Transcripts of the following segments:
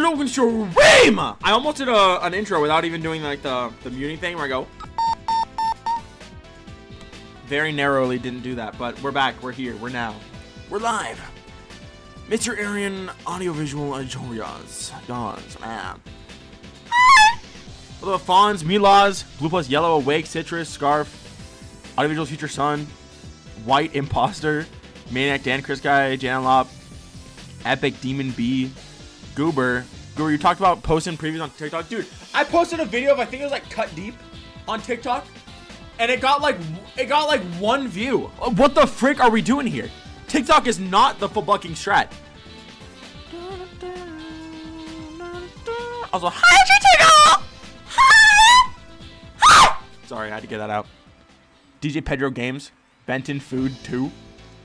Logan Stream! I almost did an intro without even doing like the muting thing where I go. Very narrowly didn't do that, but we're back. We're here. We're now. We're live. Mr. Arian, audiovisual Ajorias. Yawns, man. Hello, Fawns, Milas, Blue Plus Yellow, Awake, Citrus, Scarf, Audiovisual Future Sun, White Imposter, Maniac Dan, Chris Guy, Janlop, Epic Demon B, Goober, you talked about posting previews on TikTok. Dude, I posted a video of, I think it was like Cut Deep on TikTok, and it got like 1 view. What the frick are we doing here? TikTok is not the full bucking strat. Also, hi, TikTok! Hi! Sorry, I had to get that out. DJ Pedro Games, Benton Food 2,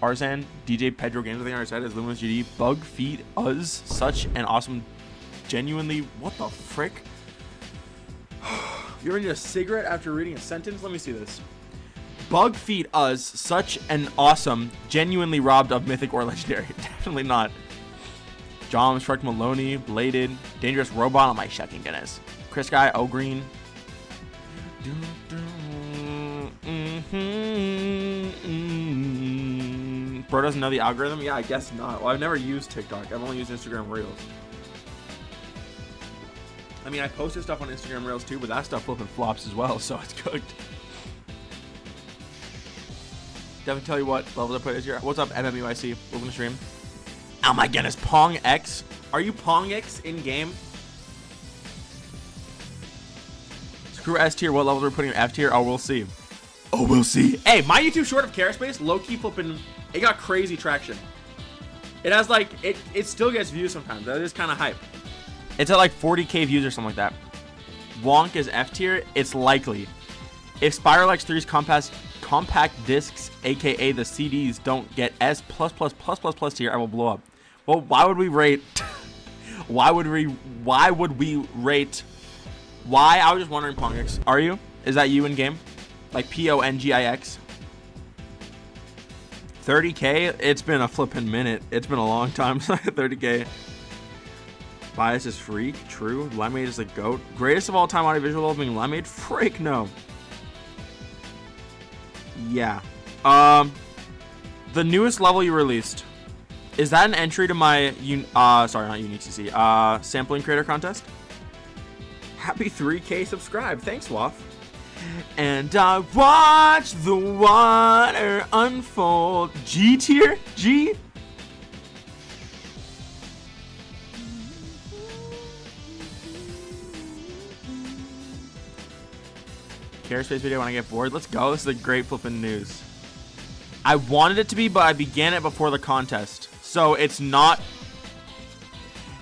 Arzan, DJ Pedro Games, I think I already said, is Luminous GD, Bug Feed Us, such an awesome, genuinely, what the frick? You ever need a cigarette after reading a sentence? Let me see this. Bug Feed Us, such an awesome, genuinely robbed of mythic or legendary. Definitely not. John, Shrek Maloney, Bladed, Dangerous Robot, oh my shucking goodness. Chris Guy, O'Green. Bro doesn't know the algorithm? Yeah, I guess not. Well, I've never used TikTok. I've only used Instagram Reels. I mean, I posted stuff on Instagram Reels too, but that stuff flipping flops as well, so it's cooked. Definitely tell you what, levels I put is here. What's up, MMUIC? Welcome to stream. Oh my goodness, Pong X. Are you Pong X in game? Screw S tier. What levels are we putting in F tier? Oh, we'll see. Oh, we'll see. Hey, my YouTube short of Care Space, low key flipping. It got crazy traction. It has like it still gets views sometimes. That is kind of hype. It's at like 40k views or something like that. Wonk is F tier. It's likely. If Spiral X3's compact discs, aka the CDs, don't get S++++ tier, I will blow up. Well, why would we rate? Why would we rate? Why? I was just wondering, Pongix. Are you? Is that you in game? Like PONGIX? 30k? It's been a flippin' minute. It's been a long time. 30k. Bias is freak. True. Limeade is the GOAT. Greatest of all time audiovisual being Limeade? Frick no. Yeah. The newest level you released. Is that an entry to my sorry, not Unique CC. Sampling creator contest? Happy 3k subscribe. Thanks, Waff. And I watch the water unfold. G tier? G? Care Space video when I get bored. Let's go. This is a great flipping news. I wanted it to be, but I began it before the contest. So it's not.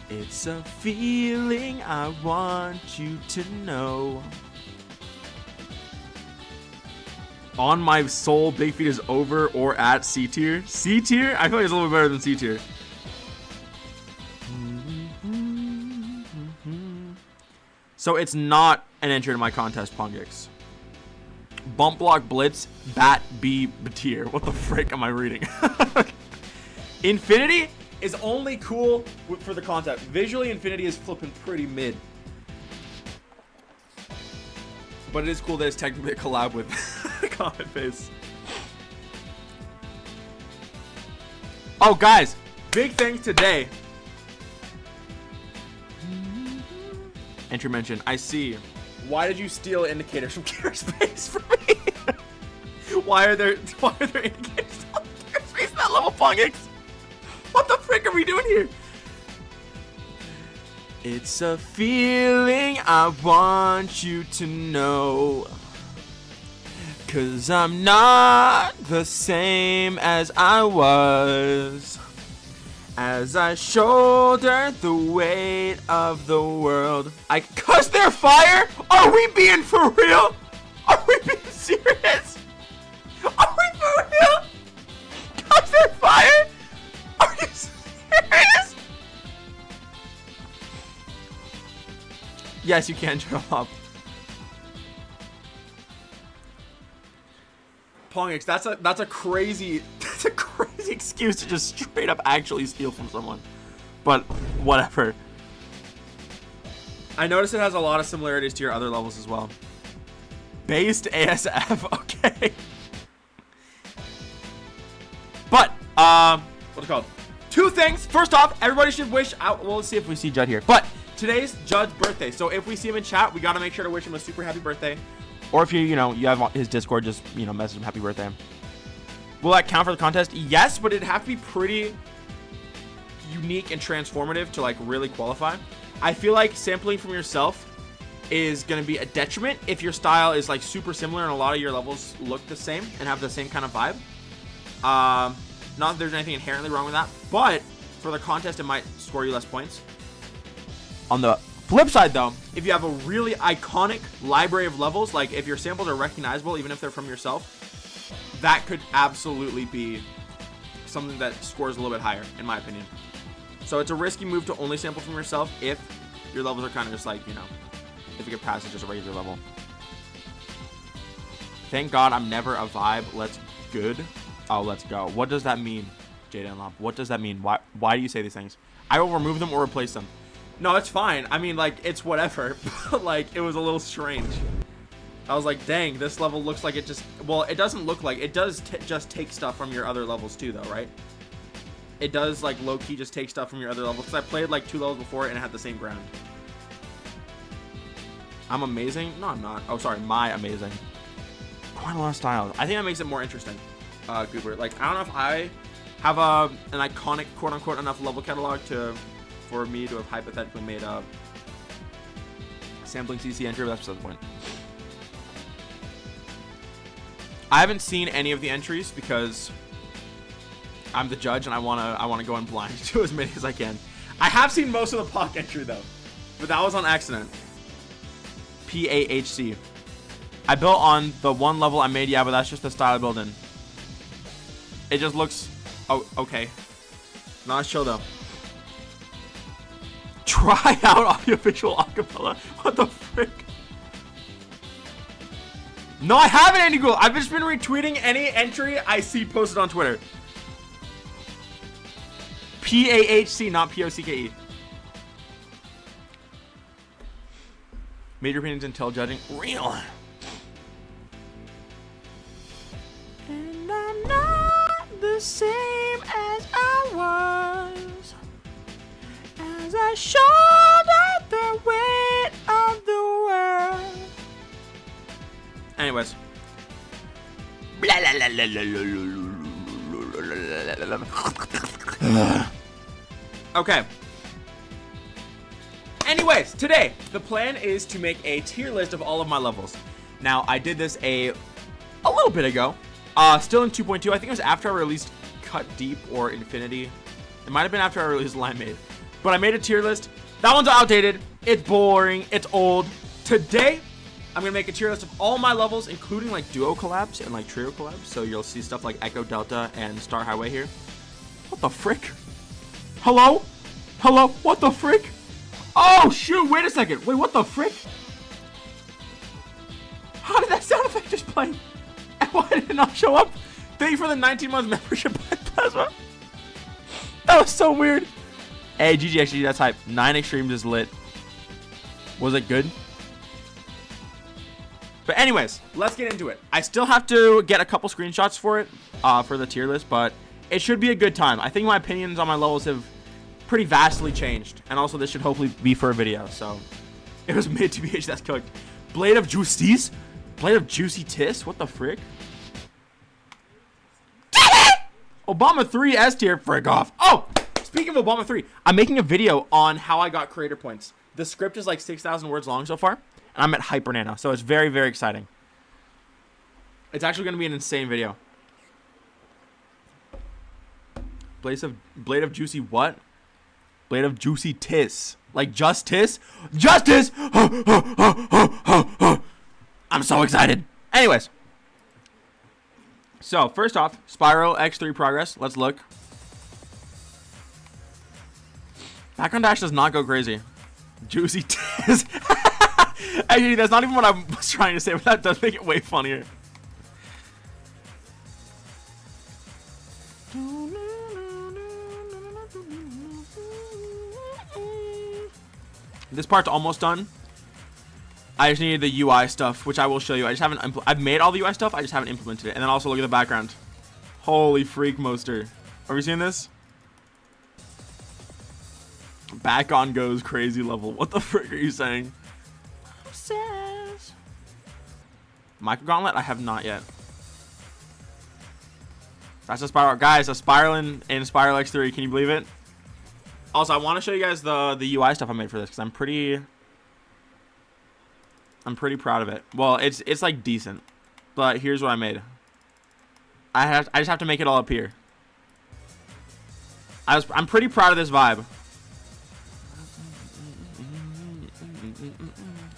It's a feeling I want you to know. On my soul, Big Feet is over or at C tier. C tier? I feel like it's a little bit better than C tier. So it's not an entry to my contest, Pongix. Bump Block Blitz, Bat B tier. What the frick am I reading? Infinity is only cool for the concept. Visually, Infinity is flipping pretty mid. But it is cool that it's technically a collab with Comet Face. Oh, guys, big things today. Entry mention. I see. Why did you steal indicators from Care Space from me? Why are there indicators on Care Space that level, Pongix? What the frick are we doing here? It's a feeling I want you to know. 'Cause I'm not the same as I was. As I shoulder the weight of the world. Cause they're fire? Are we being for real? Are we being serious? Are we for real? Cause they're fire? Are you serious? Yes, you can jump up. Pongix, that's a crazy excuse to just straight up actually steal from someone. But whatever. I noticed it has a lot of similarities to your other levels as well. Based ASF, okay. But, what's it called? Two things. First off, everybody should wish out. Well, let's see if we see Judd here. But today's Judd's birthday. So if we see him in chat, we got to make sure to wish him a super happy birthday. Or if you know, you have his Discord, just, you know, message him happy birthday. Will that count for the contest? Yes, but it'd have to be pretty unique and transformative to like really qualify. I feel like sampling from yourself is going to be a detriment if your style is like super similar and a lot of your levels look the same and have the same kind of vibe. Not that there's anything inherently wrong with that, but for the contest, it might score you less points. On the flip side, though, if you have a really iconic library of levels, like if your samples are recognizable, even if they're from yourself, that could absolutely be something that scores a little bit higher, in my opinion. So it's a risky move to only sample from yourself if your levels are kind of just like, you know, if you get past it, just a regular level. Thank God I'm never a vibe. Let's good. Oh, let's go. What does that mean, Jaden Lop? What does that mean? Why do you say these things? I will remove them or replace them. No, it's fine. I mean, like, it's whatever. But, like, it was a little strange. I was like, dang, this level looks like it just... Well, it doesn't look like... It does just take stuff from your other levels, too, though, right? It does, like, low-key just take stuff from your other levels. Because I played, like, 2 levels before and it had the same ground. I'm amazing? No, I'm not. Oh, sorry. My amazing. Quite a lot of styles. I think that makes it more interesting. Goober. Like, I don't know if I have an iconic, quote-unquote, enough level catalog for me to have hypothetically made a sampling CC entry, but that's beside the point. I haven't seen any of the entries because I'm the judge and I wanna go in blind to as many as I can. I have seen most of the POC entry though, but that was on accident. PAHC. I built on the one level I made, yeah, but that's just the style I built in. It just looks... Oh, okay. Not chill, though. Try out audiovisual acapella. What the frick? No, I haven't, Andy Gould. I've just been retweeting any entry I see posted on Twitter. PAHC, not POCKE. Major opinions until judging. Real. And I'm not the same as I was, as I shouldered the weight of the world. Anyways. Okay. Anyways, today the plan is to make a tier list of all of my levels. Now, I did this a little bit ago. Still in 2.2. I think it was after I released Cut Deep or Infinity. It might have been after I released Limeade. But I made a tier list. That one's outdated. It's boring. It's old. Today, I'm going to make a tier list of all my levels, including like duo collabs and like trio collabs. So you'll see stuff like Echo Delta and Star Highway here. What the frick? Hello? Hello? What the frick? Oh, shoot. Wait a second. Wait, what the frick? How did that sound effect just play? And why did it not show up? Thank you for the 19-month membership by Plasma. That was so weird. Hey, GGXG, that's hype. 9 Extremes is lit. Was it good? But anyways, let's get into it. I still have to get a couple screenshots for it, for the tier list, but it should be a good time. I think my opinions on my levels have pretty vastly changed. And also, this should hopefully be for a video, so. It was mid TBH, that's cooked. Blade of Justice? Blade of Juicy Tiss? What the frick? Obama 3 S tier, frick off. Oh, speaking of Obama 3, I'm making a video on how I got creator points. The script is like 6,000 words long so far, and I'm at Hyper Nano, so it's very, very exciting. It's actually going to be an insane video. Blade of Juicy what? Blade of Juicy Tiss. Like Justice? Justice! I'm so excited. Anyways. So, first off, Spyro X3 progress. Let's look. Background dash does not go crazy. Juicy Tiz. Actually, that's not even what I was trying to say, but that does make it way funnier. This part's almost done. I just needed the UI stuff, which I will show you. I just haven't. I've made all the UI stuff. I just haven't implemented it. And then also look at the background. Holy freak, Moster. Are we seeing this? Back on goes crazy level. What the frick are you saying? Micro Gauntlet? I have not yet. That's a spiral. Guys, a spiral in Spiral X3. Can you believe it? Also, I want to show you guys the UI stuff I made for this because I'm pretty proud of it. Well, it's like decent. But here's what I made. I just have to make it all appear. I'm pretty proud of this vibe.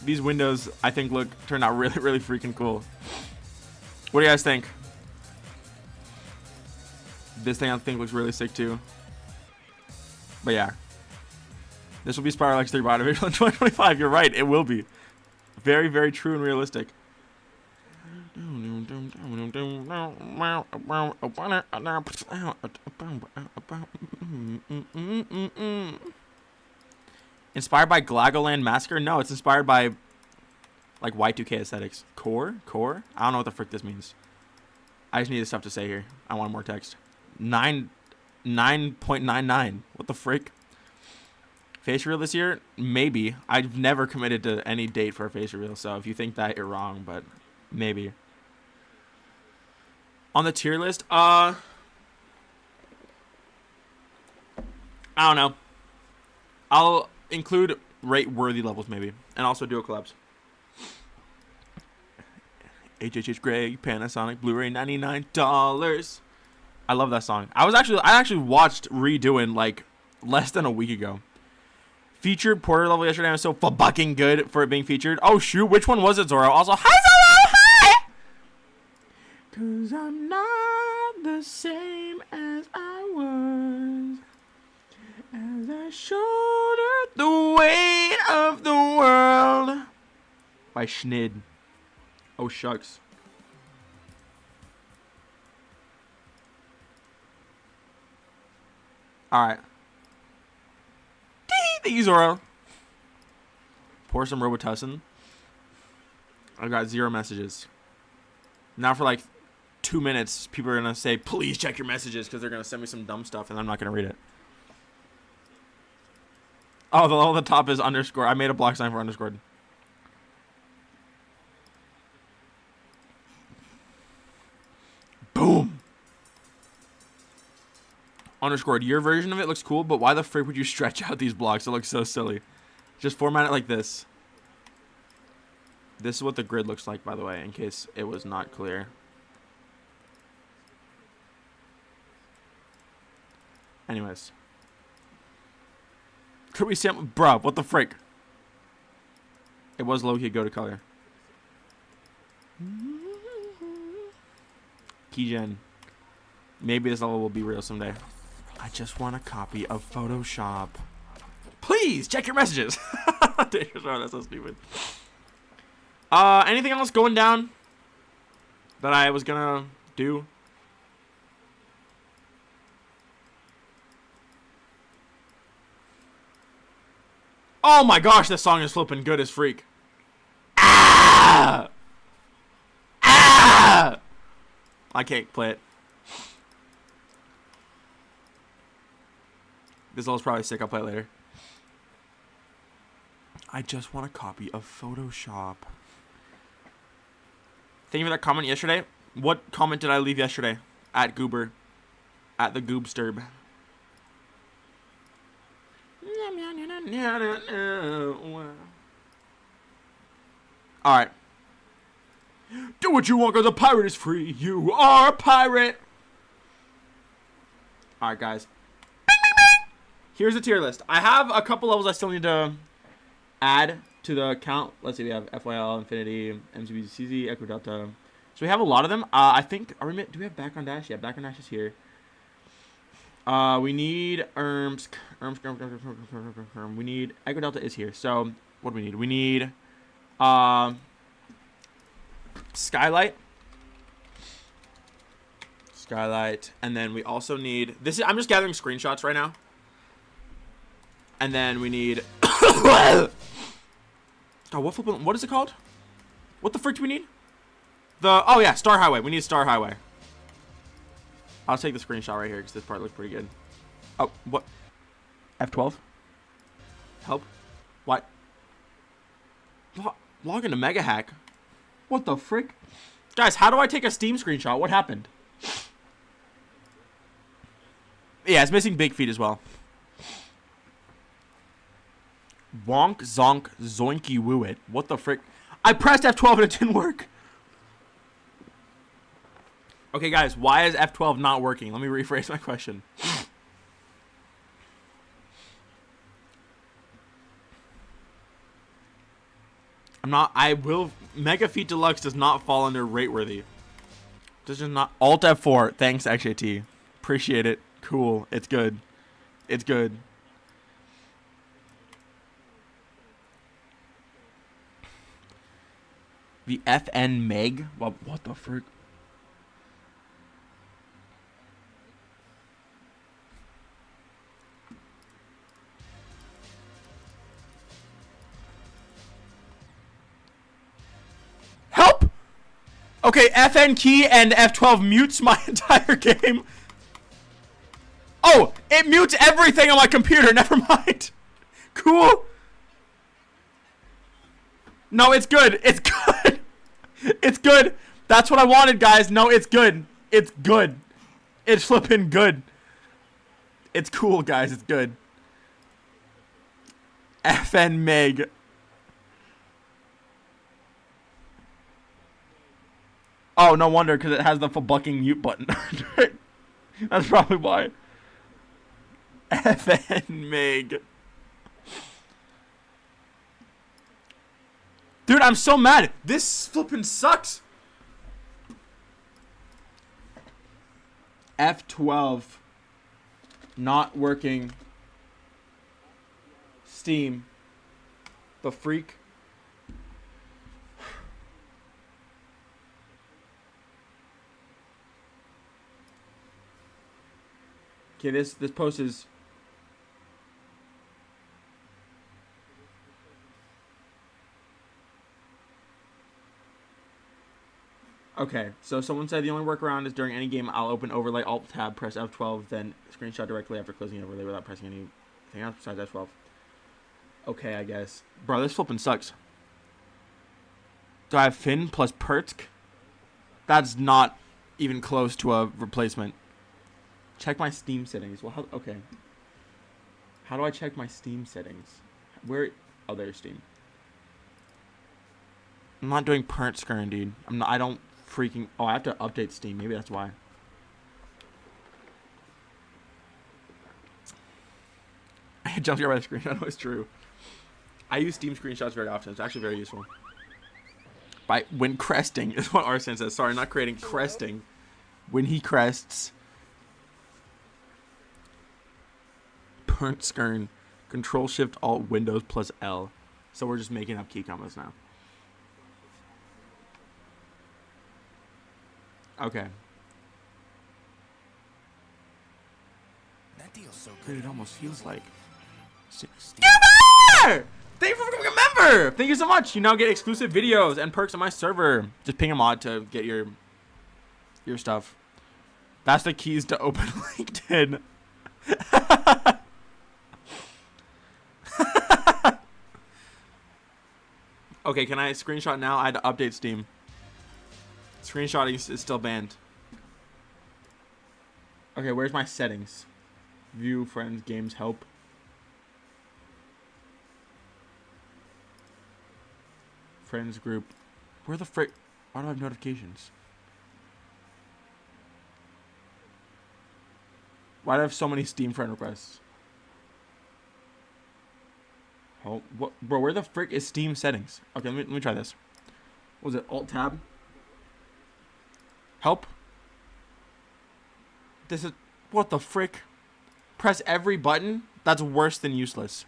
These windows, I think, turned out really, really freaking cool. What do you guys think? This thing, I think, looks really sick, too. But, yeah. This will be Spiral X3 by AudioVisual in 2025. You're right. It will be. Very, very true and realistic. Inspired by Glagoland Massacre? No, it's inspired by like Y2K aesthetics. Core? I don't know what the frick this means. I just need stuff to say here. I want more text. 9.99. What the frick? Face reveal this year? Maybe. I've never committed to any date for a face reveal, so if you think that, you're wrong, but maybe. On the tier list, I don't know. I'll include rate-worthy levels, maybe. And also duo collabs. HHH Greg, Panasonic, Blu-ray, $99. I love that song. I actually watched Redoing like less than a week ago. Featured Porter level yesterday. I was so fucking good for it being featured. Oh shoot, which one was it, Zoro? Also, hi Zoro, hi! 'Cause I'm not the same as I was. As I shouldered the weight of the world. By Schnid. Oh shucks. Alright. Thank you, Zoro. Pour some Robitussin. I got 0 messages. Now for like 2 minutes, people are going to say, please check your messages because they're going to send me some dumb stuff and I'm not going to read it. Oh, the level at the top is underscore. I made a block sign for underscored. Boom. Underscored. Your version of it looks cool, but why the frick would you stretch out these blocks? It looks so silly. Just format it like this. This is what the grid looks like, by the way, in case it was not clear. Anyways. Could we sample? Bruh, what the frick? It was low-key go to color. Keygen. Maybe this level will be real someday. I just want a copy of Photoshop. Please check your messages. That's so stupid. Anything else going down that I was gonna do? Oh my gosh, this song is flipping good as freak. Ah! Ah! I can't play it. This level's probably sick. I'll play it later. I just want a copy of Photoshop. Thank you for that comment yesterday. What comment did I leave yesterday? At Goober. At the Goobsturb. Alright. Do what you want because a pirate is free. You are a pirate. Alright, guys. Here's the tier list. I have a couple levels I still need to add to the account. Let's see. We have FYL, Infinity, MCB, CZ, Echo Delta. So we have a lot of them. I think. Do we have Background Dash? Yeah, Background Dash is here. We need Erms. We need Echo Delta is here. So what do we need? We need Skylight. And then we also need this. I'm just gathering screenshots right now. And then we need Oh, what is it called? What the frick do we need? Oh yeah, Star Highway. We need Star Highway. I'll take the screenshot right here because this part looks pretty good. Oh, what? F12? Help? What? Log into Mega Hack. What the frick? Guys, how do I take a Steam screenshot? What happened? Yeah, it's missing Big Feet as well. Wonk, zonk, zoinky woo it. What the frick? I pressed F12 and it didn't work. Okay, guys, why is F12 not working? Let me rephrase my question. Mega Feet Deluxe does not fall under rate-worthy. This is not. Alt F4. Thanks, XJT. Appreciate it. Cool. It's good. It's good. The FN Meg? Well, what the frick? Help! Okay, FN key and F12 mutes my entire game. Oh, it mutes everything on my computer. Never mind. Cool. No, it's good. It's good. It's good. That's what I wanted, guys. No, it's good. It's good. It's flipping good. It's cool, guys. It's good. FN Meg. Oh, no wonder, because it has the bucking mute button. That's probably why. FN Meg. Dude, I'm so mad. This flipping sucks. F12. Not working. Steam. The freak. Okay, this post is. Okay, so someone said the only workaround is during any game I'll open overlay alt tab, press F12, then screenshot directly after closing overlay without pressing anything else besides F12. Okay, I guess. Bro, this flipping sucks. Do I have Finn plus Pertk? That's not even close to a replacement. Check my Steam settings. Well, okay. How do I check my Steam settings? Where? Oh, there's Steam. I'm not doing Pertk screen, dude. I don't freaking. Oh, I have to update Steam. Maybe that's why. I jumped right by the screen. I know it's true. I use Steam screenshots very often. It's actually very useful. When cresting is what Arsene says. Sorry, not creating. Cresting. When he crests. Pertk screen. Control Shift Alt Windows plus L. So we're just making up key combos now. Okay. That deal's so Dude, good. it almost feels like. Gamer! Thank you for becoming a member! Thank you so much. You now get exclusive videos and perks on my server. Just ping a mod to get your stuff. That's the keys to open LinkedIn. Okay, can I screenshot now? I had to update Steam. Screenshotting is still banned. Okay, where's my settings? View, friends, games, help. Friends group. Where the frick? Why do I have notifications? Why do I have so many Steam friend requests? Oh, what, bro? Where the frick is Steam settings? Okay, let me try this. What was it? Alt tab. Help. This is what the frick? Press every button? That's worse than useless.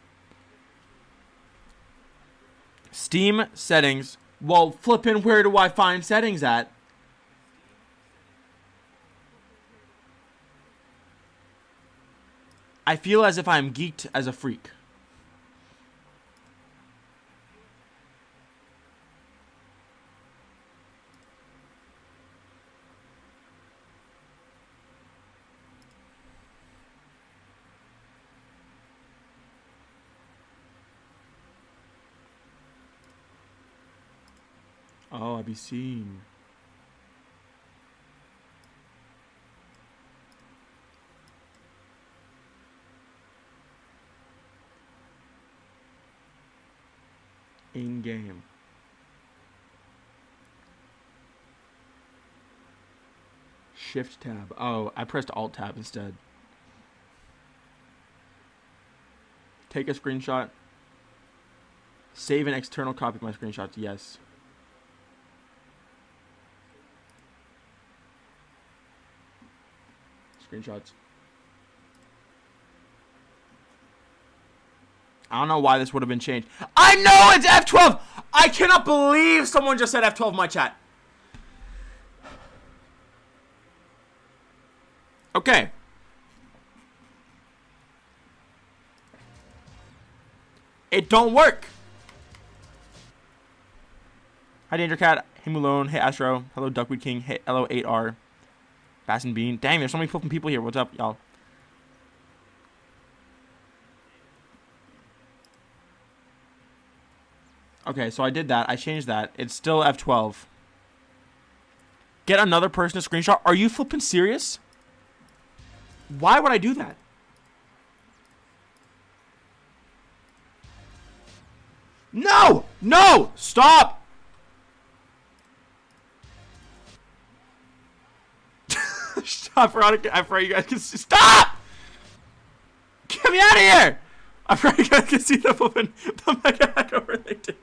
Steam settings. Well, flippin', where do I find settings at? I feel as if I'm geeked as a freak. Oh, I be seen. In game. Shift tab. Oh, I pressed Alt tab instead. Take a screenshot. Save an external copy of my screenshots. Yes. Screenshots. I don't know why this would have been changed. I know it's F12! I cannot believe someone just said F12 in my chat. Okay. It don't work. Hi, Danger Cat. Hey, Mulone. Hey, Astro. Hello, Duckweed King. Hey, hello, 8R. Bass and Bean. Dang, there's so many flipping people here. What's up, y'all? Okay, so I did that. I changed that. It's still F12. Get another person to screenshot. Are you flipping serious? Why would I do that? No! No! Stop! Stop, Veronica. I forgot you guys can see. Stop! Get me out of here! I forgot you guys can see the flipping the mega hack over there, too.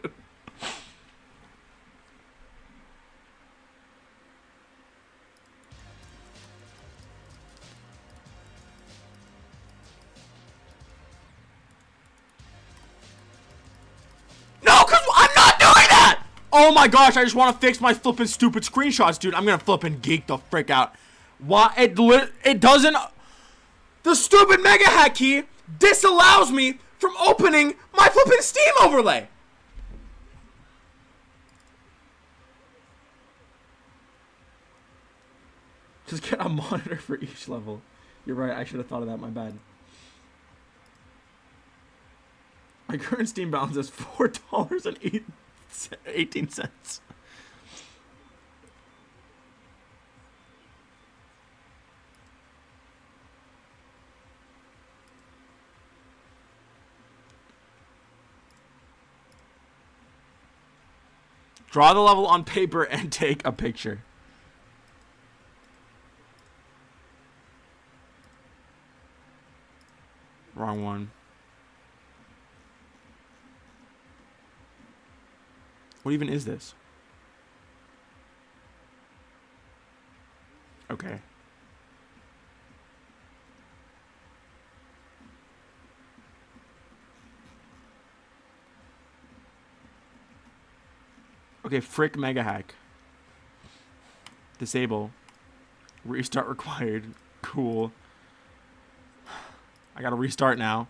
No, because I'm not doing that! Oh my gosh, I just want to fix my flipping stupid screenshots, dude. I'm gonna flipping geek the frick out. Why? It doesn't... The stupid mega hack key disallows me from opening my flipping Steam overlay. Just get a monitor for each level. You're right, I should have thought of that, my bad. My current Steam balance is $4.18. Draw the level on paper and take a picture. Wrong one. What even is this? Okay. Okay, frick mega hack. Disable. Restart required. Cool. I gotta restart now.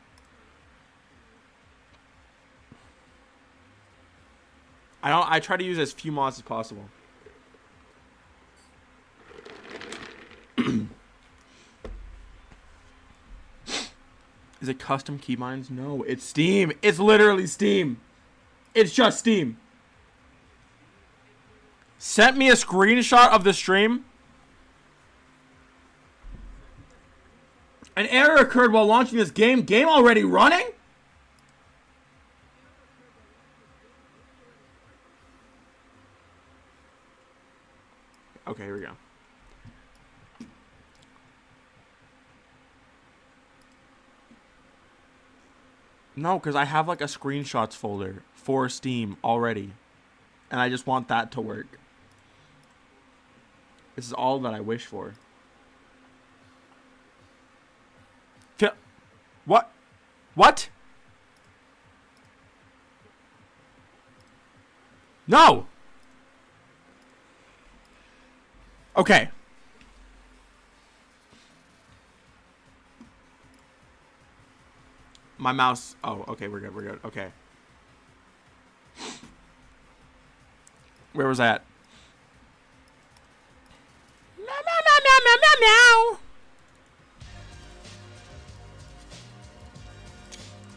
I try to use as few mods as possible. Is it custom keybinds? No, it's Steam. It's literally Steam. It's just Steam. Sent me a screenshot of the stream. An error occurred while launching this game. Game already running? Okay, here we go. No, because I have like a screenshots folder for Steam already. And I just want that to work. This is all that I wish for. What? What? No! Okay. My mouse. Oh, okay, we're good. We're good. Okay. Where was that? Meow, meow, meow, meow, meow, meow, meow.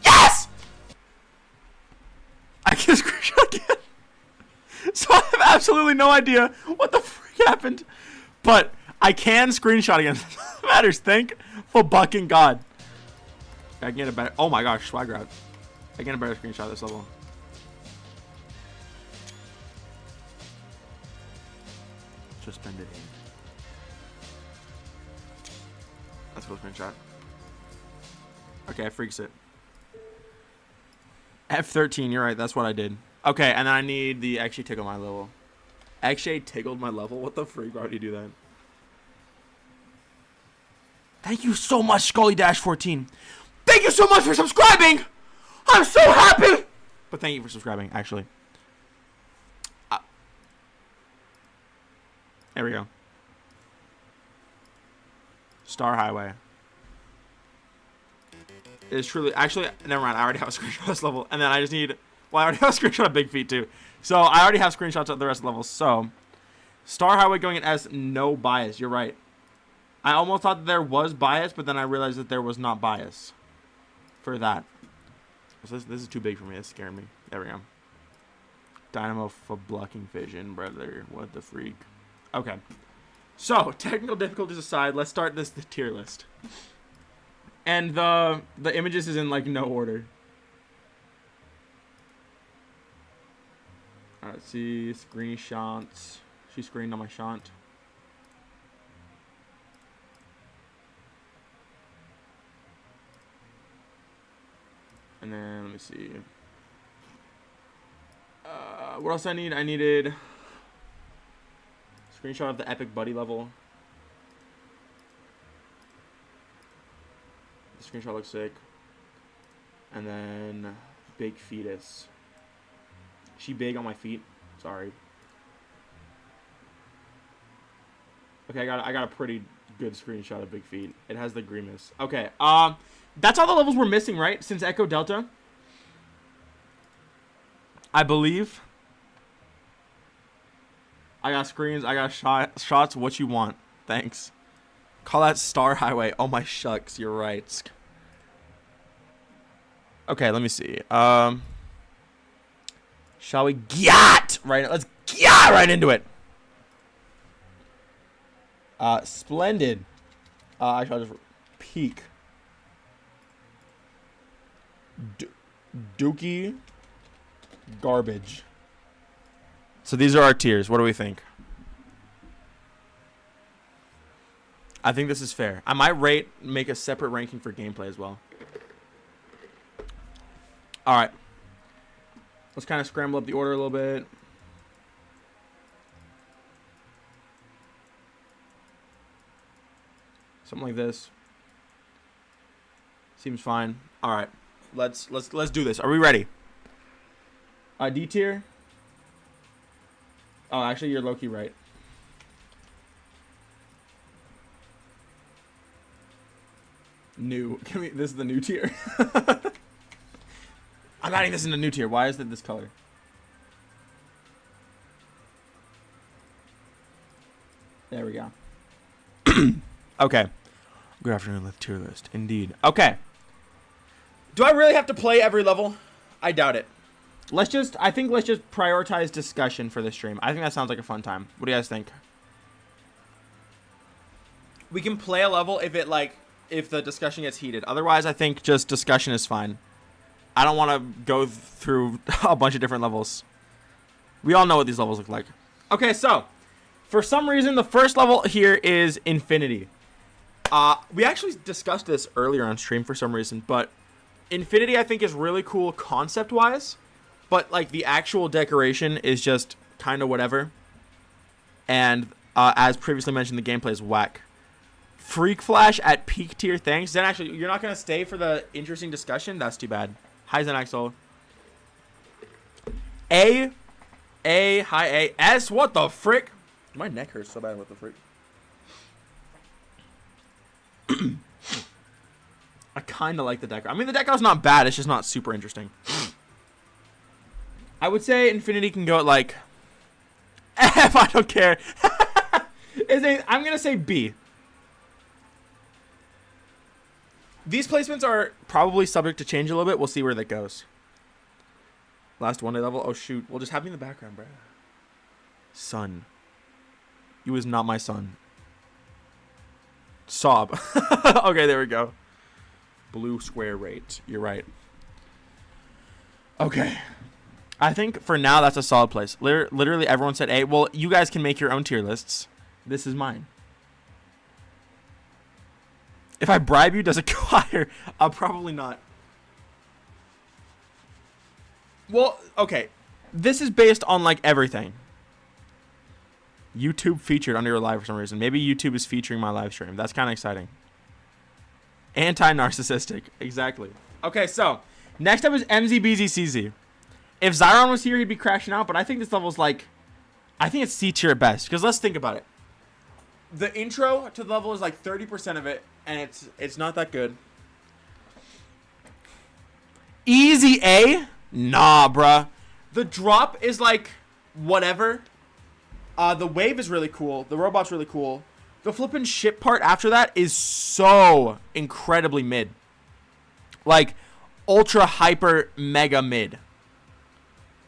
Yes! I can screenshot again. So I have absolutely no idea what the freak happened. But I can screenshot again. Matters, thank for bucking God. I can get a better. Oh my gosh, swag out. I can get a better screenshot of this level. Suspended aim. That's a cool screenshot. Okay, freaks it. F13, you're right, that's what I did. Okay, and then I need the actually tickled my level. Actually tickled my level? What the freak? Why would you do that? Thank you so much, Scully-14. Thank you so much for subscribing! I'm so happy! But thank you for subscribing, actually. There we go. Star Highway. It is truly... Actually, never mind. I already have a screenshot of this level. And then I just need... Well, I already have a screenshot of Big Feet, too. So, I already have screenshots of the rest of the levels. So, Star Highway going in as no bias. You're right. I almost thought that there was bias, but then I realized that there was not bias for that. So this is too big for me. It's scaring me. There we go. Dynamo for blocking vision, brother. What the freak? Okay. So, technical difficulties aside, let's start the tier list. And the images is in, like, no order. Alright, let's see. Screenshots. She screened on my shot. And then, let me see. What else I need? I needed screenshot of the epic buddy level. The screenshot looks sick. And then big fetus. She big on my feet. Sorry. Okay, I got a pretty good screenshot of big feet. It has the grimace. Okay. That's all the levels we're missing, right? Since Echo Delta. I believe. I got screens. I got shots. What you want? Thanks. Call that Star Highway. Oh my shucks. You're right. Okay, let me see. Shall we get right? Let's get right into it. Splendid. I shall just peek. Dookie. Garbage. So these are our tiers. What do we think? I think this is fair. I might make a separate ranking for gameplay as well. Alright. Let's kind of scramble up the order a little bit. Something like this. Seems fine. Alright. Let's do this. Are we ready? D tier. Oh, actually, you're low-key right. New. This is the new tier. I'm adding this in the new tier. Why is it this color? There we go. Okay. Good afternoon, let's tier list. Indeed. Okay. Do I really have to play every level? I doubt it. I think let's just prioritize discussion for this stream. I think that sounds like a fun time. What do you guys think? We can play a level if the discussion gets heated. Otherwise, I think just discussion is fine. I don't want to go through a bunch of different levels. We all know what these levels look like. Okay, so for some reason, the first level here is Infinity. We actually discussed this earlier on stream for some reason, but Infinity I think is really cool concept-wise. But, like, the actual decoration is just kind of whatever. And, as previously mentioned, the gameplay is whack. Freak Flash at peak tier, thanks. Zen, actually, you're not going to stay for the interesting discussion? That's too bad. Hi, Zen Axel. Hi, A. S, what the frick? My neck hurts so bad, what the frick? I kind of like the deco. I mean, the deco's not bad. It's just not super interesting. I would say Infinity can go at, like, F, I don't care. I'm going to say B. These placements are probably subject to change a little bit. We'll see where that goes. Last one-day level. Oh, shoot. We'll just have me in the background, bro. Son. You is not my son. Sob. Okay, there we go. Blue square rate. You're right. Okay. I think for now that's a solid place. Literally everyone said A. Well, you guys can make your own tier lists. This is mine. If I bribe you, does it go higher? Probably not. Well, okay. This is based on like everything. YouTube featured under your live for some reason. Maybe YouTube is featuring my live stream. That's kind of exciting. Anti-narcissistic. Exactly. Okay, so next up is MZBZCZ. If Zyron was here, he'd be crashing out, but I think this level's like, I think it's C tier at best. Because let's think about it. The intro to the level is like 30% of it, and it's not that good. Easy A? Nah, bruh. The drop is like whatever. The wave is really cool. The robot's really cool. The flippin' ship part after that is so incredibly mid. Like, ultra hyper mega mid.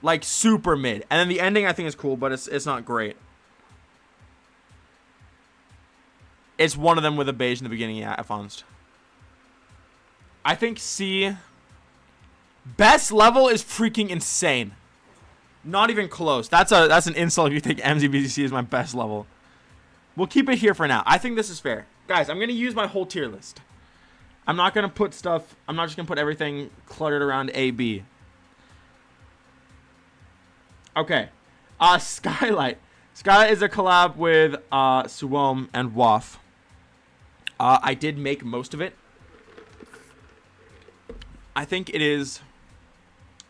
Like, super mid. And then the ending I think is cool, but it's not great. It's one of them with a beige in the beginning, yeah, Afonst. I think C. Best level is freaking insane. Not even close. That's an insult if you think MZBCC is my best level. We'll keep it here for now. I think this is fair. Guys, I'm going to use my whole tier list. I'm not going to put stuff... I'm not just going to put everything cluttered around A, B. Okay. Skylight. Skylight is a collab with Suom and Waf. I did make most of it. I think it is...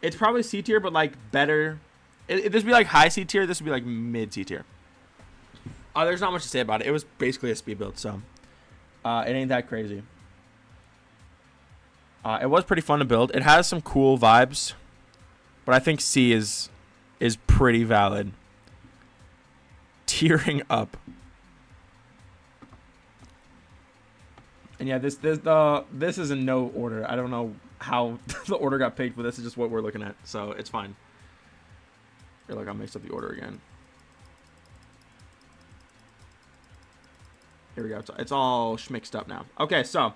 It's probably C tier, but like better... This would be like high C tier. This would be like mid C tier. There's not much to say about it. It was basically a speed build, so it ain't that crazy. It was pretty fun to build. It has some cool vibes, but I think C is pretty valid. Tearing up. And yeah, this is in no order. I don't know how the order got picked, but this is just what we're looking at, so it's fine. I feel like I mixed up the order again. Here we go. It's all schmixed up now. Okay, so.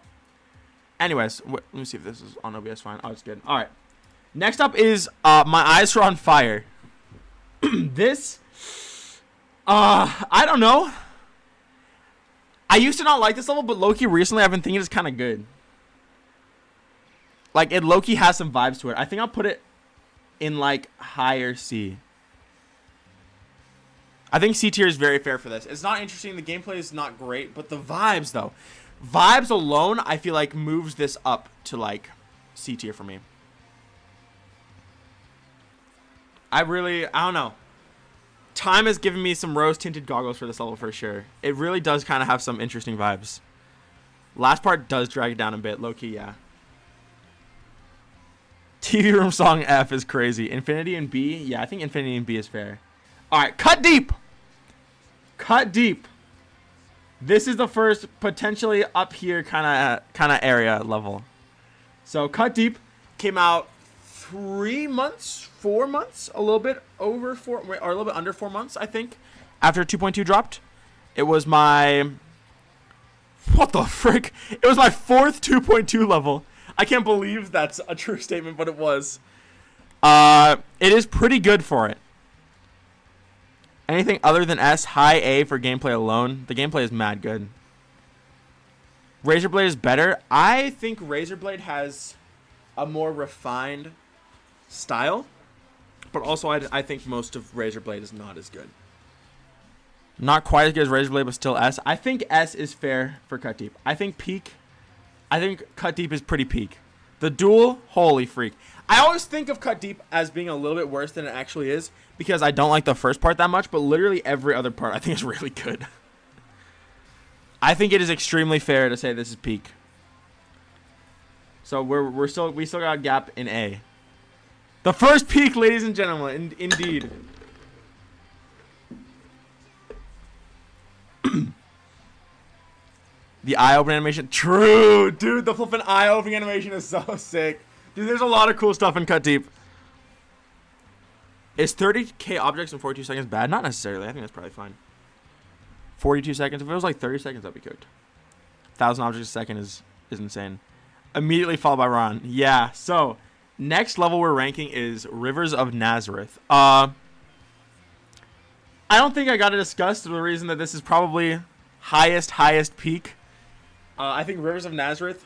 Anyways, let me see if this is on OBS fine. Oh, it's good. All right. Next up is My Eyes Are on Fire. This. I don't know. I used to not like this level, but low-key recently I've been thinking it's kind of good. Like, it low-key has some vibes to it. I think I'll put it in, like, higher C. I think C tier is very fair for this. It's not interesting. The gameplay is not great, but the vibes, though. Vibes alone, I feel like, moves this up to, like, C tier for me. I don't know. Time has given me some rose-tinted goggles for this level for sure. It really does kind of have some interesting vibes. Last part does drag it down a bit. Low-key, yeah. TV room song F is crazy. Infinity and B? Yeah, I think Infinity and B is fair. Alright, cut deep! Cut deep. This is the first potentially up here kind of area level. So cut deep came out 3 months, 4 months, a little bit over 4 or a little bit under 4 months, I think, after 2.2 dropped. It was my what the frick? It was my 4th 2.2 level. I can't believe that's a true statement, but it was. It is pretty good for it. Anything other than S, high A for gameplay alone. The gameplay is mad good. Razorblade is better. I think Razorblade has a more refined style, but also I think most of Razorblade is not as good. Not quite as good as Razorblade, but still S. I think S is fair for Cut Deep. I think Cut Deep is pretty peak. The duel, holy freak. I always think of Cut Deep as being a little bit worse than it actually is because I don't like the first part that much, but literally every other part I think is really good. I think it is extremely fair to say this is peak. So we still got a gap in A. The first peak, ladies and gentlemen, indeed. The eye opening animation, true, dude. The flippin' eye opening animation is so sick, dude. There's a lot of cool stuff in Cut Deep. Is 30k objects in 42 seconds bad? Not necessarily. I think that's probably fine. 42 seconds. If it was like 30 seconds, that'd be cooked. 1,000 objects a second is insane. Immediately followed by Ron. Yeah. So next level we're ranking is Rivers of Nazareth. I don't think I got to discuss the reason that this is probably highest peak. I think Rivers of Nazareth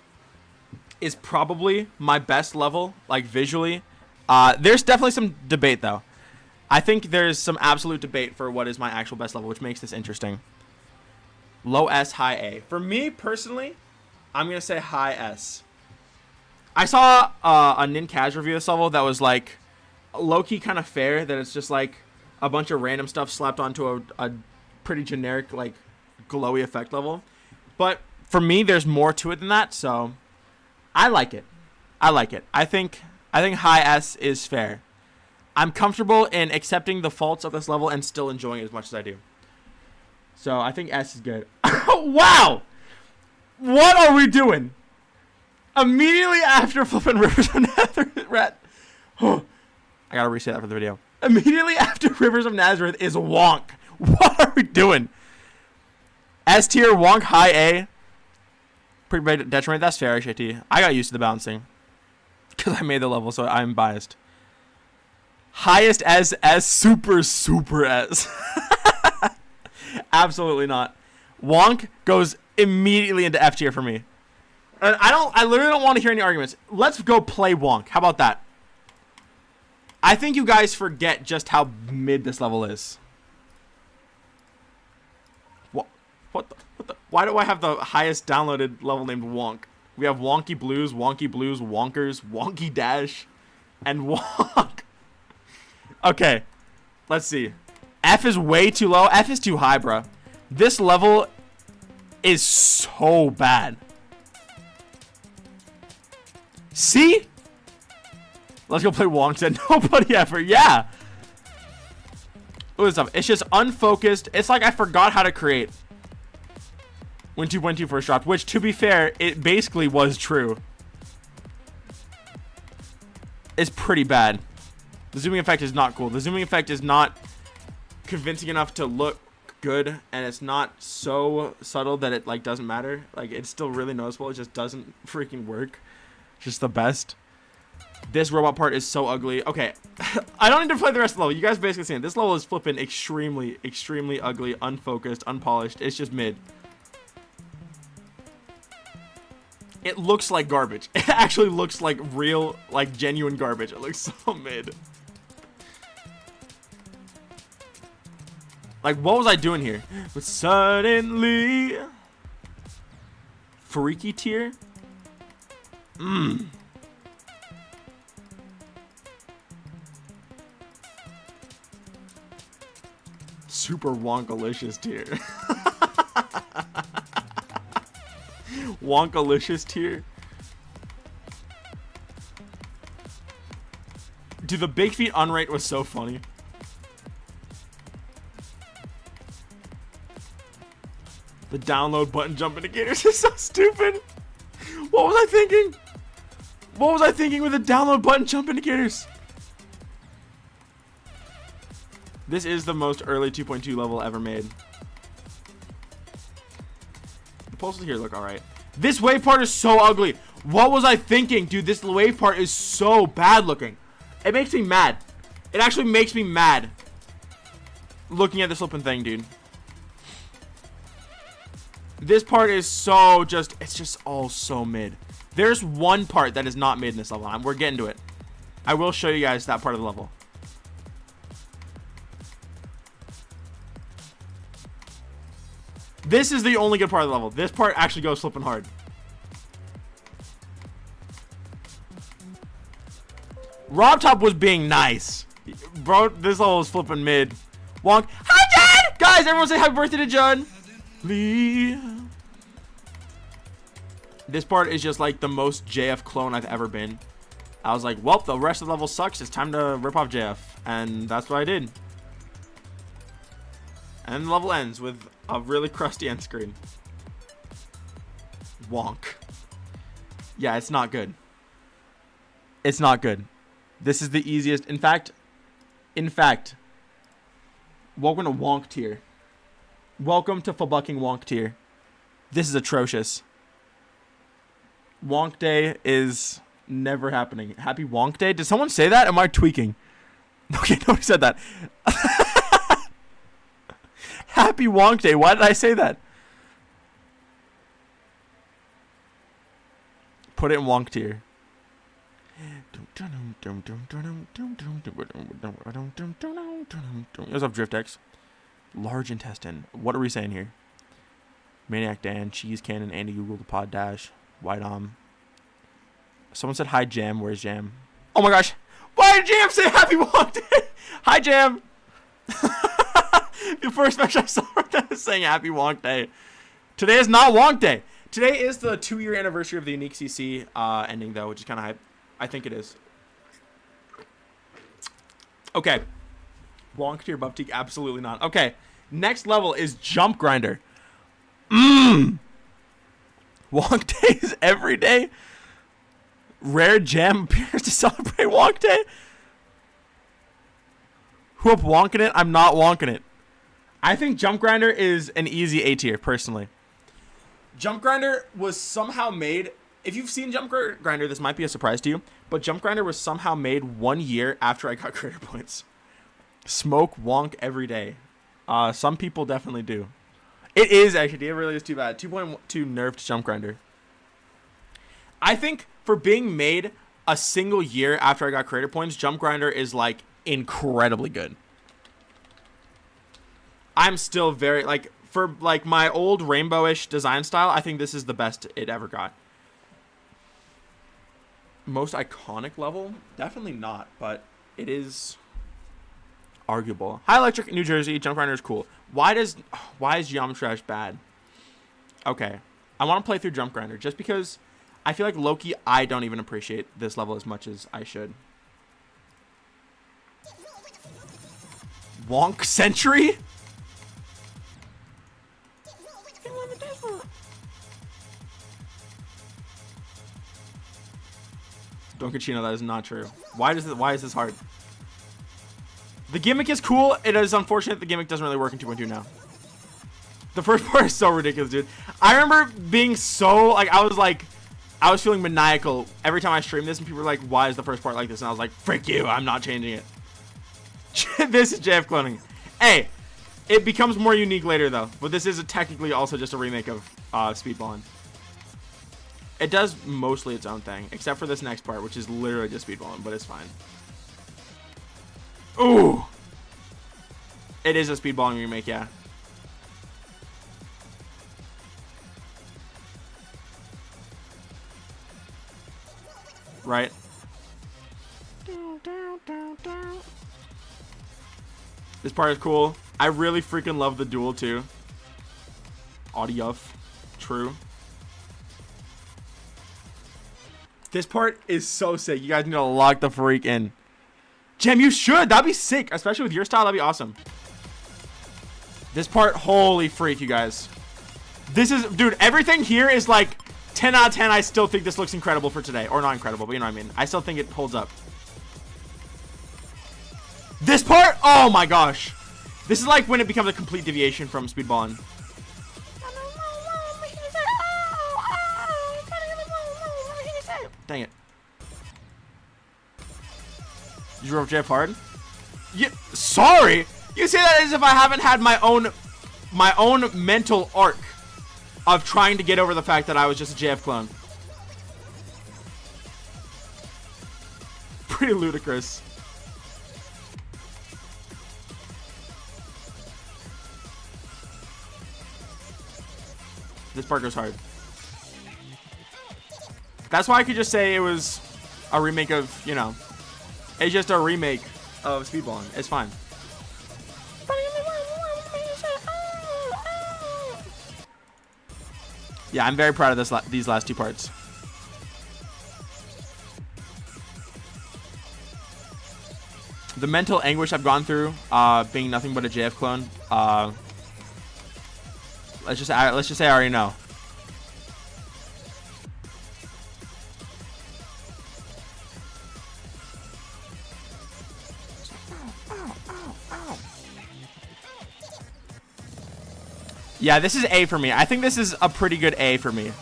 is probably my best level, like visually. There's definitely some debate though. I think there's some absolute debate for what is my actual best level, which makes this interesting. Low S, high A. For me personally, I'm gonna say high S. I saw a Ninkaz review of this level that was like low-key kind of fair, that it's just like a bunch of random stuff slapped onto a pretty generic like glowy effect level. But for me, there's more to it than that, so I like it. I think high S is fair. I'm comfortable in accepting the faults of this level and still enjoying it as much as I do. So I think S is good. Wow! What are we doing? Immediately after flipping Rivers of Nazareth, I gotta reset that for the video. Immediately after Rivers of Nazareth is Wonk. What are we doing? S tier, Wonk, high A. Pretty big detriment. That's fair, HAT. I got used to the bouncing because I made the level, so I'm biased. Highest S, super S. Absolutely not. Wonk goes immediately into F tier for me. And I literally don't want to hear any arguments. Let's go play Wonk. How about that? I think you guys forget just how mid this level is. What the? Why do I have the highest downloaded level named Wonk? We have Wonky Blues, Wonkers, Wonky Dash, and Wonk. Okay, let's see. F is way too low. F is too high, bro. This level is so bad. See? Let's go play Wonk. Said nobody ever. Yeah. Look at this stuff. It's just unfocused. It's like I forgot how to create when 2.2 first dropped, which, to be fair, it basically was true. It's pretty bad. The zooming effect is not cool. The zooming effect is not convincing enough to look good, and it's not so subtle that it like doesn't matter. Like, it's still really noticeable. It just doesn't freaking work. It's just the best. This robot part is so ugly. Okay, I don't need to play the rest of the level. You guys basically seen it. This level is flipping extremely ugly, unfocused, unpolished. It's just mid. It looks like garbage. It actually looks like real, like genuine garbage. It looks so mid. Like, what was I doing here? But suddenly, freaky tier. Super Wonkalicious tier. Wonkalicious tier. Dude, the big feet unrate was so funny. The download button jump indicators is so stupid. What was I thinking? What was I thinking with the download button jump indicators? This is the most early 2.2 level ever made. The pulses here look alright. This wave part is so ugly. What was I thinking? Dude, this wave part is so bad looking. It makes me mad. It actually makes me mad looking at this flipping thing, dude. This part is so just, it's just all so mid. There's one part that is not mid in this level. We're getting to it. I will show you guys that part of the level. This is the only good part of the level. This part actually goes flipping hard. Rob Top was being nice. Bro, this level is flipping mid. Wonk. Hi, John! Guys, everyone say happy birthday to John. Lee. This part is just like the most JF clone I've ever been. I was like, well, the rest of the level sucks. It's time to rip off JF. And that's what I did. And the level ends with a really crusty end screen. Wonk. Yeah, it's not good. It's not good. This is the easiest. In fact, In fact, welcome to Wonk tier. Welcome to fucking Wonk tier. This is atrocious. Wonk Day is never happening. Happy Wonk Day? Did someone say that? Am I tweaking? Okay, nobody said that. Happy Wonk Day. Why did I say that? Put it in Wonk tier. What's up, DriftX? Large intestine. What are we saying here? Maniac Dan, Cheese Cannon, Andy Google, the Pod Dash, White Someone said hi Jam. Where's Jam? Oh my gosh. Why did Jam say happy Wonk Day? Hi Jam. The first message I saw that was saying happy Wonk Day. Today is not Wonk Day. Today is the 2-year anniversary of the Unique CC ending though, which is kind of hype. I think it is. Okay. Wonk tier buff teak? Absolutely not. Okay. Next level is Jump Grinder. Wonk Day is every day. Rare Jam appears to celebrate Wonk Day. Who up wonking it? I'm not wonking it. I think Jump Grinder is an easy A tier, personally. Jump Grinder was somehow made... If you've seen Jump Grinder, this might be a surprise to you, but Jump Grinder was somehow made 1 year after I got creator points. Smoke Wonk every day. Some people definitely do. It is, actually. It really is too bad. 2.2 nerfed Jump Grinder. I think for being made a single year after I got creator points, Jump Grinder is, like, incredibly good. I'm still very, like, for, like, my old rainbowish design style, I think this is the best it ever got. Most iconic level? Definitely not, but it is arguable. High Electric, New Jersey. Jump Grinder is cool. Why is Geometry Dash bad? Okay. I want to play through Jump Grinder just because I feel like low-key I don't even appreciate this level as much as I should. Wonk Century? Don't Kachino, that is not true. Why is this hard? The gimmick is cool. It is unfortunate the gimmick doesn't really work in 2.2 now. The first part is so ridiculous, dude. I remember being so, like, I was feeling maniacal every time I streamed this, and people were like, why is the first part like this? And I was like, frick you, I'm not changing it. This is JF cloning. Hey, it becomes more unique later, though. But this is technically also just a remake of Speedballin'. It does mostly its own thing, except for this next part, which is literally just Speedballin', but it's fine. Ooh! It is a Speedballin' remake, yeah. Right? This part is cool. I really freaking love the duel, too. AudieoVisual. True. This part is so sick. You guys need to lock the freak in. Gem, you should. That'd be sick. Especially with your style, that'd be awesome. This part, holy freak, you guys. This is, dude, everything here is like 10 out of 10. I still think this looks incredible for today. Or not incredible, but you know what I mean. I still think it holds up. This part, oh my gosh. This is like when it becomes a complete deviation from Speedballin'. Dang it. You drove JF hard? Yeah, sorry. You say that as if I haven't had my own mental arc of trying to get over the fact that I was just a JF clone. Pretty ludicrous. This part goes hard. That's why I could just say it was a remake of, you know, it's just a remake of Speedballin'. It's fine. Yeah, I'm very proud of these last two parts. The mental anguish I've gone through, being nothing but a JF clone. Let's just say I already know. Yeah, this is A for me. I think this is a pretty good A for me.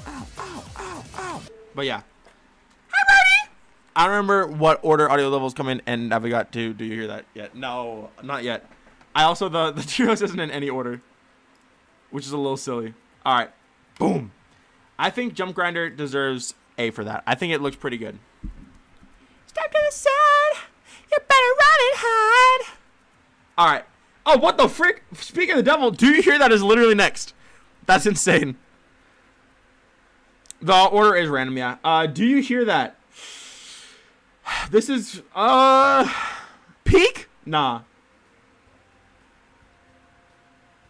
Ow, ow, ow, ow. But yeah. Hi, buddy! I don't remember what order audio levels come in, and have we got to, do you hear that yet? No, not yet. I also, the tier list isn't in any order, which is a little silly. All right. Boom. I think Jump Grinder deserves A for that. I think it looks pretty good. Step to the side. You better run and hide. All right. Oh, what the frick? Speaking of the devil, do you hear that is literally next? That's insane. The order is random, yeah. Do you hear that? This is, peak? Nah.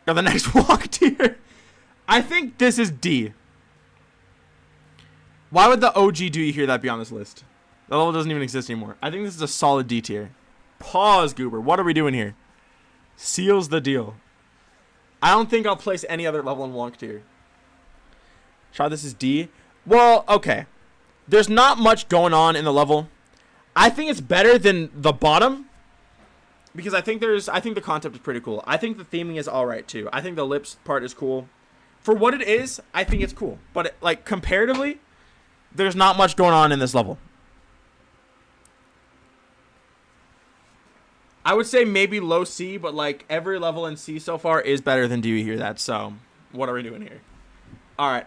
Got the next walk tier. I think this is D. Why would the OG Do You Hear That be on this list? The level doesn't even exist anymore. I think this is a solid D tier. Pause, Goober. What are we doing here? Seals the deal. I don't think I'll place any other level in Wonk tier. Try this is D. Well, okay. There's not much going on in the level. I think it's better than the bottom. Because I think the concept is pretty cool. I think the theming is alright too. I think the lips part is cool. For what it is, I think it's cool. But like comparatively, there's not much going on in this level. I would say maybe low C, but like every level in C so far is better than Do You Hear That? So, what are we doing here? All right.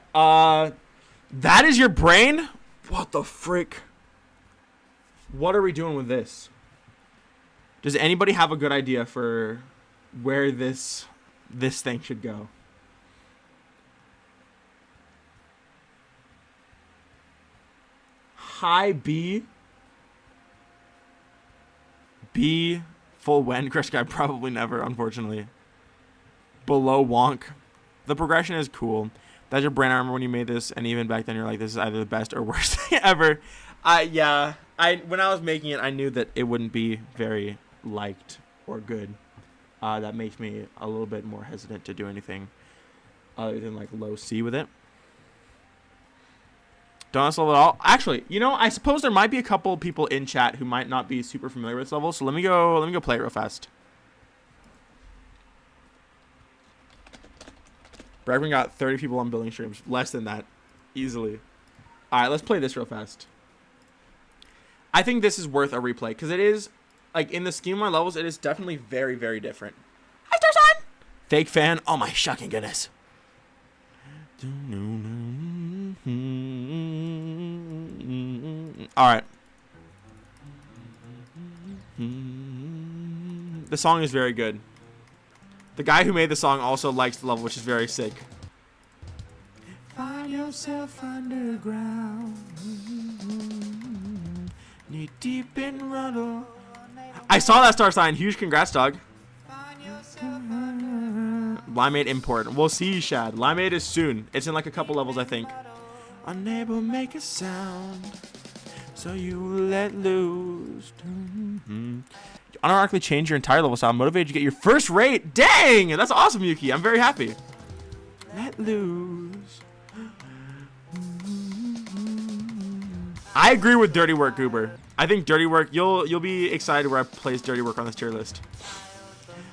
That is your brain? What the frick? What are we doing with this? Does anybody have a good idea for where this thing should go? High B. B. Full when? Crush Guy, probably never, unfortunately. Below Wonk. The progression is cool. That's your brain. I remember when you made this, and even back then you're like, this is either the best or worst thing ever. Yeah. When I was making it, I knew that it wouldn't be very liked or good. That makes me a little bit more hesitant to do anything other than like low C with it. Don't ask level at all. Actually, you know, I suppose there might be a couple people in chat who might not be super familiar with this level. So let me go play it real fast. Bregman got 30 people on billing streams. Less than that. Easily. Alright, let's play this real fast. I think this is worth a replay. Because it is, like, in the scheme of my levels, it is definitely very, very different. Hi, Starsign! Fake fan. Oh my shucking goodness. Alright. The song is very good. The guy who made the song also likes the level, which is very sick. Find yourself underground. Knee deep in ruddle. I saw that star sign. Huge congrats, dog. Limeade import. We'll see, Shad. Limeade is soon. It's in like a couple levels, I think. Unable to make a sound, so you let loose. Unironically change your entire level style. Motivated you to get your first rate. Dang! That's awesome, Yuki. I'm very happy. Let loose. I agree with Dirty Work, Goober. I think Dirty Work, you'll be excited where I place Dirty Work on this tier list.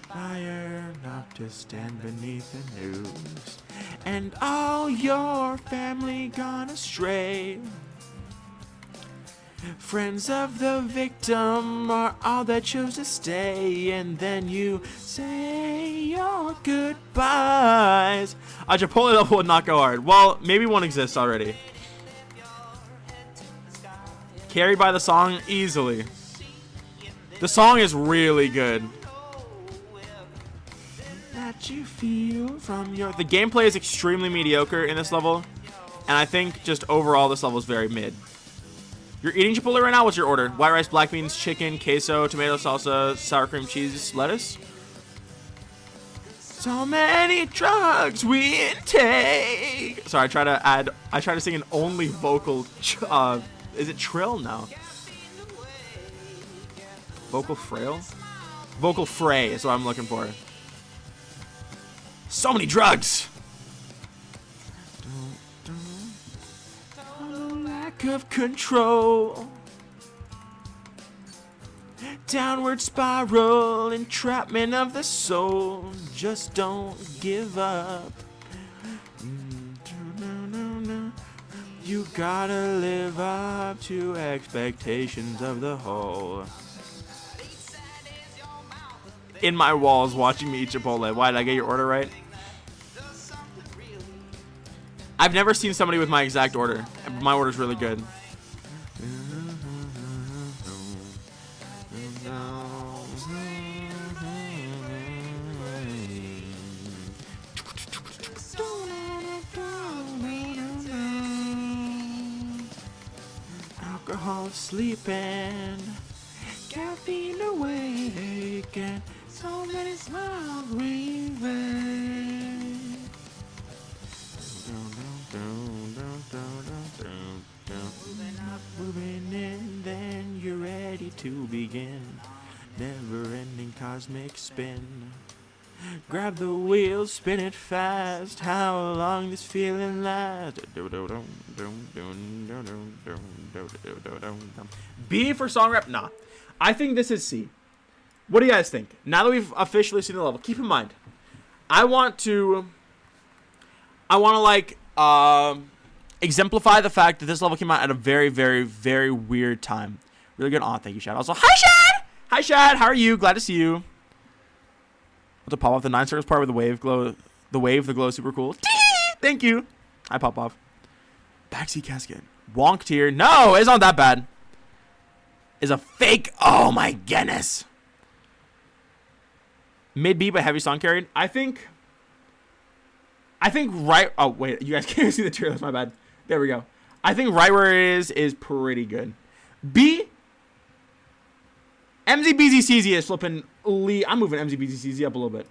Fire not to stand beneath the news, and all your family gone astray. Friends of the victim are all that choose to stay, and then you say your goodbyes. A Chipotle level would not go hard. Well, maybe one exists already. Carried by the song easily. The song is really good. That you feel from your... The gameplay is extremely mediocre in this level, and I think just overall this level is very mid. You're eating Chipotle right now? What's your order? White rice, black beans, chicken, queso, tomato salsa, sour cream cheese, lettuce? So many drugs we intake. Sorry, I try to sing an only vocal, is it trill? No. Vocal frail? Vocal fray is what I'm looking for. So many drugs. Lack of control. Downward spiral, entrapment of the soul. Just don't give up. You gotta live up to expectations of the whole. In my walls watching me eat Chipotle. Why, did I get your order right? I've never seen somebody with my exact order. My order's really good. Alcohol sleeping, caffeine awake, and so many smiles breathing. Moving in, then you're ready to begin. Never-ending cosmic spin. Grab the wheel, spin it fast. How long this feeling lasts? B for song rap? Nah. I think this is C. What do you guys think? Now that we've officially seen the level, keep in mind, I want to like exemplify the fact that this level came out at a very, very, very weird time. Really good. Thank you, Shad. Also, hi, Shad! Hi, Shad. How are you? Glad to see you. To pop off the 9 circles part with the wave glow, the glow is super cool. Thank you. I pop off. Backseat casket. Wonk tier. No, it's not that bad. Is a fake. Oh my goodness. Mid B but heavy song carried. I think right. Oh wait, you guys can't see the tier list. My bad. There we go. I think right where it is pretty good. B. MZBZCZ is flipping. I'm moving MZBZCZ up a little bit.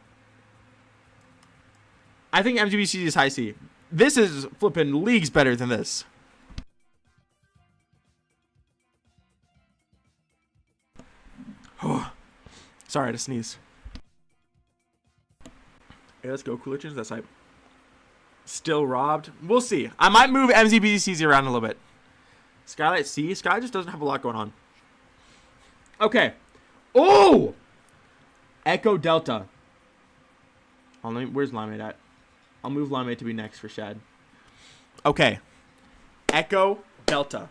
I think MZBZCZ is high C. This is flipping leagues better than this. Oh, sorry, I had to sneeze. Hey, let's go. Cooler tunes. That's hype. Still robbed. We'll see. I might move MZBZCZ around a little bit. Skylight C. Sky just doesn't have a lot going on. Okay. Oh! Echo Delta. Where's Limeade at? I'll move Limeade to be next for Shad. Okay. Echo Delta.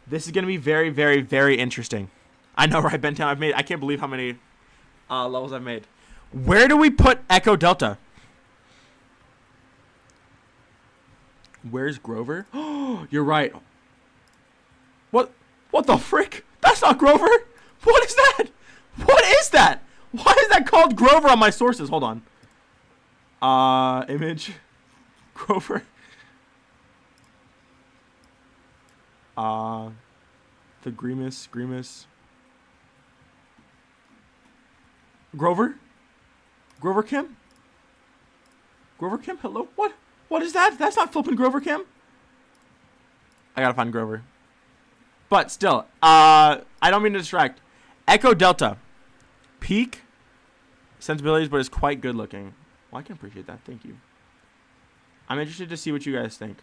This is going to be very, very, very interesting. I know, right, Bentown? I can't believe how many levels I've made. Where do we put Echo Delta? Where's Grover? Oh, you're right. What the frick? That's not Grover. What is that? What is that? Why is that called Grover on my sources? Hold on. Image. Grover. The Grimace. Grover? Grover Kim? Grover Kim? Hello? What? What is that? That's not flipping Grover Kim. I gotta find Grover. But still, I don't mean to distract. Echo Delta. Peak sensibilities, but is quite good looking. Well, I can appreciate that. Thank you. I'm interested to see what you guys think.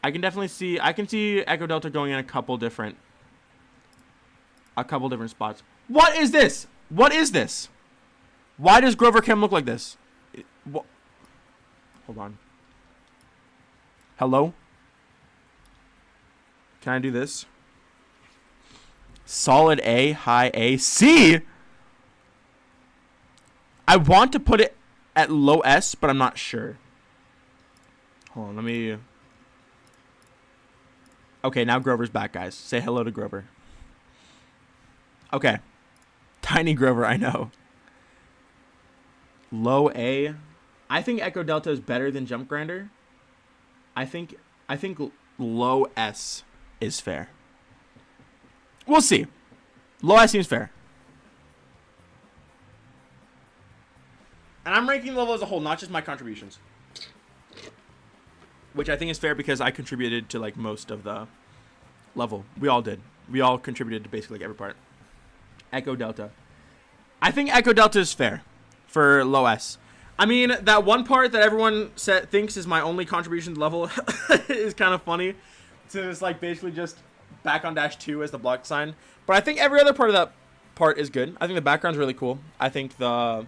I can definitely see. I can see Echo Delta going in a couple different spots. What is this? What is this? Why does Grover Kim look like this? Hold on. Hello? Can I do this? Solid A, high A, C. I want to put it at low S, but I'm not sure. Hold on, let me. Okay, now Grover's back, guys. Say hello to Grover. Okay. Tiny Grover, I know. Low A. I think Echo Delta is better than Jump Grinder. I think low S is fair. We'll see. Low S seems fair. And I'm ranking the level as a whole, not just my contributions. Which I think is fair because I contributed to like most of the level. We all did. We all contributed to basically like every part. Echo Delta. I think Echo Delta is fair for low S. I mean, that one part that everyone thinks is my only contribution to the level is kind of funny. So it's like basically just back on -2 as the block sign. But I think every other part of that part is good. I think the background's really cool. I think the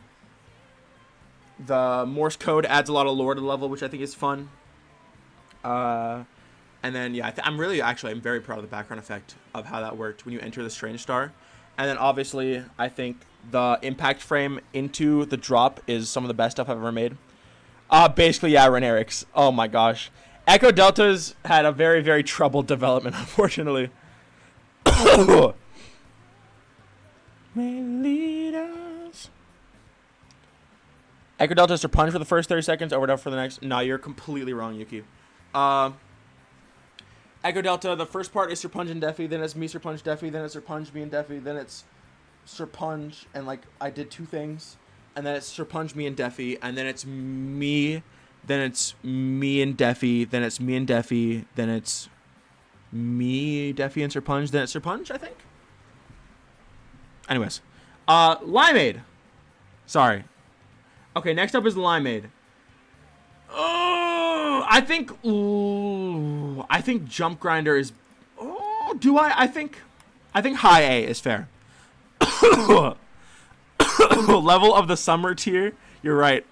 Morse code adds a lot of lore to the level, which I think is fun. And then, yeah, I'm very proud of the background effect of how that worked when you enter the Strange Star. And then, obviously, I think the impact frame into the drop is some of the best stuff I've ever made. Basically, yeah, Renarix. Oh, my gosh. Echo Deltas had a very, very troubled development, unfortunately. May lead us. Echo Deltas are punch for the first 30 seconds, overdub for the next. No, you're completely wrong, Yuki. Echo Delta, the first part is Sir Punch and Deafy, then it's me, Sir Punch, Deafy, then it's Sir Punch, me, and Deafy, then it's Sir Punch, and like I did 2 things, and then it's Sir Punch, me, and Deafy, and then it's me, then it's me and Deafy, then it's me and Deafy, then it's me, Deafy, and Sir Punch, then it's Sir Punch, I think. Anyways, Limeade. Sorry. Okay, next up is Limeade. I think Jump Grinder is. Oh, do I? I think high A is fair. Level of the summer tier. You're right.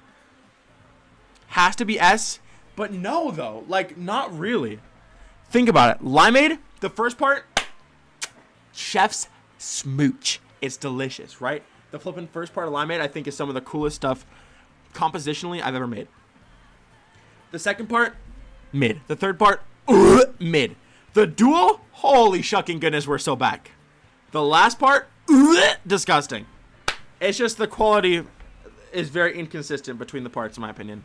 Has to be S, but no though. Like not really. Think about it. Limeade. The first part. Chef's smooch. It's delicious, right? The flippin' first part of Limeade, I think, is some of the coolest stuff compositionally I've ever made. The second part, mid. The third part, mid. The duel, holy shucking goodness, we're so back. The last part, disgusting. It's just the quality is very inconsistent between the parts, in my opinion.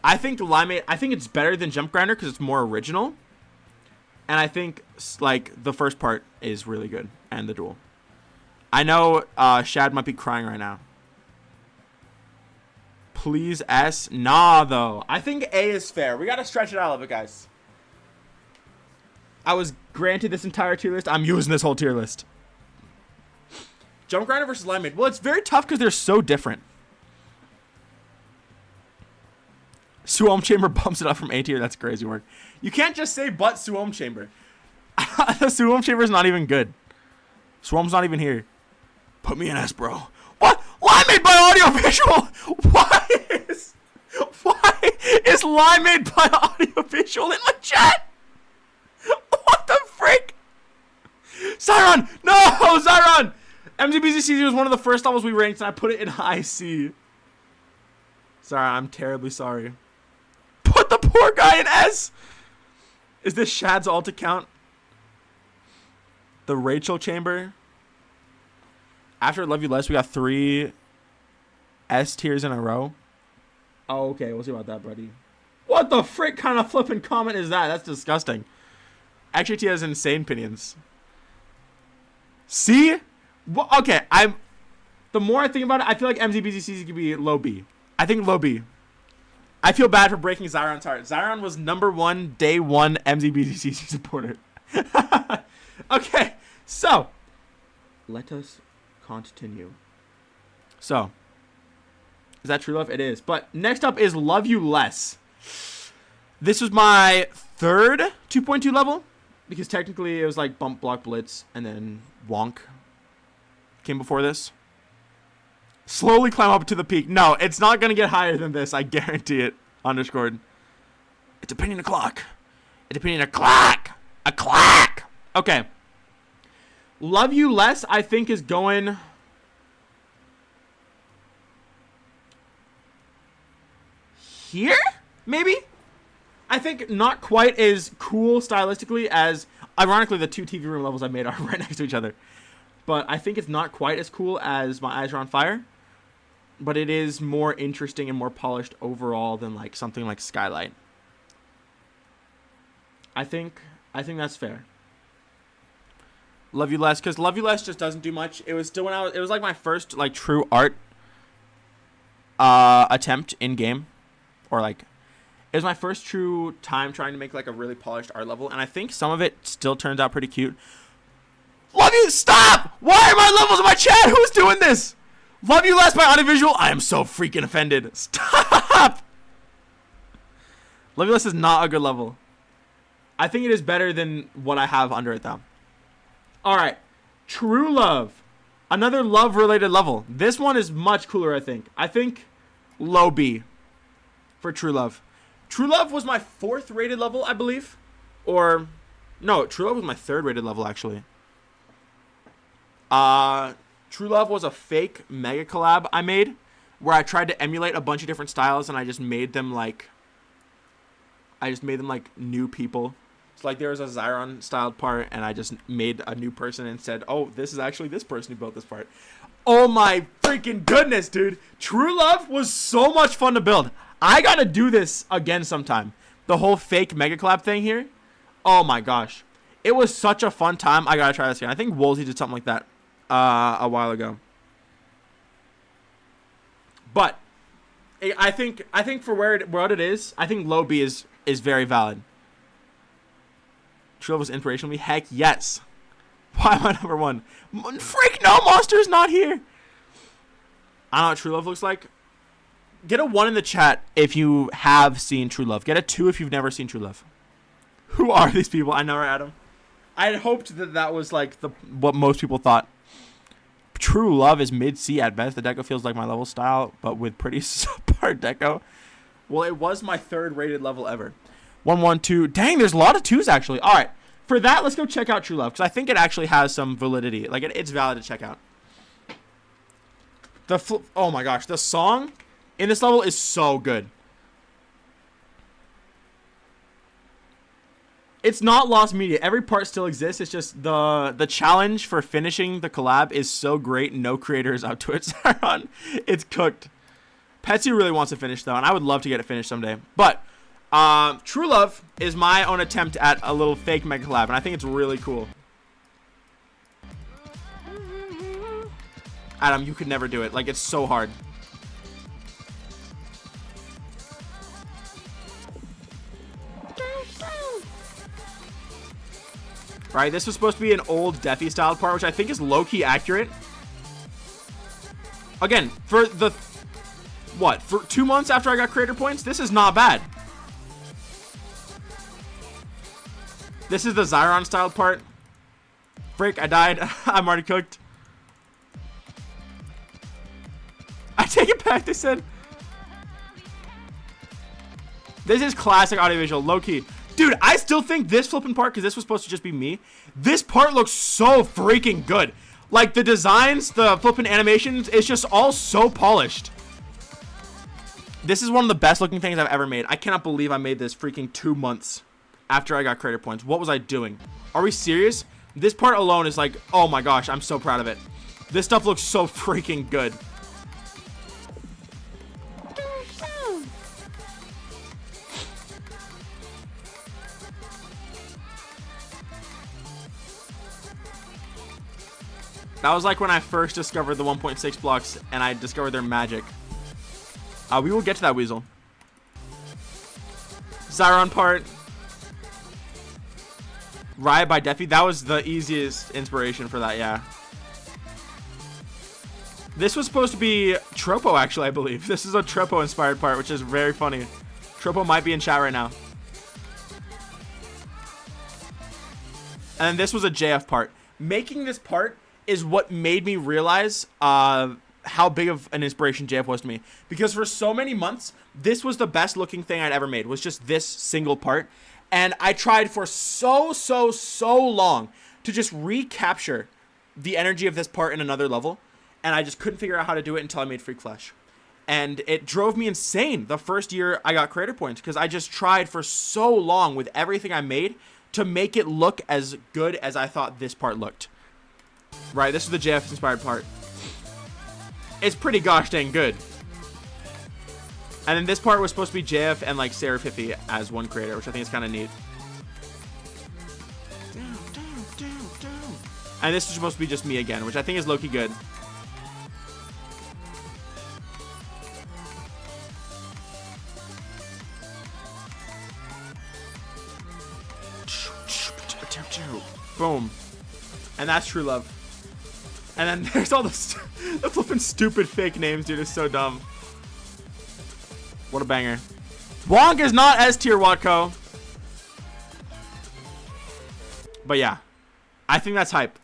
I think Limeade, I think it's better than Jump Grinder because it's more original. And I think, like, the first part is really good, and the duel. I know Shad might be crying right now. Please S. Nah, though. I think A is fair. We got to stretch it out a little bit, guys. I was granted this entire tier list. I'm using this whole tier list. Jump Grinder versus Limeade. Well, it's very tough because they're so different. Suom Chamber bumps it up from A tier. That's crazy work. You can't just say but Suom Chamber. The Suom Chamber is not even good. Suom's not even here. Put me in S, bro. What? Limeade by AudioVisual? Why is Limeade by AudioVisual in my chat? What the frick? Zyron! No! Zyron! MZBZCZ was one of the first levels we ranked, and I put it in high C. Sorry, I'm terribly sorry. Put the poor guy in S! Is this Shad's alt account? The Rachel Chamber? After Love You Less, we got 3 S tiers in a row. Oh, okay. We'll see about that, buddy. What the frick kind of flipping comment is that? That's disgusting. Actually, T has insane opinions. C? Well, okay, the more I think about it, I feel like MZBZCZ could be low B. I think low B. I feel bad for breaking Zyron's heart. Zyron was #1, day 1 MZBZCZ supporter. Okay, so let us continue. So, is that true love? It is. But next up is Love You Less. This was my 3rd 2.2 level, because technically it was like Bump Block Blitz and then Wonk came before this. Slowly climb up to the peak. No, it's not going to get higher than this. I guarantee it. Underscored. It's a penny and a clock. It's a penny and a clock. A clock. Okay. Love You Less, I think, is going here? Maybe? I think not quite as cool stylistically as, ironically, the 2 TV room levels I made are right next to each other. But I think it's not quite as cool as My Eyes Are on Fire. But it is more interesting and more polished overall than like something like Skylight. I think that's fair. Love You Less, because Love You Less just doesn't do much. It was still it was like my first like true art attempt in game, or like it was my first true time trying to make like a really polished art level, and I think some of it still turns out pretty cute. Love You, stop! Why are my levels in my chat? Who's doing this? Love You Less by AudioVisual. I am so freaking offended. Stop! Love You Less is not a good level. I think it is better than what I have under it, though. All right. True Love. Another love-related level. This one is much cooler, I think. I think low B for True Love. True Love was my 4th rated level, I believe. Or, no, True Love was my 3rd rated level, actually. True Love was a fake mega collab I made where I tried to emulate a bunch of different styles and I just made them like new people. So like there was a Zyron styled part and I just made a new person and said, oh, this is actually this person who built this part. Oh my freaking goodness, dude. True Love was so much fun to build. I gotta do this again sometime. The whole fake mega collab thing here. Oh my gosh. It was such a fun time. I gotta try this again. I think Woolsey did something like that a while ago. But I think for what it is, I think low B is very valid. True Love was inspirational. Heck yes. Why am I number 1? Freak no, Monster's not here. I don't know what True Love looks like. Get a 1 in the chat if you have seen True Love. Get a 2 if you've never seen True Love. Who are these people? I know, right, Adam? I had hoped that was like what most people thought. True Love is mid-C at best. The deco feels like my level style, but with pretty subpar deco. Well, it was my 3rd rated level ever. 1, 1, 2. Dang, there's a lot of 2s actually. All right, for that, let's go check out True Love because I think it actually has some validity. Like it's valid to check out. Oh my gosh, the song in this level is so good. It's not lost media. Every part still exists. It's just the challenge for finishing the collab is so great. No creator is up to it. It's cooked. Petsy really wants to finish though, and I would love to get it finished someday. But True Love is my own attempt at a little fake mega collab, and I think it's really cool. Adam, you could never do it. Like it's so hard. Right, this was supposed to be an old Deathy style part, which I think is low-key accurate. Again, for for 2 months after I got creator points, this is not bad. This is the Zyron style part. Frick, I died. I'm already cooked. I take it back, they said. This is classic audiovisual, low-key. Dude, I still think this flipping part, because this was supposed to just be me, this part looks so freaking good. Like, the designs, the flipping animations, it's just all so polished. This is one of the best looking things I've ever made. I cannot believe I made this freaking 2 months after I got creator points. What was I doing? Are we serious? This part alone is like, oh my gosh, I'm so proud of it. This stuff looks so freaking good. That was like when I first discovered the 1.6 blocks and I discovered their magic. We will get to that, Weasel. Zyron part. Riot by Deathy. That was the easiest inspiration for that, yeah. This was supposed to be Tropo, actually, I believe. This is a Tropo-inspired part, which is very funny. Tropo might be in chat right now. And this was a JF part. Making this part is what made me realize how big of an inspiration JF was to me. Because for so many months, this was the best looking thing I'd ever made, was just this single part. And I tried for so long to just recapture the energy of this part in another level. And I just couldn't figure out how to do it until I made Freak Flash. And it drove me insane the first year I got creator points, because I just tried for so long with everything I made to make it look as good as I thought this part looked. Right, this is the JF inspired part. It's pretty gosh dang good. And then this part was supposed to be JF and like Sarah Fiffy as one creator, which I think is kind of neat. And this is supposed to be just me again, which I think is low-key good. Boom. And that's True Love. And then there's all the flipping stupid fake names, dude. It's so dumb. What a banger. Wonk is not S tier, Watco. But yeah, I think that's hype.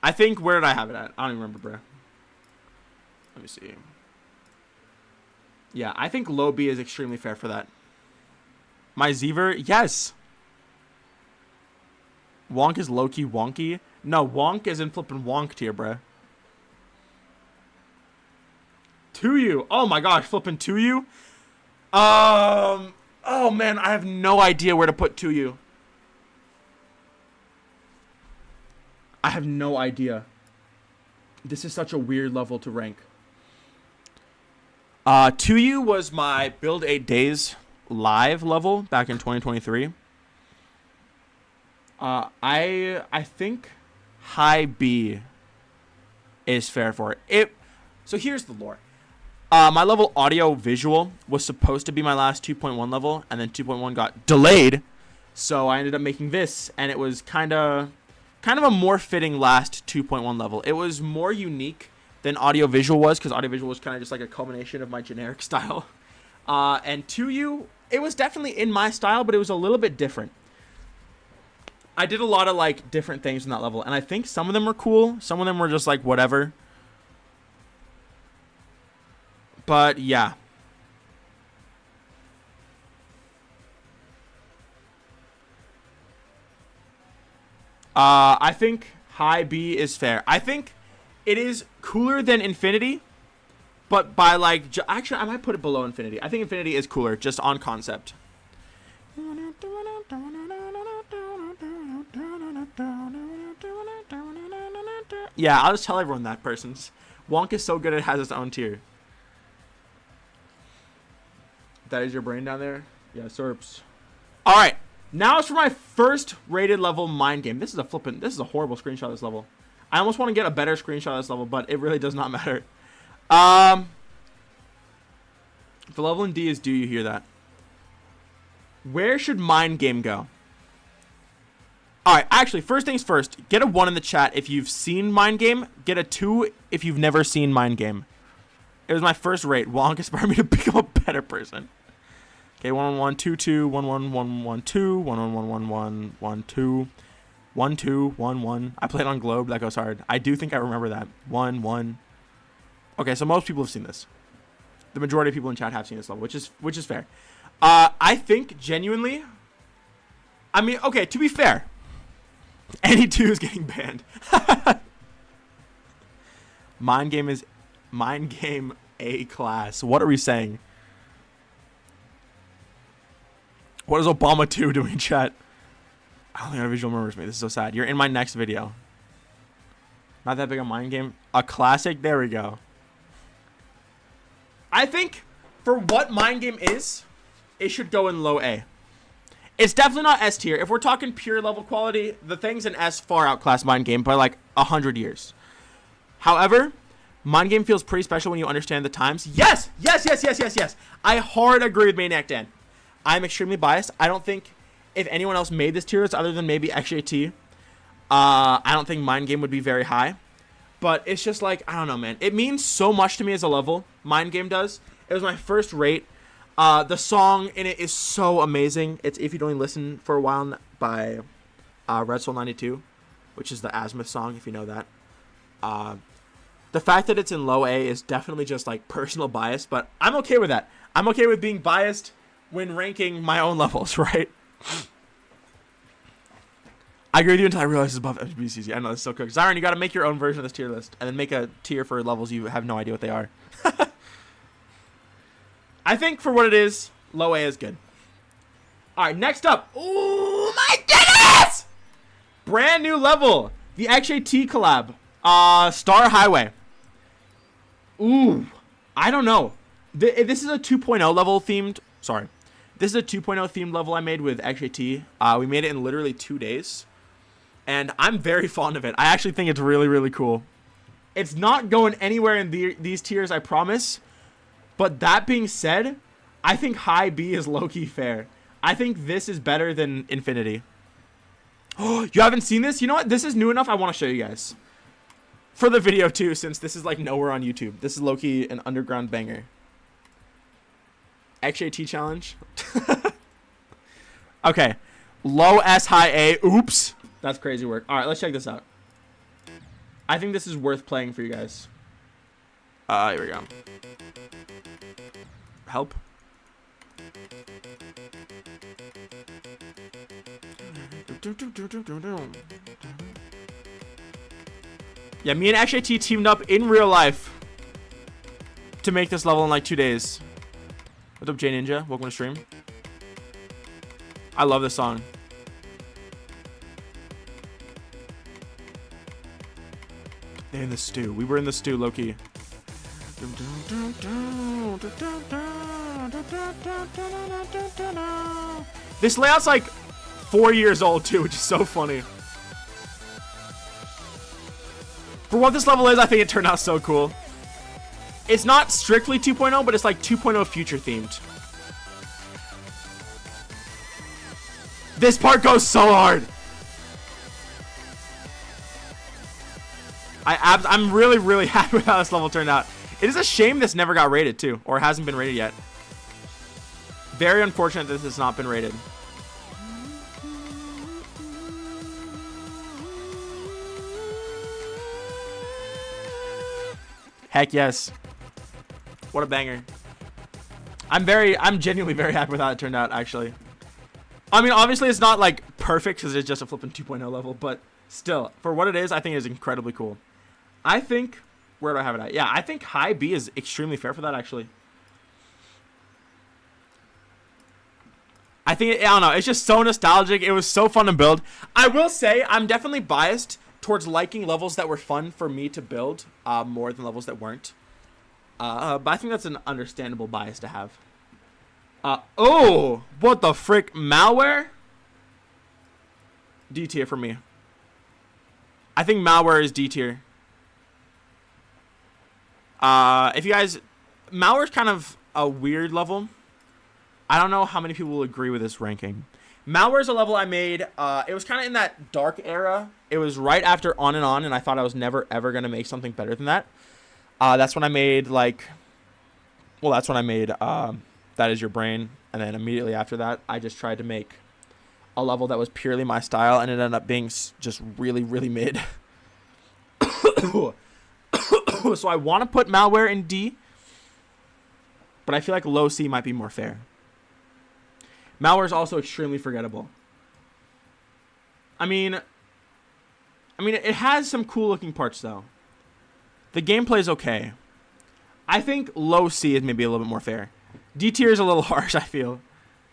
I think, where did I have it at? I don't even remember, bro. Let me see. Yeah, I think low B is extremely fair for that. My Zever, yes. Wonk is low-key wonky. No, Wonk is in flipping Wonk tier, bro. To you. Oh my gosh, flipping to you. Oh man, I have no idea where to put to you. I have no idea. This is such a weird level to rank. To you was my Build 8 Days live level back in 2023. I think high B is fair for it. So here's the lore. My level audio-visual was supposed to be my last 2.1 level, and then 2.1 got delayed. So I ended up making this, and it was kind of a more fitting last 2.1 level. It was more unique than audio-visual was, because audio-visual was kind of just like a culmination of my generic style. And to you, it was definitely in my style, but it was a little bit different. I did a lot of like different things in that level, and I think some of them were cool. Some of them were just like whatever. But yeah. I think high B is fair. I think it is cooler than Infinity, but by like actually I might put it below Infinity. I think Infinity is cooler just on concept. Yeah, I'll just tell everyone that person's. Wonk is so good it has its own tier. That is your brain down there? Yeah, Serps. Alright, now it's for my first rated level mind game. This is a horrible screenshot of this level. I almost want to get a better screenshot of this level, but it really does not matter. The level in D is Do You Hear That? Where should mind game go? Alright, actually, first things first. Get a 1 in the chat if you've seen mind game. Get a 2 if you've never seen mind game. It was my first rate. Wonk inspired me to become a better person. Okay, 1 1 1 2 2 1 1 1 1 2 1 1 1 1 1 1 2 1 2 1 1. I played on Globe. That goes hard. I do think I remember that. 1 1. Okay, so most people have seen this. The majority of people in chat have seen this level, which is fair. I think genuinely. I mean, okay. To be fair, any 2 is getting banned. Mind game A class. What are we saying? What is Obama 2 doing in chat? I don't think AudioVisual remembers me. This is so sad. You're in my next video. Not that big a mind game. A classic. There we go. I think for what mind game is, it should go in low A. It's definitely not S tier. If we're talking pure level quality, the things in S far outclass mind game by like 100 years. However, mind game feels pretty special when you understand the times. Yes! Yes, yes, yes, yes, yes. I hard agree with Maniac Dan. I'm extremely biased. I don't think if anyone else made this tier list other than maybe XJT, I don't think mind game would be very high. But it's just like, I don't know, man. It means so much to me as a level. Mind game does. It was my first rate. The song in it is so amazing. It's If You'd Only Listen for a While by Red Soul 92, which is the Azimuth song, if you know that. The fact that it's in low A is definitely just like personal bias, but I'm okay with that. I'm okay with being biased when ranking my own levels, right? I agree with you until I realize it's above FBCZ. I know, it's so cool. Zyron, you got to make your own version of this tier list and then make a tier for levels you have no idea what they are. I think for what it is, low A is good. All right, next up. Oh my goodness! Brand new level. The XJT collab. Star Highway. Ooh, I don't know. This is a 2.0 level themed. Sorry. This is a 2.0 themed level I made with XJT. We made it in literally 2 days. And I'm very fond of it. I actually think it's really, really cool. It's not going anywhere in these tiers, I promise. But that being said, I think high B is low-key fair. I think this is better than Infinity. Oh, you haven't seen this? You know what? This is new enough. I want to show you guys. For the video, too, since this is like nowhere on YouTube. This is low-key an underground banger. XJT challenge. Okay. Low S, high A. Oops. That's crazy work. All right, let's check this out. I think this is worth playing for you guys. Here we go. Help. Yeah, me and XJT teamed up in real life to make this level in like 2 days. What's up, J Ninja? Welcome to stream. I love this song. They're in the stew. We were in the stew, low-key. This layout's like 4 years old too, which is so funny. For what this level is, I think it turned out so cool. It's not strictly 2.0, but it's like 2.0 future themed. This part goes so hard. I'm really, really happy with how this level turned out. It is a shame this never got rated too, or hasn't been rated yet. Very unfortunate that this has not been rated. Heck yes. What a banger. I'm genuinely very happy with how it turned out, actually. I mean, obviously it's not like perfect because it's just a flipping 2.0 level, but still, for what it is, I think it is incredibly cool. I think, where do I have it at? Yeah, I think high B is extremely fair for that, actually. I think, I don't know, it's just so nostalgic. It was so fun to build. I will say, I'm definitely biased towards liking levels that were fun for me to build more than levels that weren't. But I think that's an understandable bias to have. Oh, what the frick? Malware? D tier for me. I think malware is D tier. If you guys, malware is kind of a weird level. I don't know how many people will agree with this ranking. Malware is a level I made. It was kind of in that dark era. It was right after On and On, and I thought I was never ever gonna make something better than that. That's when I made that's when I made That Is Your Brain, and then immediately after that, I just tried to make a level that was purely my style, and it ended up being just really, really mid. So I want to put malware in D, but I feel like low C might be more fair. Malware is also extremely forgettable. I mean, it has some cool looking parts though. The gameplay is okay. I think low C is maybe a little bit more fair. D tier is a little harsh, I feel.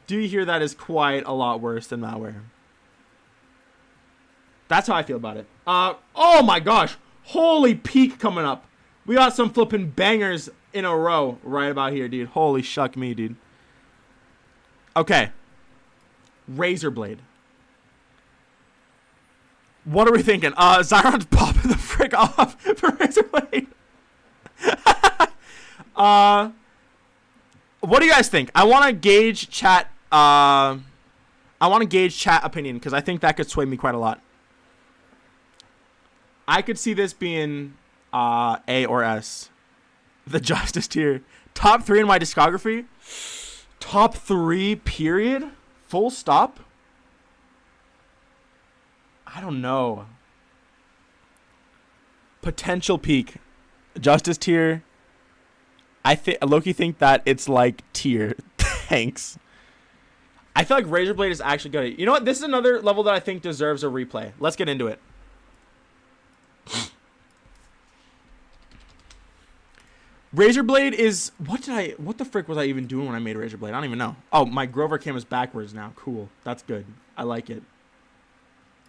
Do you hear that is quite a lot worse than malware? That's how I feel about it. Oh my gosh. Holy peak coming up. We got some flipping bangers in a row right about here, dude. Holy shuck me, dude. Okay. Razorblade. What are we thinking? Zyron's popping the frick off for Razorblade. What do you guys think? I want to gauge chat. I want to gauge chat opinion because I think that could sway me quite a lot. I could see this being A or S. The Justice tier. Top 3 in my discography. Top 3, period. Full stop. I don't know. Potential peak. Justice tier. Low-key think that it's like tier. Thanks. I feel like Razorblade is actually good. You know what? This is another level that I think deserves a replay. Let's get into it. Razorblade is... What the frick was I even doing when I made Razorblade? I don't even know. Oh, my Grover cam is backwards now. Cool. That's good. I like it.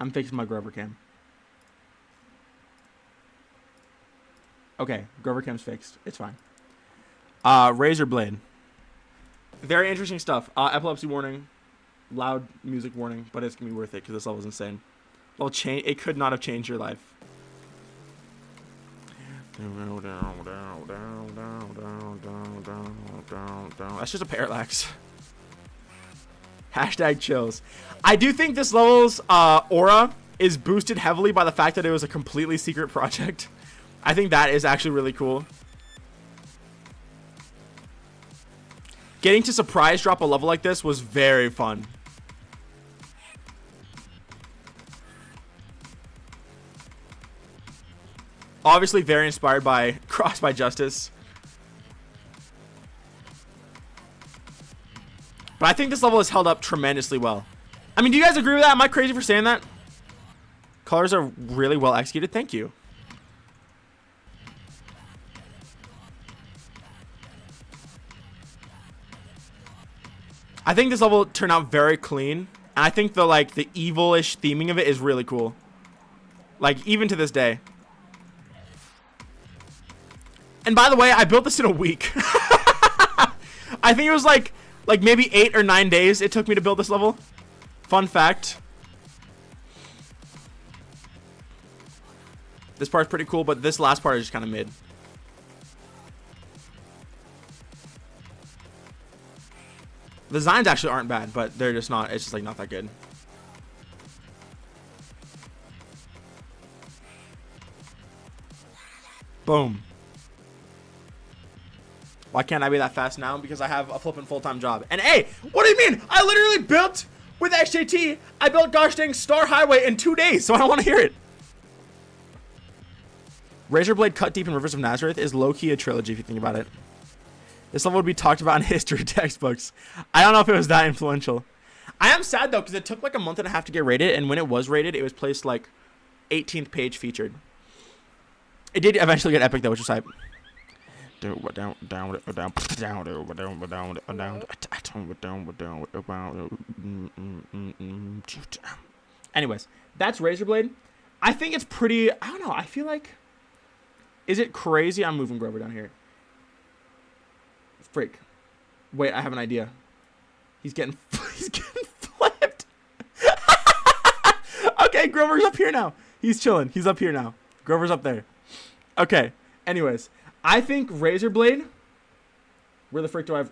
I'm fixing my Grover cam. Okay. Grover cam's fixed. It's fine. Razorblade. Very interesting stuff. Epilepsy warning. Loud music warning. But it's going to be worth it because this level is insane. Well, it could not have changed your life. That's just a parallax. Hashtag chills. I do think this level's aura is boosted heavily by the fact that it was a completely secret project. I think that is actually really cool. Getting to surprise drop a level like this was very fun. Obviously very inspired by Cross by Justice. But I think this level has held up tremendously well. I mean, do you guys agree with that? Am I crazy for saying that? Colors are really well executed. Thank you. I think this level turned out very clean. And I think the evilish theming of it is really cool. Like, even to this day. And by the way, I built this in a week. I think it was like maybe 8 or 9 days it took me to build this level. Fun fact. This part's pretty cool, but this last part is just kind of mid. The designs actually aren't bad, but they're just not, it's just like not that good. Boom. Why can't I be that fast now? Because I have a flippin' full-time job. And hey, what do you mean? I literally built, with XJT, I built gosh dang Star Highway in 2 days, so I don't want to hear it. Razorblade Cut Deep in Rivers of Nazareth is low-key a trilogy if you think about it. This level would be talked about in history textbooks. I don't know if it was that influential. I am sad though, because it took like a month and a half to get rated, and when it was rated, it was placed like 18th page featured. It did eventually get epic though, which was hype. Anyways, that's Razorblade. I think it's pretty, I don't know, I feel like, is it crazy? I'm moving Grover down here. Freak. Wait, I have an idea. He's getting flipped. Okay, Grover's up here now. He's chilling. He's up here now. Grover's up there. Okay. Anyways, I think Razorblade. Where the frick do I have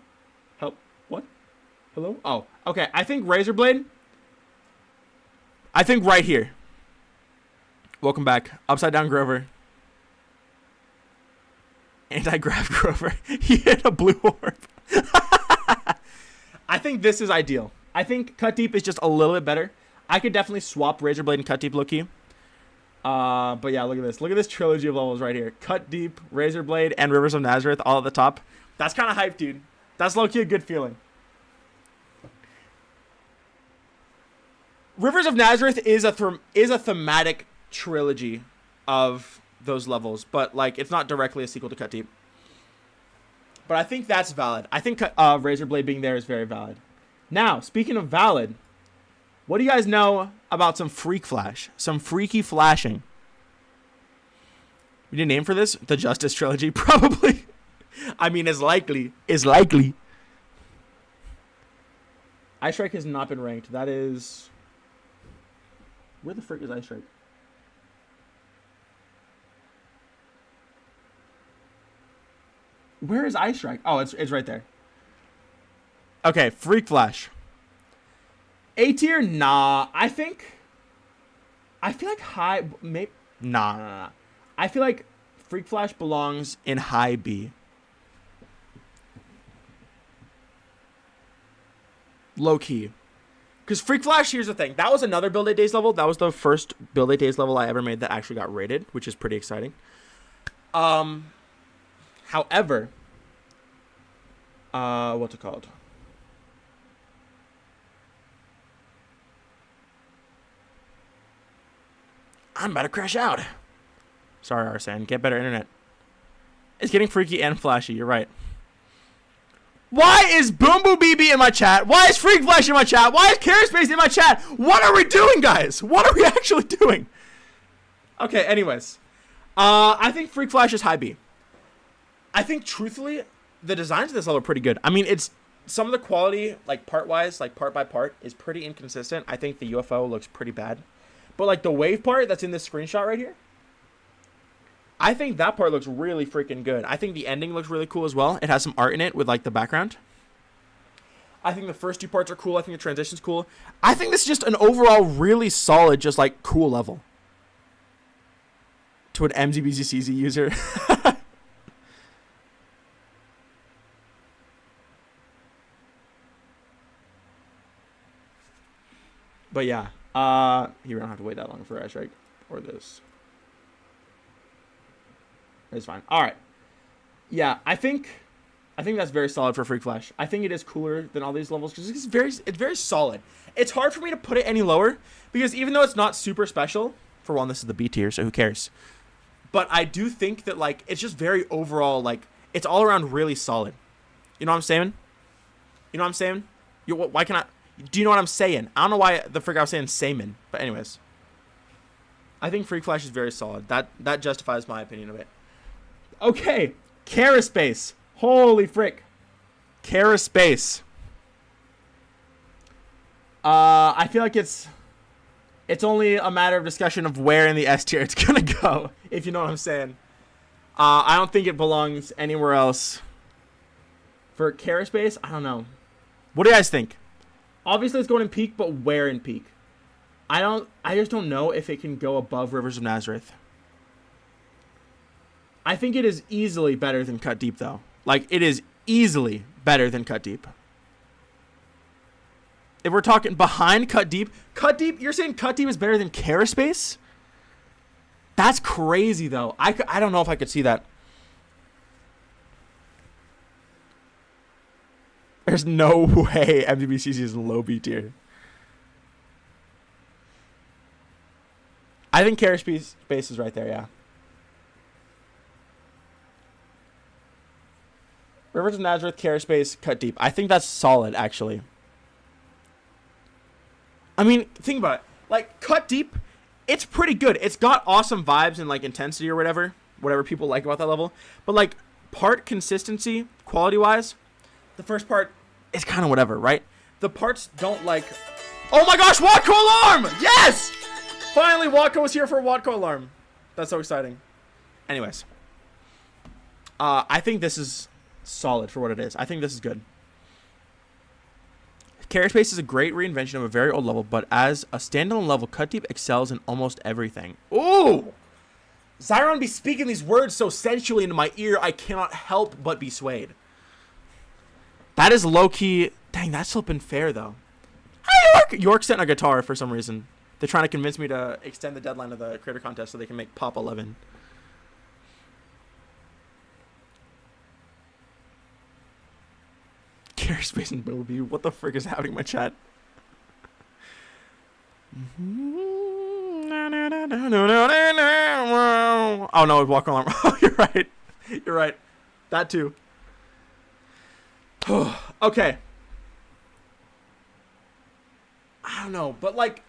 help? What? Hello? Oh, okay. I think Razorblade. I think right here. Welcome back. Upside down Grover. Anti-grav Grover. He hit a blue orb. I think this is ideal. I think Cut Deep is just a little bit better. I could definitely swap Razorblade and Cut Deep low-key. But yeah, look at this. Look at this trilogy of levels right here. Cut Deep, Razorblade, and Rivers of Nazareth all at the top. That's kind of hype, dude. That's low-key a good feeling. Rivers of Nazareth is a thematic trilogy of those levels, but like it's not directly a sequel to Cut Deep. But I think that's valid. I think Razorblade being there is very valid. Now, speaking of valid, what do you guys know about some freak flash? Some freaky flashing. We need a name for this? The Justice Trilogy? Probably. I mean, it's likely. It's likely. Ice Strike has not been ranked. That is... Where the frick is Ice Strike? Where is Ice Strike? Oh, it's right there. Okay, Freak Flash. A tier? Nah. I feel like high... Nah. I feel like Freak Flash belongs in high B. Low key. Because Freak Flash, here's the thing. That was another Build 8 Days level. That was the first Build 8 Days level I ever made that actually got rated, which is pretty exciting. However, what's it called? I'm about to crash out. Sorry, Arsene. Get better internet. It's getting freaky and flashy. You're right. Why is Boom Boom BB in my chat? Why is Freak Flash in my chat? Why is Caraspace in my chat? What are we doing, guys? What are we actually doing? Okay, anyways. I think Freak Flash is high B. I think, truthfully, the designs of this level are pretty good. I mean, it's some of the quality, like part-wise, like part by part, is pretty inconsistent. I think the UFO looks pretty bad. But, like, the wave part that's in this screenshot right here, I think that part looks really freaking good. I think the ending looks really cool as well. It has some art in it with, like, the background. I think the first two parts are cool. I think the transition's cool. I think this is just an overall really solid, just, like, cool level. To an MZBZCZ user. But yeah, you don't have to wait that long for Ice Strike or this. It's fine. All right. Yeah, I think that's very solid for Freak Flash. I think it is cooler than all these levels because it's very solid. It's hard for me to put it any lower because even though it's not super special, for one, this is the B tier, so who cares? But I do think that like it's just very overall, like it's all around really solid. You know what I'm saying? You know what I'm saying? Why can I? Do you know what I'm saying? I don't know why the frick I was saying Sayman, but anyways, I think Freak Flash is very solid. That justifies my opinion of it. Okay, Caraspace. Holy frick. Caraspace. I feel like it's only a matter of discussion of where in the S tier it's gonna go, if you know what I'm saying. I don't think it belongs anywhere else. For Caraspace, I don't know. What do you guys think? Obviously it's going in peak, but where in peak? I just don't know if it can go above Rivers of Nazareth. I think it is easily better than Cut Deep, though. Like, it is easily better than Cut Deep. If we're talking behind Cut Deep, you're saying Cut Deep is better than Caraspace? That's crazy, though. I don't know if I could see that. There's no way MDBCC is low B tier. I think Caraspace is right there, yeah. Rivers of Nazareth, Caraspace, Cut Deep. I think that's solid, actually. I mean, think about it. Like, Cut Deep, it's pretty good. It's got awesome vibes and, like, intensity or whatever people like about that level. But, like, part consistency, quality-wise, the first part is kind of whatever, right? The parts don't, like... Oh, my gosh, Watco Alarm! Yes! Finally, Watco was here for a Watco Alarm. That's so exciting. Anyways. I think this is solid for what it is. I think this is good. Caraspace is a great reinvention of a very old level, but as a standalone level, Cut Deep excels in almost everything. Ooh! Zyron be speaking these words so sensually into my ear, I cannot help but be swayed. That is low-key... Dang, that's flipping fair, though. Hi, York! York sent a guitar for some reason. They're trying to convince me to extend the deadline of the creator contest so they can make Pop 11. Caraspace and Billview. What the frick is happening in my chat? Oh no, Walk Alarm. Oh, you're right. You're right. That too. Okay. I don't know, but like,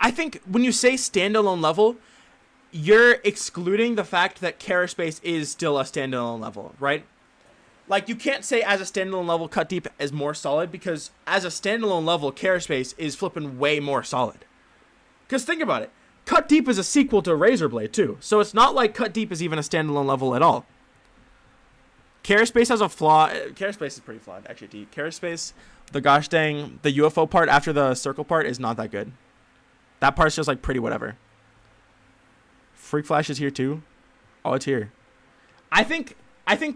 I think when you say standalone level, you're excluding the fact that Caraspace is still a standalone level, right? Like, you can't say as a standalone level, Cut Deep is more solid, because as a standalone level, Caraspace is flipping way more solid. Because think about it. Cut Deep is a sequel to Razorblade, too. So it's not like Cut Deep is even a standalone level at all. Caraspace has a flaw. Caraspace is pretty flawed, actually. Caraspace, the gosh dang, the UFO part after the circle part is not that good. That part's just, like, pretty whatever. Freak Flash is here, too. Oh, it's here. I think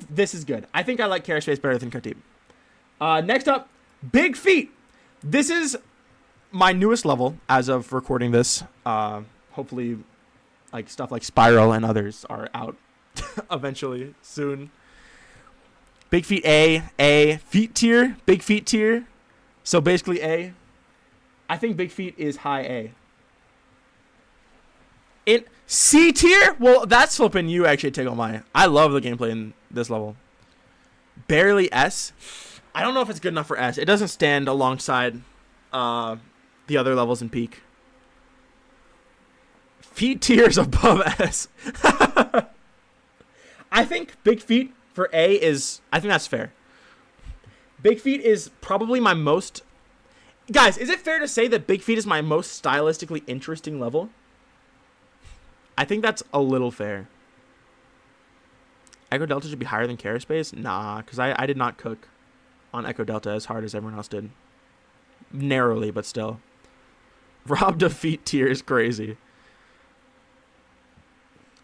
this is good. I think I like Caraspace better than Cut Deep. Next up, Big Feet. This is my newest level as of recording this. Hopefully, like stuff like Spiral and others are out eventually soon. Big Feet A, Feet tier, Big Feet tier. So basically A. I think Big Feet is high A. In C tier? Well, that's flipping you actually tickle my. I love the gameplay in this level. Barely S. I don't know if it's good enough for S. It doesn't stand alongside the other levels in Peak. Feet tier is above S. I think Big Feet for A is... I think that's fair. Big Feet is probably my most... Guys, is it fair to say that Big Feet is my most stylistically interesting level? I think that's a little fair. Echo Delta should be higher than Caraspace? Nah, because I did not cook on Echo Delta as hard as everyone else did. Narrowly, but still. Robbed of Feet tier is crazy.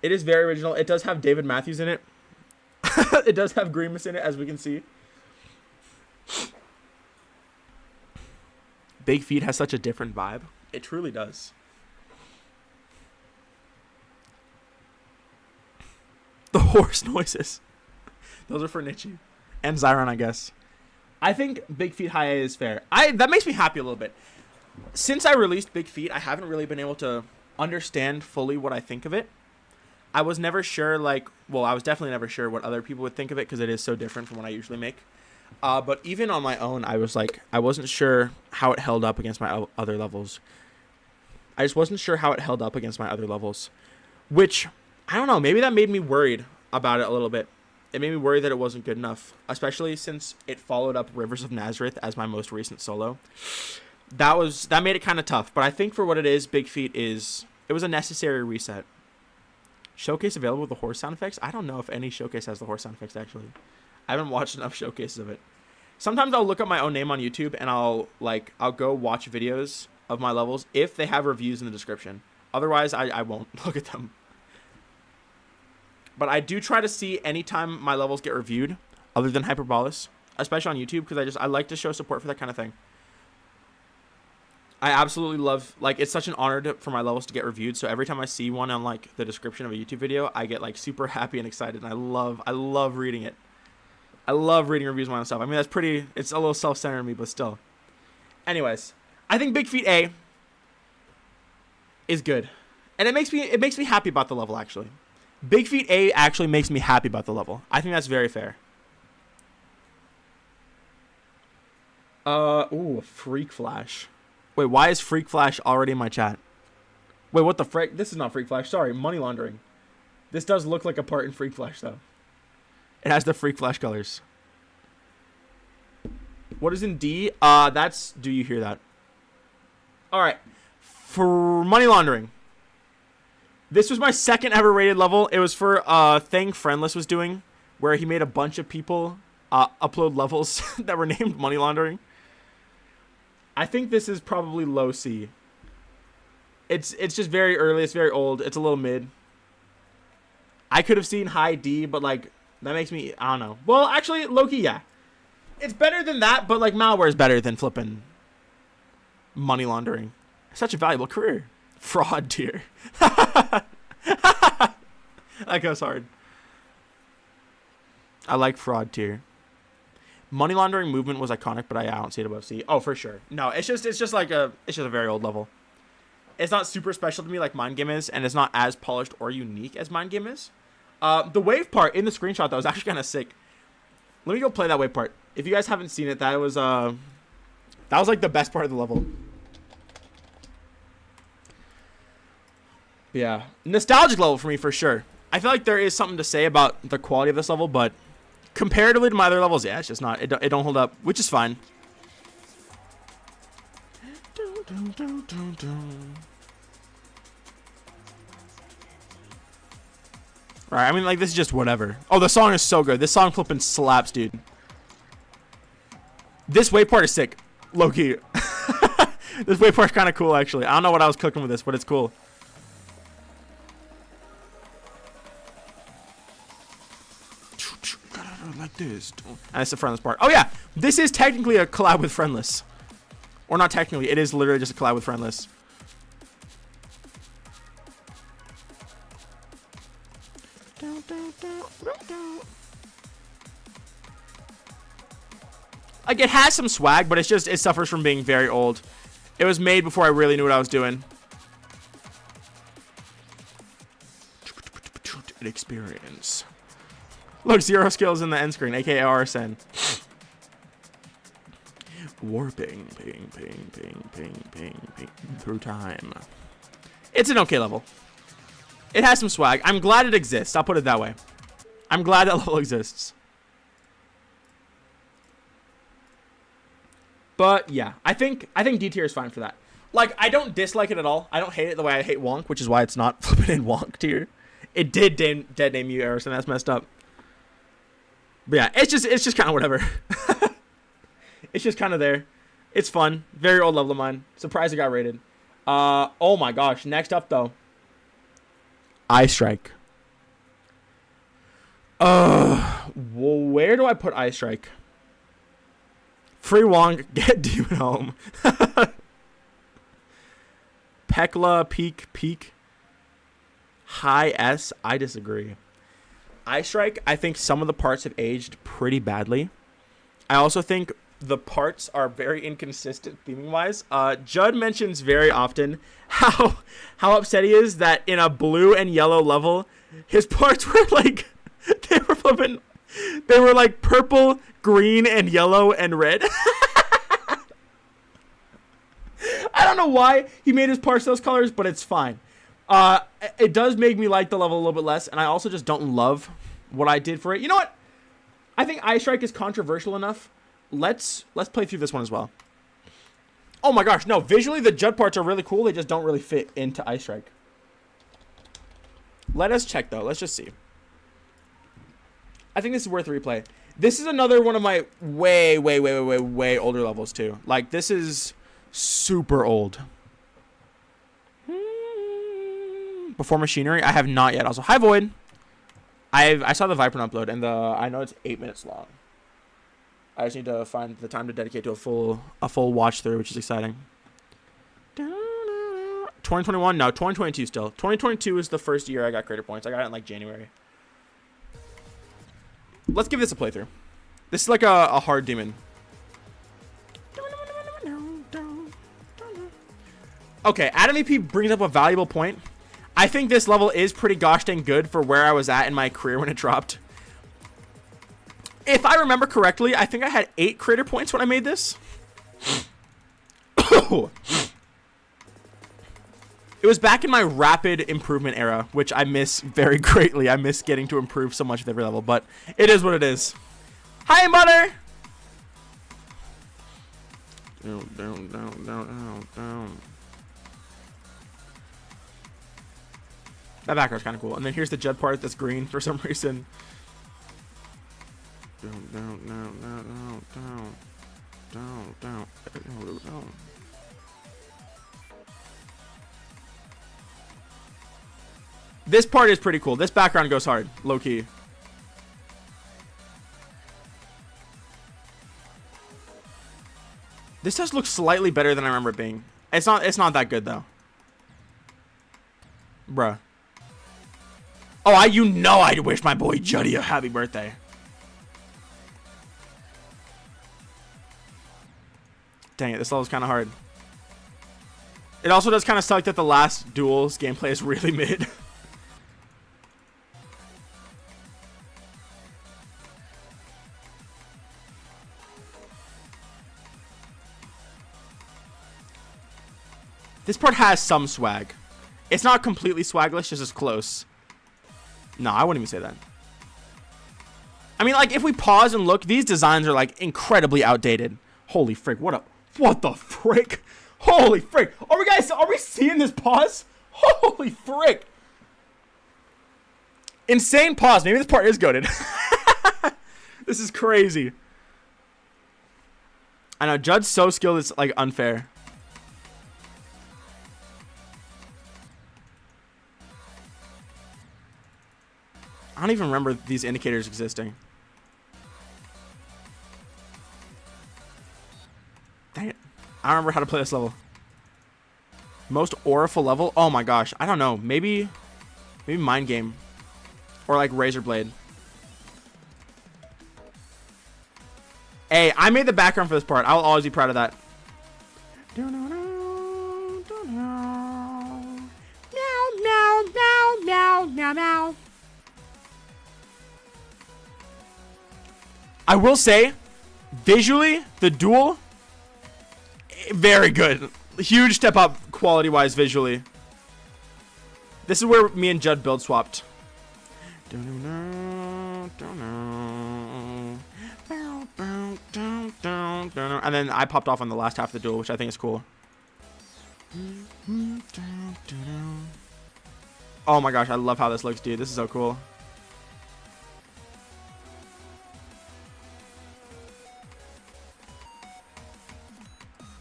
It is very original. It does have David Matthews in it. It does have Grimace in it, as we can see. Big Feet has such a different vibe. It truly does. horse noises. Those are for Nichi. And Zyron, I guess. I think Big Feet High A is fair. That makes me happy a little bit. Since I released Big Feet, I haven't really been able to understand fully what I think of it. I was never sure, like, well, I was definitely never sure what other people would think of it because it is so different from what I usually make. But even on my own, I was like, I wasn't sure how it held up against my other levels. I just wasn't sure how it held up against my other levels. Which, I don't know, maybe that made me worried about it a little bit. It made me worry that it wasn't good enough, especially since it followed up Rivers of Nazareth as my most recent solo. That made it kind of tough, but I think for what it is, Big Feet it was a necessary reset. Showcase available with the horse sound effects? I don't know if any showcase has the horse sound effects, actually. I haven't watched enough showcases of it. Sometimes I'll look up my own name on YouTube and I'll go watch videos of my levels if they have reviews in the description. Otherwise, I won't look at them. But I do try to see anytime my levels get reviewed, other than Hyperbolus, especially on YouTube, because I like to show support for that kind of thing. I absolutely love, like, it's such an honor for my levels to get reviewed, so every time I see one on, like, the description of a YouTube video, I get, like, super happy and excited, and I love reading it. I love reading reviews of my own stuff. I mean, it's a little self-centered in me, but still. Anyways, I think Big Feet A is good. And it makes me happy about the level, actually. Big Feet A actually makes me happy about the level. I think that's very fair. Ooh, Freak Flash. Wait, why is Freak Flash already in my chat? Wait, what the frick? This is not Freak Flash. Sorry, Money Laundering. This does look like a part in Freak Flash, though. It has the Freak Flash colors. What is in D? That's Do You Hear That? Alright. For Money Laundering. This was my second ever rated level. It was for a thing Friendless was doing, where he made a bunch of people upload levels that were named Money Laundering. I think this is probably low C. It's just very early. It's very old. It's a little mid. I could have seen high D, but, like, that makes me, I don't know. Well, actually, low-key, yeah. It's better than that, but, like, Malware is better than flipping Money Laundering. Such a valuable career. Fraud tier. That goes hard. I like fraud tier. Money Laundering movement was iconic, but I don't see it above C. Oh, for sure. No, it's just a very old level. It's not super special to me like Mind Game is, and it's not as polished or unique as Mind Game is. The wave part in the screenshot, that was actually kind of sick. Let me go play that wave part. If you guys haven't seen it, that was like the best part of the level. Yeah, nostalgic level for me for sure. I feel like there is something to say about the quality of this level, but comparatively to my other levels, yeah, it's just not. It don't hold up, which is fine. Right, I mean, like, this is just whatever. Oh, the song is so good. This song flipping slaps, dude. This wave part is sick. Low-key. This wave part's kind of cool, actually. I don't know what I was cooking with this, but it's cool. Like this. And that's the Friendless part. Oh, yeah. This is technically a collab with Friendless. Or not technically. It is literally just a collab with Friendless. Like, it has some swag, but it suffers from being very old. It was made before I really knew what I was doing. Experience. Look, 0 skills in the end screen, aka RSN. Warping, ping, through time. It's an okay level. It has some swag. I'm glad it exists. I'll put it that way. I'm glad that level exists. But yeah, I think D tier is fine for that. Like, I don't dislike it at all. I don't hate it the way I hate Wonk, which is why it's not flipping in Wonk tier. It did dead name you, Arison. That's messed up. But yeah, it's just kind of whatever. It's just kind of there. It's fun. Very old level of mine. Surprised it got rated. Oh my gosh. Next up though, Eye Strike. Where do I put Eye Strike? Free Wong, get Demon home. Pekla, Peak. High S. I disagree. Ice Strike, I think some of the parts have aged pretty badly. I also think the parts are very inconsistent theming wise. Judd mentions very often how upset he is that in a blue and yellow level, his parts were like they were like purple, green, and yellow and red. I don't know why he made his parts those colors, but it's fine. It does make me like the level a little bit less, and I also just don't love what I did for it. You know what? I think Ice Strike is controversial enough. Let's play through this one as well. Oh my gosh, no, visually the Judd parts are really cool. They just don't really fit into Ice Strike. Let us check though. Let's just see. I think this is worth a replay. This is another one of my way older levels too. Like this is super old. Before Machinery, I have not yet. Also, hi Void. I saw the Vibrant upload, and I know it's 8 minutes long. I just need to find the time to dedicate to a full watch through, which is exciting. 2021, no, 2022 still. 2022 is the first year I got creator points. I got it in like January. Let's give this a playthrough. This is like a hard demon. Okay, Adam EP brings up a valuable point. I think this level is pretty gosh dang good for where I was at in my career when it dropped. If I remember correctly, I think I had 8 creator points when I made this. It was back in my rapid improvement era, which I miss very greatly. I miss getting to improve so much with every level, but it is what it is. Hi, Butter! Down. That background's kind of cool. And then here's the Judd part that's green for some reason. Down. This part is pretty cool. This background goes hard, low key. This does look slightly better than I remember it being. It's not that good though. Bruh. Oh, I wish my boy Juddy a happy birthday. Dang it, this level's kind of hard. It also does kind of suck that the last duel's gameplay is really mid. This part has some swag. It's not completely swagless, just as close. No, I wouldn't even say that. I mean, like, if we pause and look, these designs are, like, incredibly outdated. Holy frick, what the frick? Holy frick. Are we seeing this pause? Holy frick. Insane pause. Maybe this part is goated. This is crazy. I know, Judd's so skilled, it's, like, unfair. I don't even remember these indicators existing. Dang it. I don't remember how to play this level. Most auriful level? Oh my gosh. I don't know. Maybe Mind Game. Or like Razor Blade. Hey, I made the background for this part. I'll always be proud of that. Meow. I will say, visually, the duel, very good. Huge step up quality-wise visually. This is where me and Judd build swapped. And then I popped off on the last half of the duel, which I think is cool. Oh my gosh, I love how this looks, dude. This is so cool.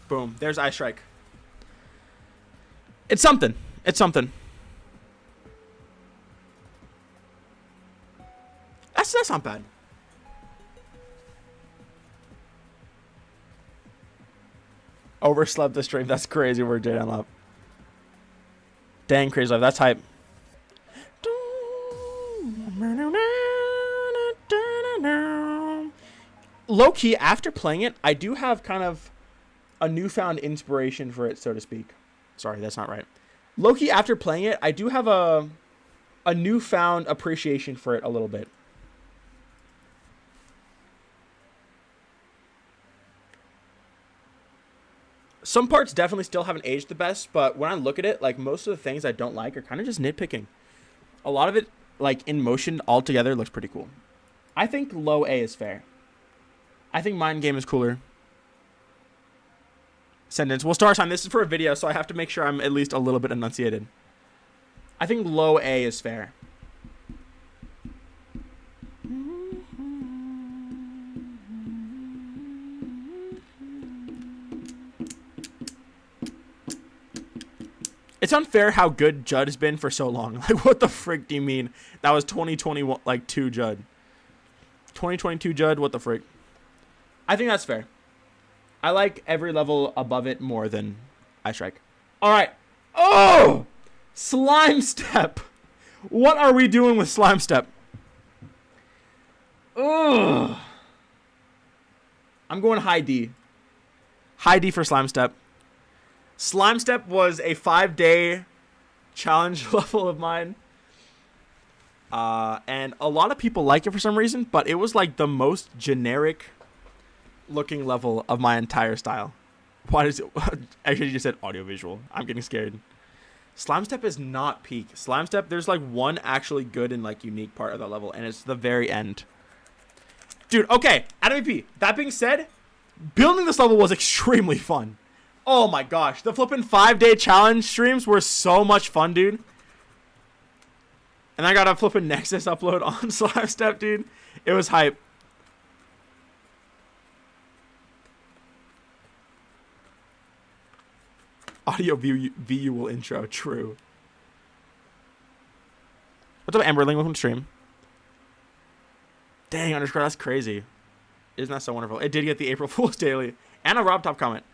Boom. There's Ice Strike. It's something. It's something. That's not bad. Overslept the stream. That's crazy. We're J Unlock. Dang, crazy life. That's hype. low key, after playing it, I do have kind of a newfound inspiration for it, so to speak. Sorry, that's not right. Low key, after playing it, I do have a newfound appreciation for it a little bit. Some parts definitely still haven't aged the best, but when I look at it, like, most of the things I don't like are kind of just nitpicking. A lot of it, like, in motion altogether, looks pretty cool. I think low A is fair. I think Mind Game is cooler. Sentence. Well, star sign, this is for a video, so I have to make sure I'm at least a little bit enunciated. I think low A is fair. It's unfair how good Judd has been for so long. Like, what the frick do you mean? That was 2021, like, 2 Judd. 2022 Judd, what the frick? I think that's fair. I like every level above it more than Ice Strike. All right. Oh! Slime Step. What are we doing with Slime Step? Ugh. I'm going high D. High D for Slime Step. Slime Step was a 5-day challenge level of mine. And a lot of people like it for some reason, but it was like the most generic looking level of my entire style. Why does it? Actually, you just said audiovisual. I'm getting scared. Slime Step is not peak. Slime Step, there's like one actually good and like unique part of that level, and it's the very end. Dude, okay, MVP. That being said, building this level was extremely fun. Oh my gosh, the flipping 5-day challenge streams were so much fun, dude. And I got a flipping Nexus upload on Slime Step, dude. It was hype. AudioVisual intro, true. What's up, Amberling? Welcome to stream. Dang, underscore, that's crazy. Isn't that so wonderful? It did get the April Fool's Daily. And a Rob Top comment.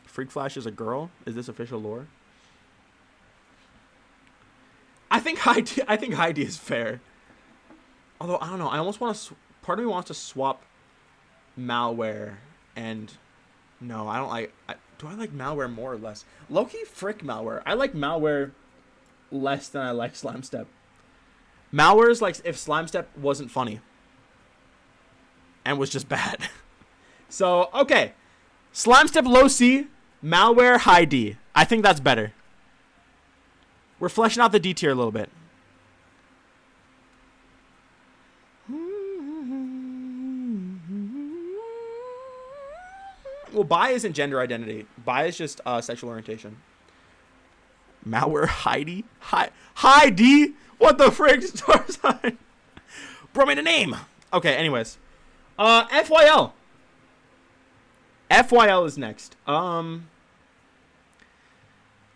Freak Flash is a girl? Is this official lore? I think high D is fair. Although, I don't know. I almost want to... Part of me wants to swap Malware and... No, I don't like... do I like Malware more or less? Low-key, frick Malware. I like Malware less than I like Slime Step. Malware is like if Slime Step wasn't funny. And was just bad. So, okay. Slime Step low C... Malware high D. I think that's better. We're fleshing out the D tier a little bit. Well, bi isn't gender identity. Bi is just sexual orientation. Malware high D? High D? What the frick? Star sign. Bro, made a name. Okay, anyways. FYL. FYL is next.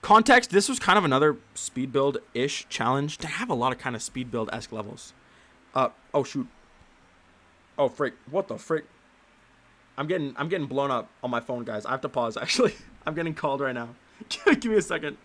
Context, this was kind of another speed build-ish challenge. They have a lot of kind of speed build-esque levels. Oh shoot. Oh frick. What the frick? I'm getting blown up on my phone, guys. I have to pause actually. I'm getting called right now. Give me a second.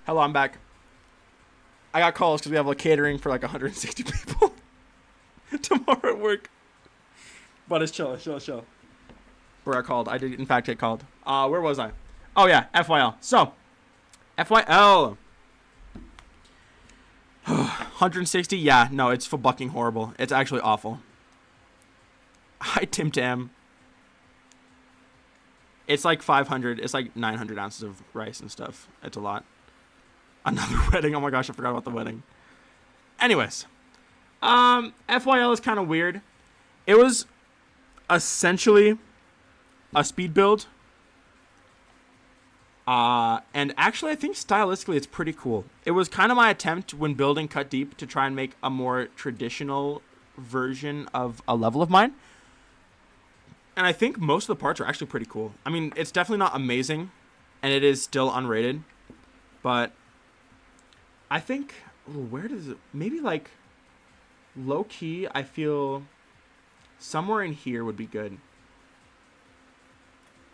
Hello, I'm back. I got calls because we have like catering for like 160 people tomorrow at work. But it's chill, chill. Where I called. I did, in fact, get called. Where was I? Oh, yeah, FYL. So, FYL. 160? Yeah, no, it's fucking horrible. It's actually awful. Hi, Tim Tam. It's like 500. It's like 900 ounces of rice and stuff. It's a lot. Another wedding. Oh my gosh, I forgot about the wedding. Anyways. FYL is kind of weird. It was essentially a speed build. And actually, I think stylistically it's pretty cool. It was kind of my attempt when building Cut Deep to try and make a more traditional version of a level of mine. And I think most of the parts are actually pretty cool. I mean, it's definitely not amazing, and it is still unrated. But I think, where does it, maybe like low key, I feel somewhere in here would be good.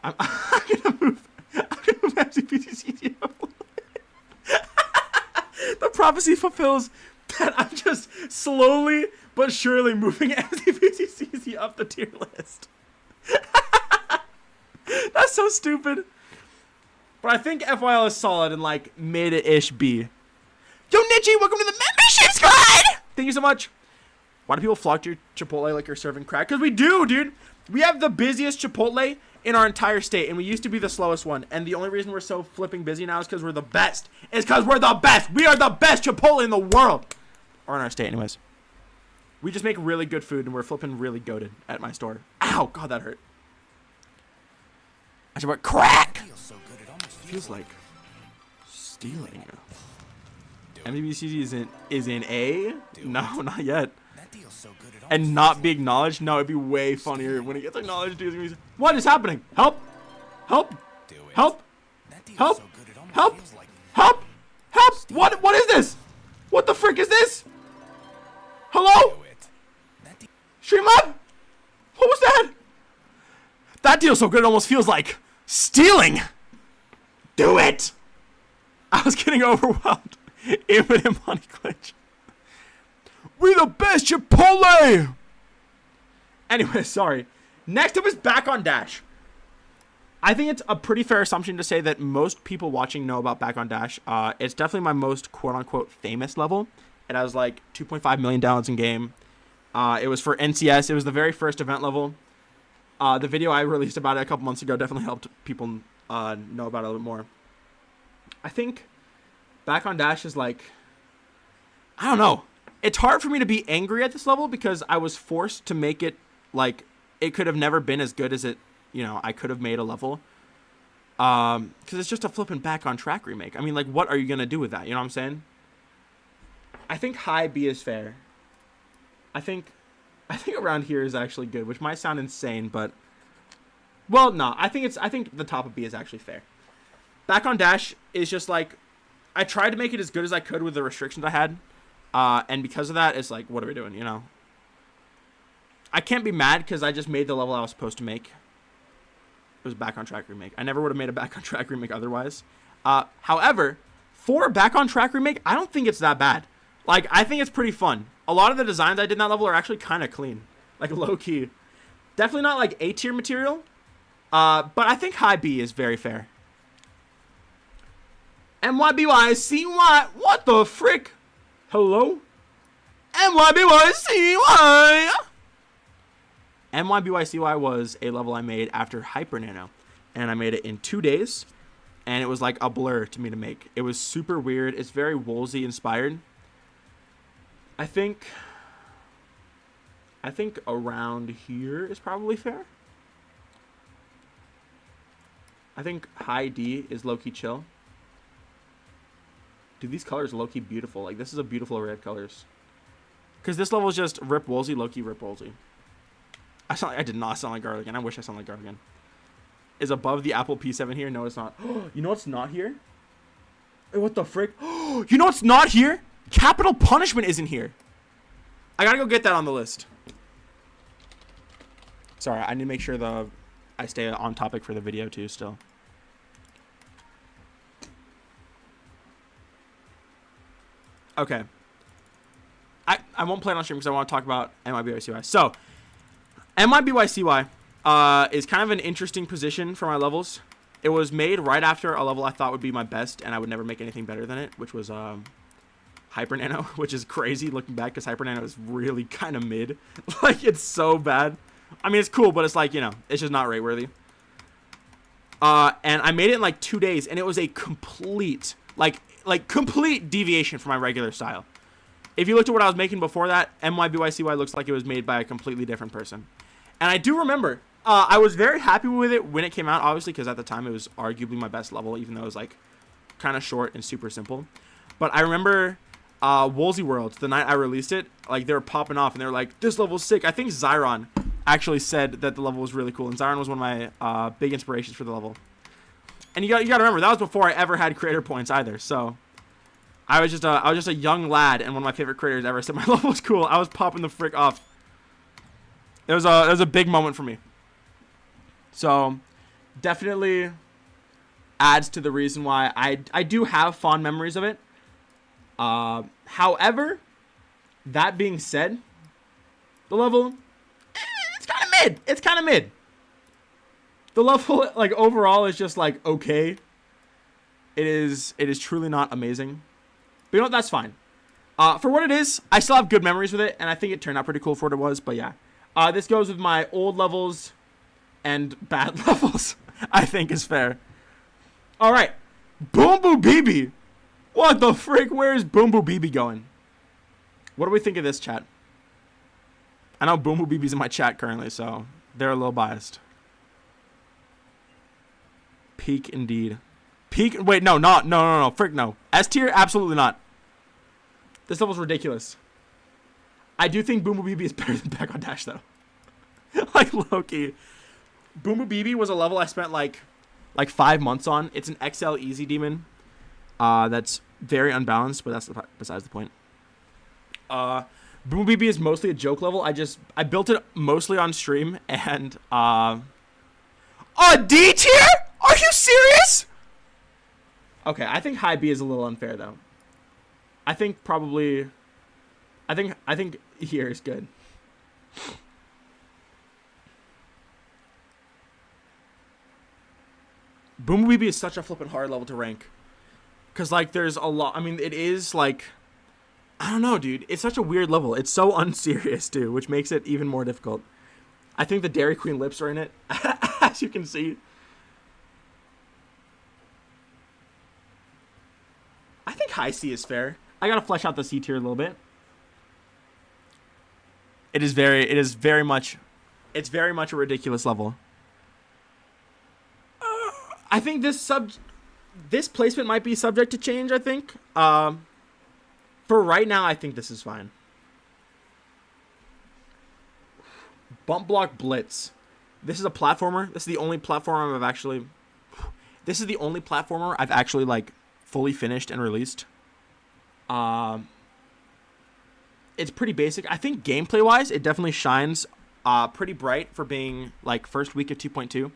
I'm gonna move MCPCCO. The prophecy fulfills that I'm just slowly but surely moving MCPCCC up the tier list. That's so stupid. But I think FYL is solid in like mid-ish B. Yo, Nitchy, welcome to the membership squad! Thank you so much. Why do people flock to your Chipotle like you're serving crack? Because we do, dude. We have the busiest Chipotle in our entire state, and we used to be the slowest one. And the only reason we're so flipping busy now is because we're the best. It's because we're the best. We are the best Chipotle in the world. Or in our state, anyways. We just make really good food, and we're flipping really goated at my store. Ow, God, that hurt. I should about crack. Feels like stealing. MDBCG is in A? No, not yet. And not be acknowledged? No, it'd be way funnier when it gets acknowledged. Dude. What is happening? Help! Help! Help! Help! Help! Help! Help! What is this? What the frick is this? Hello? Streamlab? What was that? That deal's so good it almost feels like stealing. Do it! I was getting overwhelmed. Infinite money glitch. We the best Chipotle! Anyway, sorry. Next up is Back on Dash. I think it's a pretty fair assumption to say that most people watching know about Back on Dash. It's definitely my most quote-unquote famous level. It has like 2.5 million downloads in game. It was for NCS. It was the very first event level. The video I released about it a couple months ago definitely helped people know about it a little bit more. I think Back on Dash is like, I don't know. It's hard for me to be angry at this level because I was forced to make it like it could have never been as good as it, I could have made a level. Because it's just a flipping Back on Track remake. I mean, like, what are you going to do with that? You know what I'm saying? I think high B is fair. I think around here is actually good, which might sound insane, but well, no, I think the top of B is actually fair. Back on Dash is just like, I tried to make it as good as I could with the restrictions I had. And because of that, it's like, what are we doing, I can't be mad because I just made the level I was supposed to make. It was a Back on Track remake. I never would have made a Back on Track remake otherwise. However, for a Back on Track remake, I don't think it's that bad. Like, I think it's pretty fun. A lot of the designs I did in that level are actually kind of clean. Like, low-key. Definitely not, like, A-tier material. But I think high B is very fair. MYBYCY. What the frick? Hello? MYBYCY. MYBYCY was a level I made after Hyper Nano. And I made it in 2 days. And it was like a blur to me to make. It was super weird. It's very Woolsey inspired. I think around here is probably fair. I think high D is low-key chill. Dude, these colors are low-key beautiful. Like, this is a beautiful array of colors. Because this level is just Rip Woolsey, low-key Rip Woolsey. I did not sound like Garligan. I wish I sounded like Garligan. Is above the Apple P7 here? No, it's not. You know what's not here? Hey, what the frick? You know what's not here? Capital Punishment isn't here. I gotta go get that on the list. Sorry, I need to make sure I stay on topic for the video too still. Okay. I won't play it on stream because I want to talk about MIBYCY. So, MIBYCY is kind of an interesting position for my levels. It was made right after a level I thought would be my best, and I would never make anything better than it, which was Hyper Nano, which is crazy looking back because Hyper Nano is really kind of mid. Like, it's so bad. I mean, it's cool, but it's like, you know, it's just not rate worthy. And I made it in like 2 days, and it was a complete, like complete deviation from my regular style. If you looked at what I was making before that, MIBYCY looks like it was made by a completely different person. And I do remember, I was very happy with it when it came out, obviously, because at the time it was arguably my best level, even though it was like kind of short and super simple. But I remember Woolsey Worlds, the night I released it, like they were popping off and they were like, this level's sick. I think Zyron actually said that the level was really cool, and Zyron was one of my big inspirations for the level. And you got to remember, that was before I ever had creator points either, so I was just a young lad, and one of my favorite creators ever said my level was cool. I was popping the frick off. It was a big moment for me. So definitely adds to the reason why I do have fond memories of it. However, that being said, the level, it's kind of mid. It's kind of mid. The level, like, overall is just like okay. It is truly not amazing. But you know what? That's fine. For what it is, I still have good memories with it, and I think it turned out pretty cool for what it was. But yeah, this goes with my old levels and bad levels. I think is fair. All right, Boom Boo BB. What the frick? Where is Boom Boo BB going? What do we think of this, chat? I know Boom Boo BB's in my chat currently, so they're a little biased. Peak indeed. Peak. Wait, no, no. Frick, no. S tier, absolutely not. This level's ridiculous. I do think Boom Boo BB is better than Back on Dash, though. Like, low-key. Boom Boo BB was a level I spent, like 5 months on. It's an XL easy demon. That's very unbalanced, but that's besides the point. Boom Boo BB is mostly a joke level. I built it mostly on stream, and, D tier? Are you serious? Okay, I think high B is a little unfair, though. I think here is good. Boom BB is such a flippin' hard level to rank. Because, like, there's a lot. I mean, it is, like, I don't know, dude. It's such a weird level. It's so unserious, too, which makes it even more difficult. I think the Dairy Queen lips are in it, as you can see. I think high C is fair. I gotta flesh out the C tier a little bit. It's very much a ridiculous level. I think this placement might be subject to change, I think. For right now, I think this is fine. Bump Block Blitz. This is a platformer. This is the only platformer I've actually like fully finished and released. It's pretty basic. I think gameplay wise, it definitely shines pretty bright for being like first week of 2.2.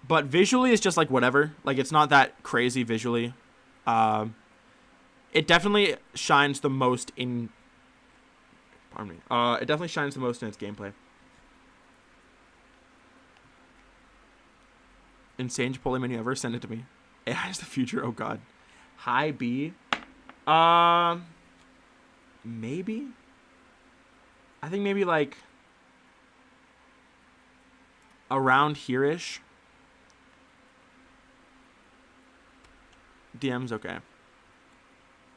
But visually, it's just like whatever. Like, it's not that crazy visually. It definitely shines the most in. Pardon me. It definitely shines the most in its gameplay. Insane Chipotle menu ever. Send it to me. AI is the future. Oh god. High B. Maybe. I think maybe like around here-ish. DM's okay.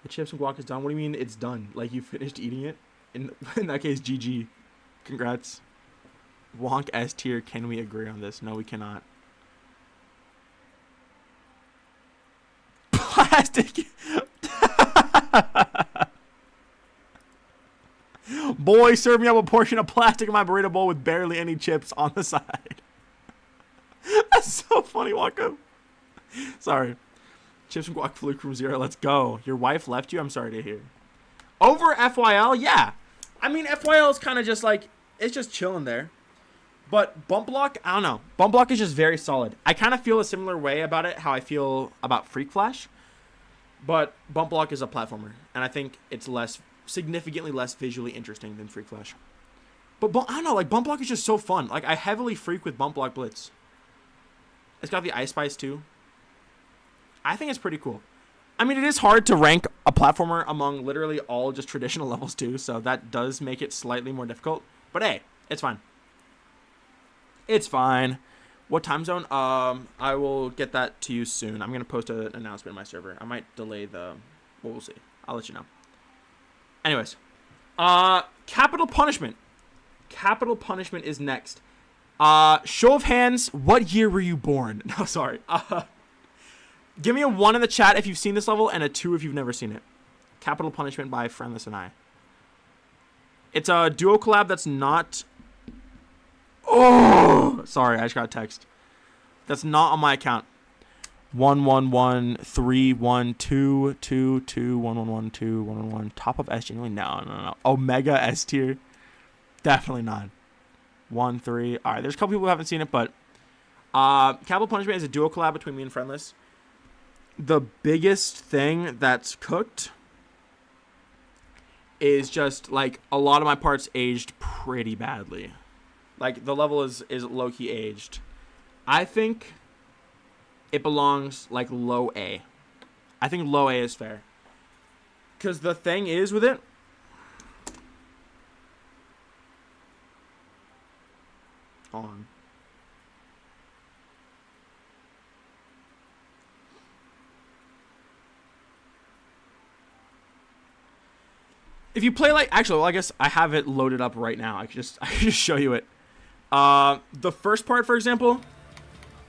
The chips and guac is done. What do you mean it's done? Like, you finished eating it? In that case, GG. Congrats. Wonk S tier. Can we agree on this? No, we cannot. Plastic. Boy, serve me up a portion of plastic in my burrito bowl with barely any chips on the side. That's so funny, Waka. Sorry. Chips and guac flew from 0. Let's go. Your wife left you? I'm sorry to hear. Over FYL? Yeah. I mean, FYL is kind of just like, it's just chilling there. But Bump Block, I don't know. Bump Block is just very solid. I kind of feel a similar way about it, how I feel about Freak Flash. But Bump Block is a platformer, and I think it's significantly less visually interesting than Freak Flash. But I don't know, like Bump Block is just so fun. Like I heavily freak with Bump Block Blitz. It's got the Ice Spice too. I think it's pretty cool. I mean, it is hard to rank a platformer among literally all just traditional levels too, so that does make it slightly more difficult. But hey, it's fine. It's fine. What time zone? I will get that to you soon. I'm gonna post an announcement in my server. I might delay the. Well, we'll see. I'll let you know. Anyways, capital punishment. Capital punishment is next. Show of hands. What year were you born? No, sorry. Give me a 1 in the chat if you've seen this level and a 2 if you've never seen it. Capital Punishment by Friendless and I. It's a duo collab that's not... Oh! Sorry, I just got a text. That's not on my account. 111312222111211. Top of S genuinely? No. Omega S tier? Definitely not. 1, 3. Alright, there's a couple people who haven't seen it, but... Capital Punishment is a duo collab between me and Friendless. The biggest thing that's cooked is just like a lot of my parts aged pretty badly. Like the level is low-key aged. I think it belongs like low A. I think low A is fair. Because the thing is with it, on. If you play like, actually, well, I guess I have it loaded up right now. I can just show you it. The first part, for example,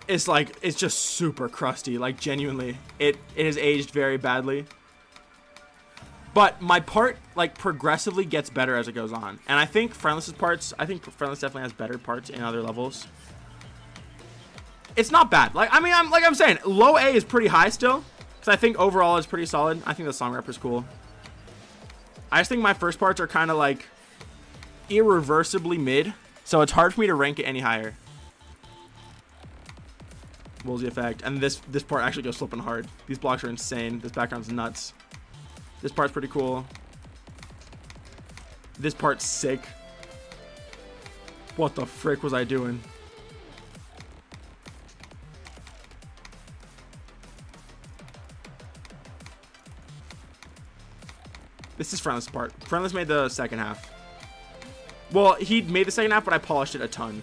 is like, it's just super crusty. Like genuinely, it has aged very badly. But my part like progressively gets better as it goes on. And I think Friendless's parts, I think Friendless definitely has better parts in other levels. It's not bad. Like, I mean, I'm saying, low A is pretty high still. Because I think overall it's pretty solid. I think the song rep is cool. I just think my first parts are kind of like irreversibly mid, so it's hard for me to rank it any higher. Woolsey effect, and this part actually goes flipping hard. These blocks are insane. This background's nuts. This part's pretty cool. This part's sick. What the frick was I doing? This is Friendless part. Friendless made the second half. Well, he made the second half, but I polished it a ton.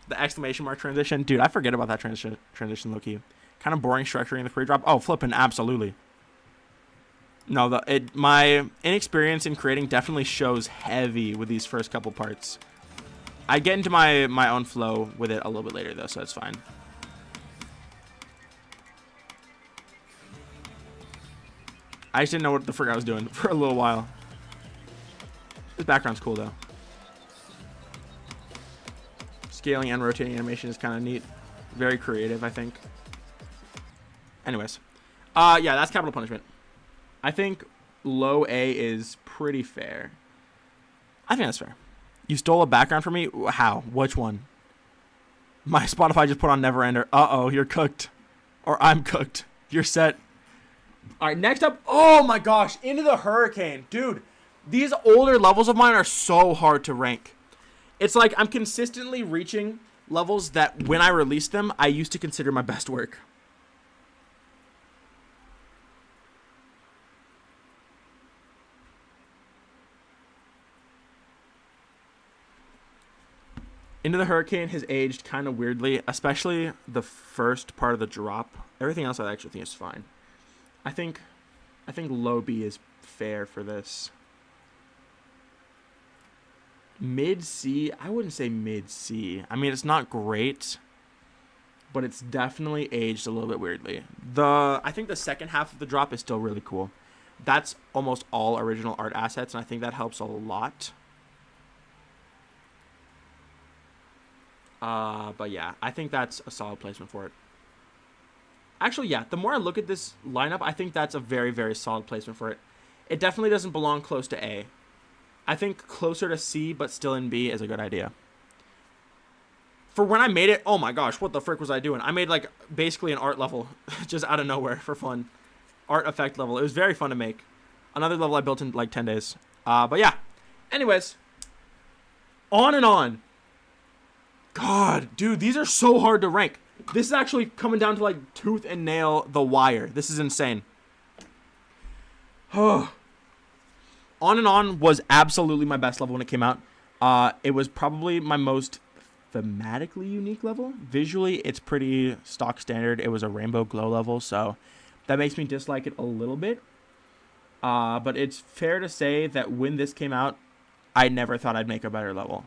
The exclamation mark transition. Dude, I forget about that transition low-key. Kind of boring structuring the pre-drop. Oh, flipping, absolutely. No, my inexperience in creating definitely shows heavy with these first couple parts. I get into my own flow with it a little bit later, though, so it's fine. I just didn't know what the frick I was doing for a little while. This background's cool, though. Scaling and rotating animation is kind of neat. Very creative, I think. Anyways. Yeah, that's Capital Punishment. I think low A is pretty fair. I think that's fair. You stole a background from me? How? Which one? My Spotify just put on Neverender. Uh-oh, you're cooked. Or I'm cooked. You're set. All right, next up. Oh my gosh, Into the Hurricane. Dude, these older levels of mine are so hard to rank. It's like I'm consistently reaching levels that when I released them, I used to consider my best work. Into the Hurricane has aged kind of weirdly, especially the first part of the drop. Everything else I actually think is fine. I think low B is fair for this. Mid C, I wouldn't say mid C. I mean, it's not great, but it's definitely aged a little bit weirdly. I think the second half of the drop is still really cool. That's almost all original art assets, and I think that helps a lot. But yeah, I think that's a solid placement for it. Actually, yeah, the more I look at this lineup, I think that's a very, very solid placement for it. It definitely doesn't belong close to A. I think closer to C, but still in B is a good idea. for when I made it, oh my gosh, what the frick was I doing? I made like basically an art level just out of nowhere for fun. Art effect level. It was very fun to make. Another level I built in like 10 days. But yeah. Anyways. On and on. God, dude, these are so hard to rank. This is actually coming down to like tooth and nail the wire. This is insane. On and on was absolutely my best level when it came out. It was probably my most thematically unique level. Visually, it's pretty stock standard. It was a rainbow glow level, so that makes me dislike it a little bit. But it's fair to say that when this came out, I never thought I'd make a better level.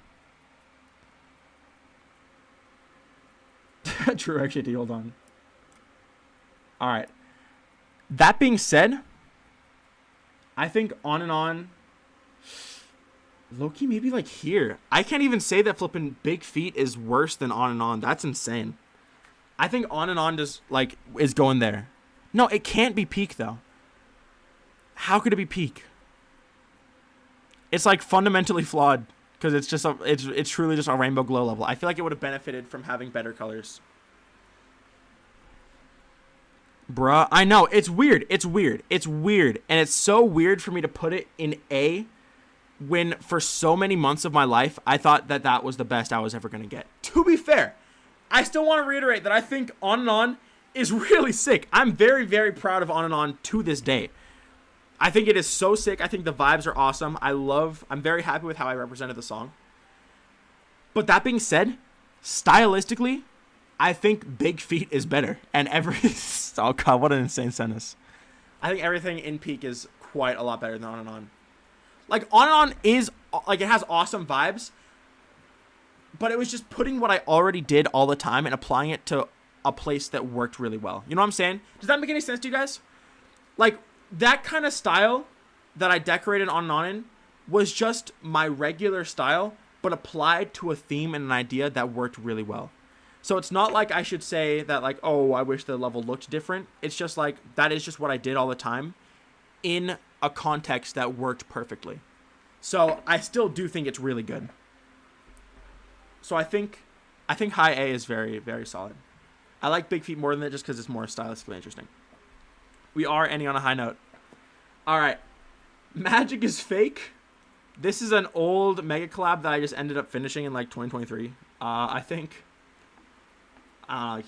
True, actually, hold on. All right. That being said, I think on and on, low-key maybe like here. I can't even say that flipping Big Feet is worse than on and on. That's insane. I think on and on just like is going there. No, it can't be peak though. How could it be peak? It's like fundamentally flawed because it's just it's truly just a rainbow glow level. I feel like it would have benefited from having better colors. Bruh, I know. It's weird. It's weird. It's weird. And it's so weird for me to put it in A when for so many months of my life, I thought that that was the best I was ever going to get. To be fair, I still want to reiterate that I think On and On is really sick. I'm very, very proud of On and On to this day. I think it is so sick. I think the vibes are awesome. I'm very happy with how I represented the song. But that being said, stylistically, I think Big Feet is better. And oh god, what an insane sentence. I think everything in Peak is quite a lot better than On and On. Like, On and On is, like, it has awesome vibes. But it was just putting what I already did all the time and applying it to a place that worked really well. You know what I'm saying? Does that make any sense to you guys? Like, that kind of style that I decorated On and On in was just my regular style, but applied to a theme and an idea that worked really well. So it's not like I should say that, like, oh, I wish the level looked different. It's just like, that is just what I did all the time in a context that worked perfectly. So I still do think it's really good. So I think high A is very, very solid. I like Big Feet more than it just because it's more stylistically interesting. We are ending on a high note. All right. Magic is Fake. This is an old mega collab that I just ended up finishing in like 2023. I think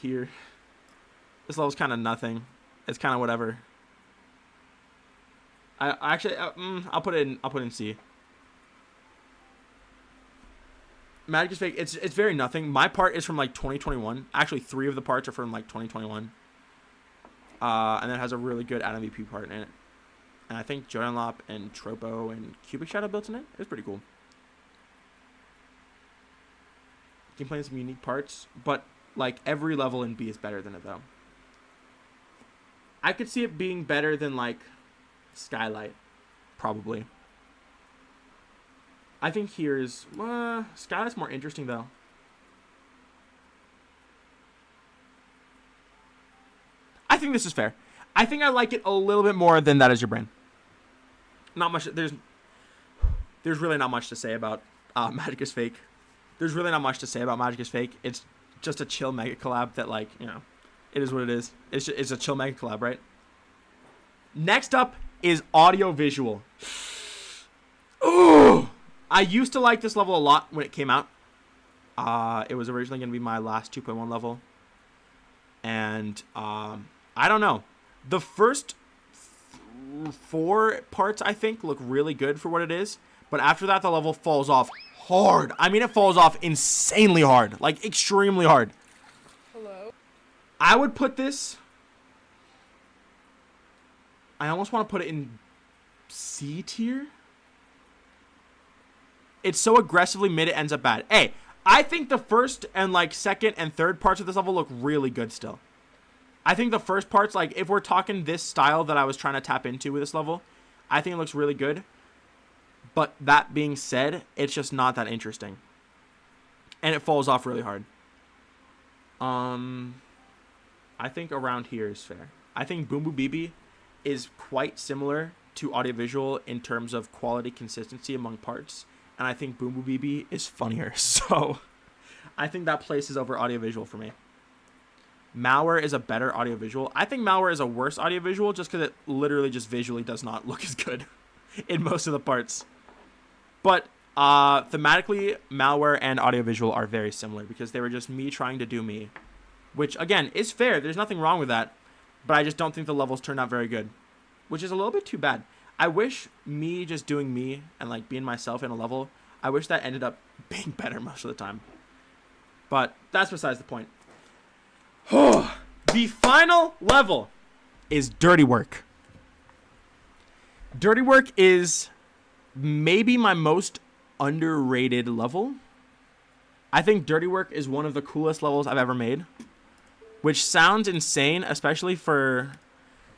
here. This level's kind of nothing. It's kind of whatever. I'll put it in C. Magic is Fake. It's very nothing. My part is from like 2021. Actually, 3 of the parts are from like 2021. And then it has a really good Adam VP part in it. And I think Jodanlop and Tropo and Cubic Shadow built in it. It was pretty cool. You can play some unique parts, but like every level in B is better than it though. I could see it being better than like Skylight, probably. I think here's Skylight's more interesting though. I think this is fair. I think I like it a little bit more than That Is Your Brain. Not much. There's really not much to say about Magic is Fake. There's really not much to say about Magic is Fake. It's just a chill mega collab that, like, you know, it is what it is. It's a chill mega collab, right? Next up is AudioVisual. Ooh! I used to like this level a lot when it came out. It was originally going to be my last 2.1 level. And I don't know. The first 4 parts, I think, look really good for what it is. But after that, the level falls off hard. I mean, it falls off insanely hard. Like, extremely hard. Hello? I would put this... I almost want to put it in C tier. It's so aggressively mid, it ends up bad. Hey, I think the first and, like, second and third parts of this level look really good still. I think the first parts, like, if we're talking this style that I was trying to tap into with this level, I think it looks really good. But that being said, it's just not that interesting. And it falls off really hard. I think around here is fair. I think Boom Boom BB is quite similar to AudioVisual in terms of quality consistency among parts. And I think Boom Boom BB is funnier. So I think that places over audiovisual for me. Malware is a better audiovisual. I think Malware is a worse audiovisual just because it literally just visually does not look as good in most of the parts. But thematically, Malware and audiovisual are very similar because they were just me trying to do me, which again is fair. There's nothing wrong with that, but I just don't think the levels turned out very good, which is a little bit too bad. I wish me just doing me and like being myself in a level, I wish that ended up being better most of the time. But that's besides the point. The final level is Dirty Work. Dirty Work is maybe my most underrated level. I think Dirty Work is one of the coolest levels I've ever made, which sounds insane, especially for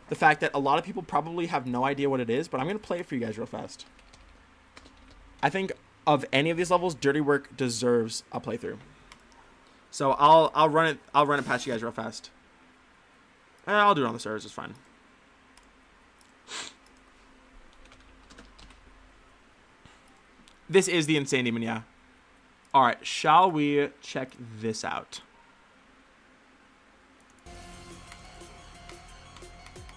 the fact that a lot of people probably have no idea what it is, but I'm going to play it for you guys real fast. I think of any of these levels, Dirty Work deserves a playthrough. So I'll run it past you guys real fast. I'll do it on the servers, it's fine. This is the Insane Demon, yeah. Alright, shall we check this out?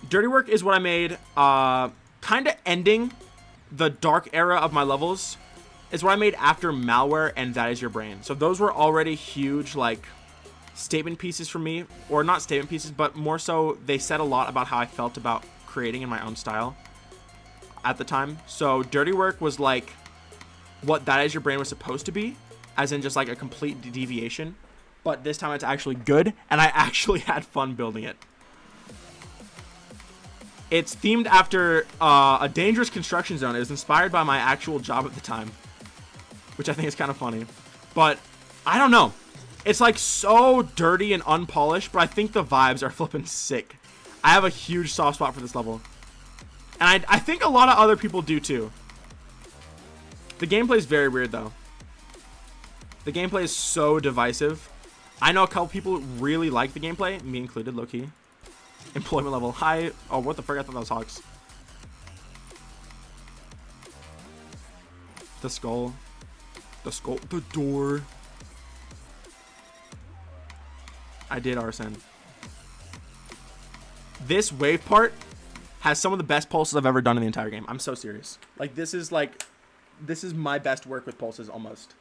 Dirty Work is what I made, kind of ending the dark era of my levels. It's what I made after Malware and That Is Your Brain. So those were already huge, like, statement pieces for me. Or not statement pieces, but more so they said a lot about how I felt about creating in my own style at the time. So Dirty Work was like what That Is Your Brain was supposed to be, as in just like a complete deviation. But this time it's actually good, and I actually had fun building it. It's themed after a dangerous construction zone. It was inspired by my actual job at the time, which I think is kind of funny. But I don't know. It's like so dirty and unpolished, but I think the vibes are flipping sick. I have a huge soft spot for this level. And I think a lot of other people do too. The gameplay is very weird though. The gameplay is so divisive. I know a couple people really like the gameplay, me included, low-key. Employment level high. Oh, what the frick? I thought that was Hawks. The skull. The skull. The door. I did arson. This wave part has some of the best pulses I've ever done in the entire game. I'm so serious. Like, this is my best work with pulses almost.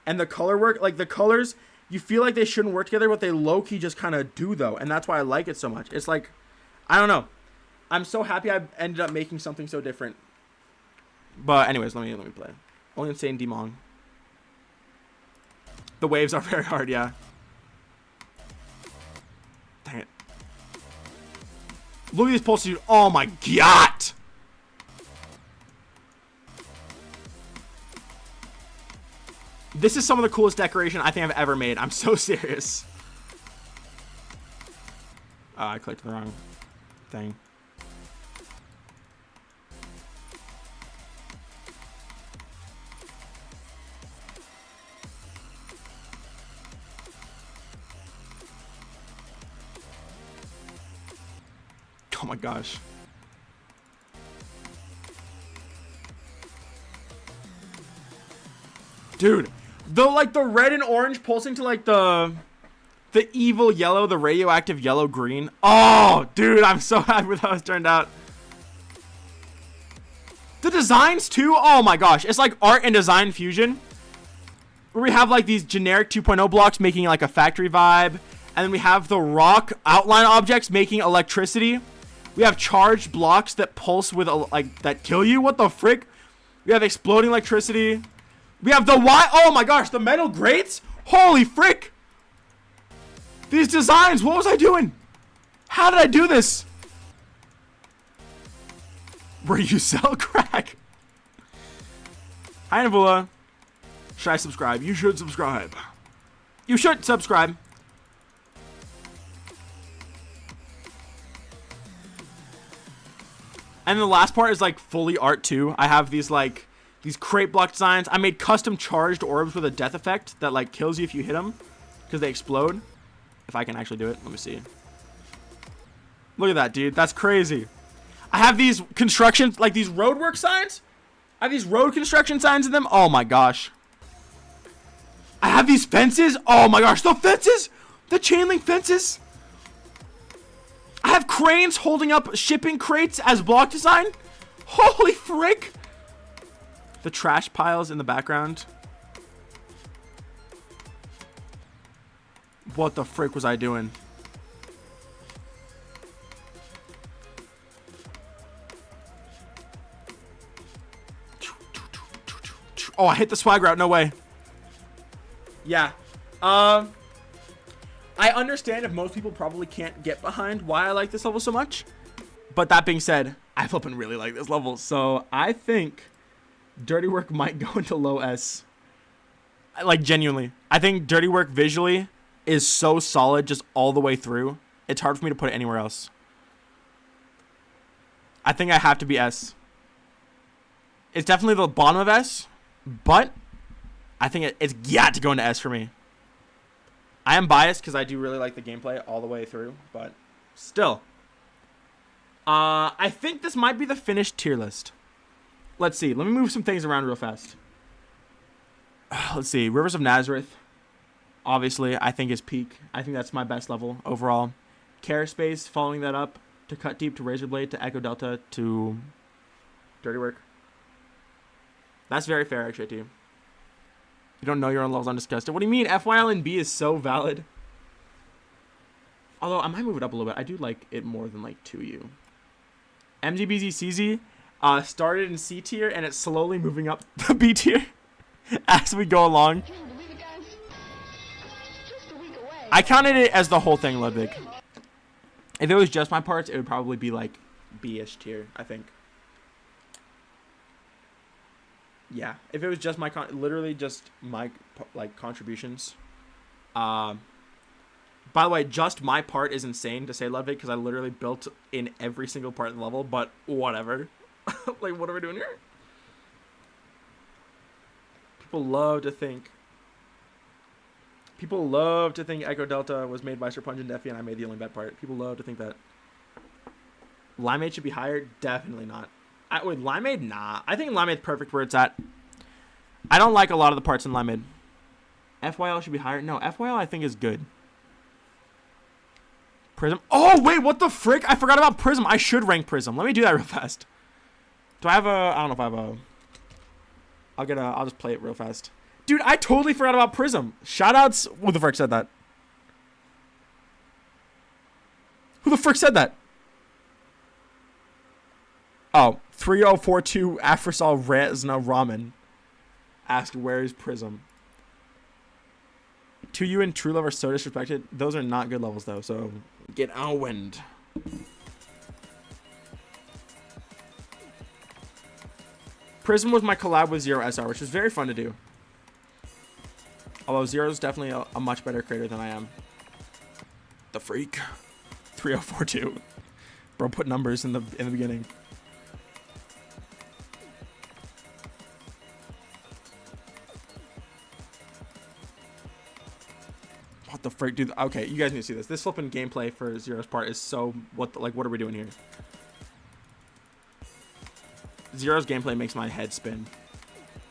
And the color work, like the colors, you feel like they shouldn't work together, but they low-key just kind of do though. And that's why I like it so much. It's like, I don't know. I'm so happy I ended up making something so different. But anyways, let me play. Only Insane Demon. The waves are very hard, yeah. Dang it. Look at these pulses, dude. Oh my god! This is some of the coolest decoration I think I've ever made. I'm so serious. I clicked the wrong thing. Oh my gosh. Dude, the red and orange pulsing to like the evil yellow, the radioactive yellow green. Oh, dude, I'm so happy with how it's turned out. The designs too. Oh my gosh, it's like art and design fusion. Where we have like these generic 2.0 blocks making like a factory vibe, and then we have the rock outline objects making electricity. We have charged blocks that pulse with like that kill you. What the frick? We have exploding electricity. We have the oh my gosh, the metal grates. Holy frick! These designs. What was I doing? How did I do this? Where you sell crack? Hi, Navula. Should I subscribe? You should subscribe. You should subscribe. And the last part is like fully art too. I have these like these crate block designs. I made custom charged orbs with a death effect that like kills you if you hit them because they explode. If I can actually do it, let me see. Look at that, dude. That's crazy. I have these constructions, like these roadwork signs. I have these road construction signs in them. Oh my gosh. I have these fences. Oh my gosh, the fences. The chain link fences. I have cranes holding up shipping crates as block design. Holy frick. The trash piles in the background. What the frick was I doing? Oh, I hit the swag route. No way. Yeah. I understand if most people probably can't get behind why I like this level so much. But that being said, I flipping really like this level. So I think Dirty Work might go into low S. Like, genuinely. I think Dirty Work visually is so solid just all the way through. It's hard for me to put it anywhere else. I think I have to be S. It's definitely the bottom of S. But I think it's got to go into S for me. I am biased because I do really like the gameplay all the way through. But still. I think this might be the finished tier list. Let's see. Let me move some things around real fast. Let's see. Rivers of Nazareth. Obviously, I think is peak. I think that's my best level overall. Care Space, following that up to Cut Deep to Razor Blade to Echo Delta to Dirty Work. That's very fair, actually, too. You don't know your own levels undiscussed. What do you mean? FYL and B is so valid. Although, I might move it up a little bit. I do like it more than, like, 2U. MGBZ CZ started in C tier, and it's slowly moving up to B tier as we go along. I counted it as the whole thing, Ludwig. If it was just my parts, it would probably be, like, B-ish tier, I think. Yeah, if it was just my literally just my like contributions. By the way, just my part is insane to say, Ludwig, because I literally built in every single part of the level. But whatever. Like, what are we doing here? People love to think Echo Delta was made by Sir Pungent Defi and I made the only bad part. People love to think that. Limeade should be higher. Definitely not. Wait, Limeade? Nah. I think Limeade's perfect where it's at. I don't like a lot of the parts in Limeade. FYL should be higher. No, FYL I think is good. Prism. Oh, wait, what the frick? I forgot about Prism. I should rank Prism. Let me do that real fast. Do I have a... I don't know if I have a... I'll just play it real fast. Dude, I totally forgot about Prism. Shoutouts. Who the frick said that? Who the frick said that? Oh, 3042 Afrosol Resna Ramen asked, where is Prism? 2U and True Love are so disrespected. Those are not good levels, though, so get owned. Prism was my collab with Zero SR, which was very fun to do. Although Zero is definitely a much better creator than I am. The freak. 3042. Bro, put numbers in the beginning. What the frick, dude? Okay, you guys need to see this. This flipping gameplay for Zero's part is so... what are we doing here? Zero's gameplay makes my head spin.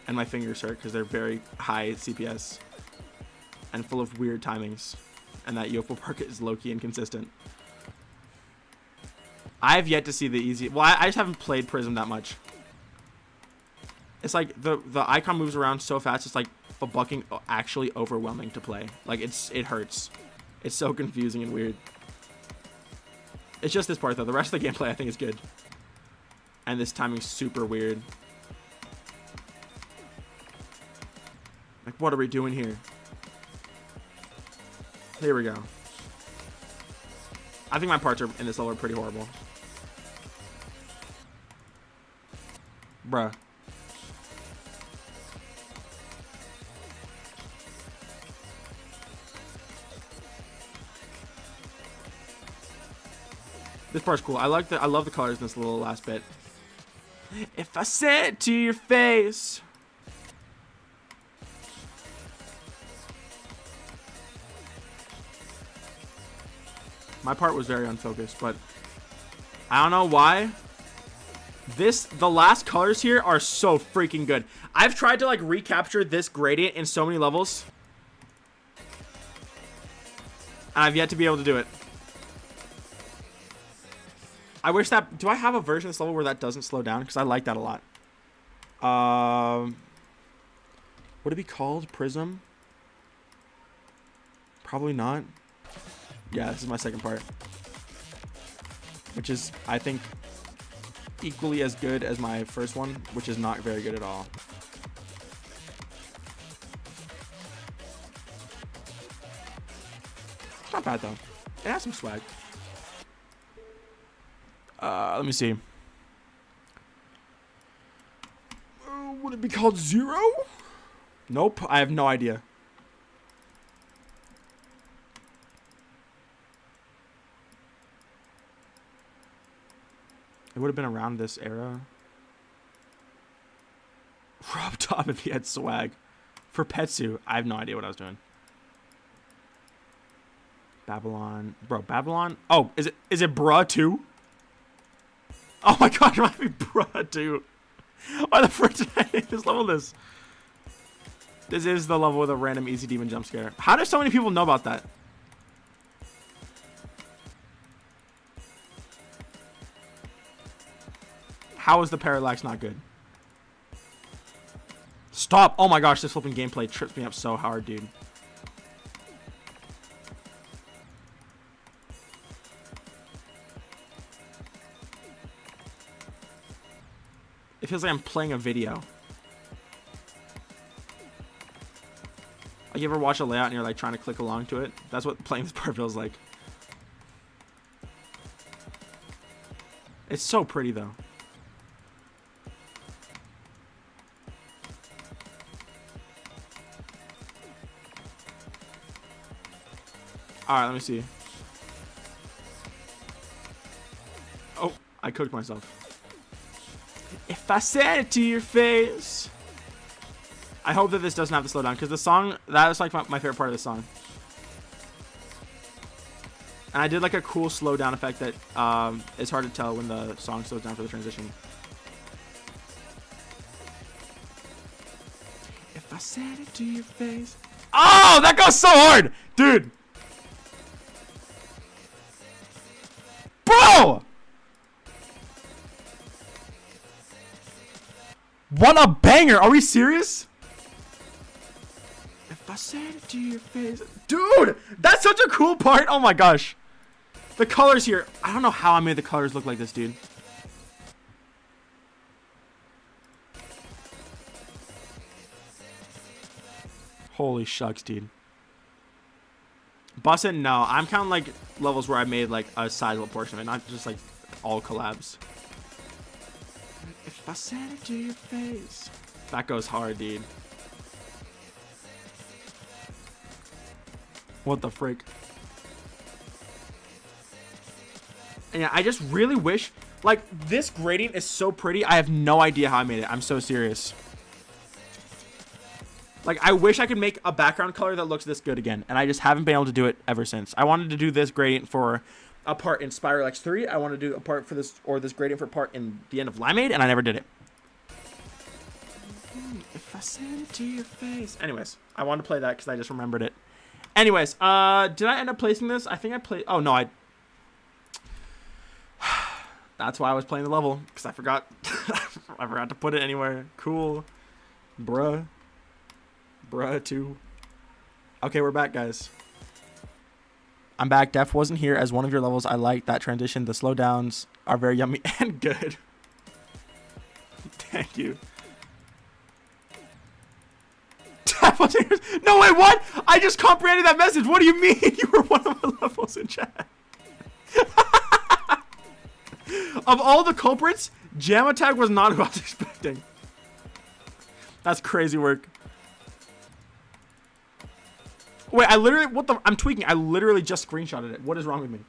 And my fingers hurt because they're very high CPS. And full of weird timings. And that Yopal park is low-key inconsistent. I have yet to see the easy... well, I just haven't played Prism that much. It's like the icon moves around so fast, it's like fucking actually overwhelming to play. Like, it hurts. It's so confusing and weird. It's just this part, though. The rest of the gameplay, I think, is good. And this timing's super weird. Like, what are we doing here? Here we go. I think my parts are in this level are pretty horrible. Bruh. This part's cool. I love the colors in this little last bit. If I said it to your face. My part was very unfocused, but I don't know why. The last colors here are so freaking good. I've tried to like recapture this gradient in so many levels. And I've yet to be able to do it. I wish that... Do I have a version of this level where that doesn't slow down? Because I like that a lot. Would it be called Prism? Probably not. Yeah, this is my second part. Which is, I think, equally as good as my first one, which is not very good at all. It's not bad, though. It has some swag. Let me see. Would it be called Zero? Nope, I have no idea. It would have been around this era. Rob Top if he had swag. For Petsu, I have no idea what I was doing. Babylon. Bro, Babylon? Oh, is it Bruh 2? Oh my god, it might be Bruh 2. Why the frick did I name this level this? This is the level with a random easy demon jump scare. How do so many people know about that? How is the parallax not good? Stop! Oh my gosh, this flipping gameplay trips me up so hard, dude. It feels like I'm playing a video. Like, you ever watch a layout and you're like trying to click along to it? That's what playing this part feels like. It's so pretty though. Alright, let me see. Oh, I cooked myself. If I said it to your face. I hope that this doesn't have to slow down, because the song, that is like my favorite part of the song. And I did like a cool slow down effect that is hard to tell when the song slows down for the transition. If I said it to your face. Oh, that goes so hard, dude. Bro! What a banger! Are we serious? If I said it to your face. Dude! That's such a cool part! Oh my gosh. The colors here. I don't know how I made the colors look like this, dude. Holy shucks, dude. Bussin', no. I'm counting like levels where I made like a sizable portion of it, not just like all collabs. If I said it to your face. That goes hard, dude. What the frick? And yeah, I just really wish, like, this gradient is so pretty. I have no idea how I made it. I'm so serious. Like, I wish I could make a background color that looks this good again. And I just haven't been able to do it ever since. I wanted to do this gradient for a part in Spiral X3. I want to do a part for this, or this gradient for a part in the end of Limeade, and I never did it. If I said it to your face. Anyways, I wanted to play that because I just remembered it. Anyways, did I end up placing this? I think I played. Oh no, I. That's why I was playing the level, because I forgot. I forgot to put it anywhere. Cool, bruh 2. Okay, we're back, guys. I'm back. Def wasn't here as one of your levels. I like that transition. The slowdowns are very yummy and good. Thank you. Def wasn't here. No, wait, what? I just comprehended that message. What do you mean? You were one of my levels in chat. Of all the culprits, Jam Attack was not who I was expecting. That's crazy work. Wait, I literally, what the, I'm tweaking. I literally just screenshotted it. What is wrong with me?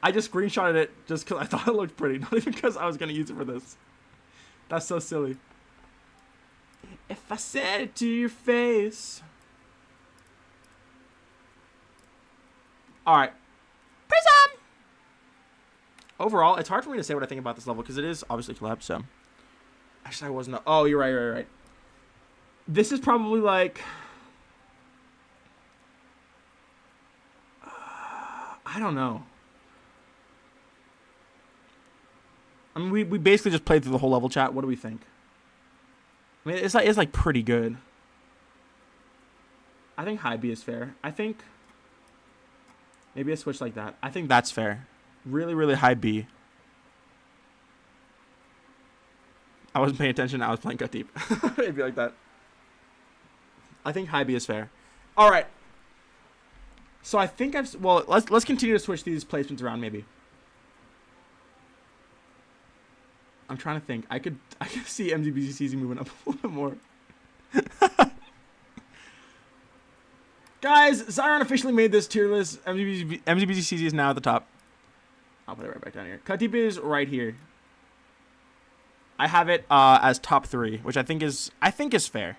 I just screenshotted it just because I thought it looked pretty. Not even because I was going to use it for this. That's so silly. If I said it to your face. Alright. Prism! Overall, it's hard for me to say what I think about this level because it is obviously collapsed, so. Actually, I wasn't. Oh, you're right. This is probably like. I don't know. I mean, we basically just played through the whole level, chat. What do we think? I mean, it's like pretty good. I think high B is fair. I think maybe a switch like that. I think that's fair. Really, really high B. I wasn't paying attention. I was playing cut deep. It'd be like that. I think high B is fair. All right. So I think well, let's continue to switch these placements around maybe. I'm trying to think. I could see MZBZCZ moving up a little bit more. Guys, Zyron officially made this tier list. MZBZCZ is now at the top. I'll put it right back down here. Cut deep is right here. I have it as top 3, which I think is fair.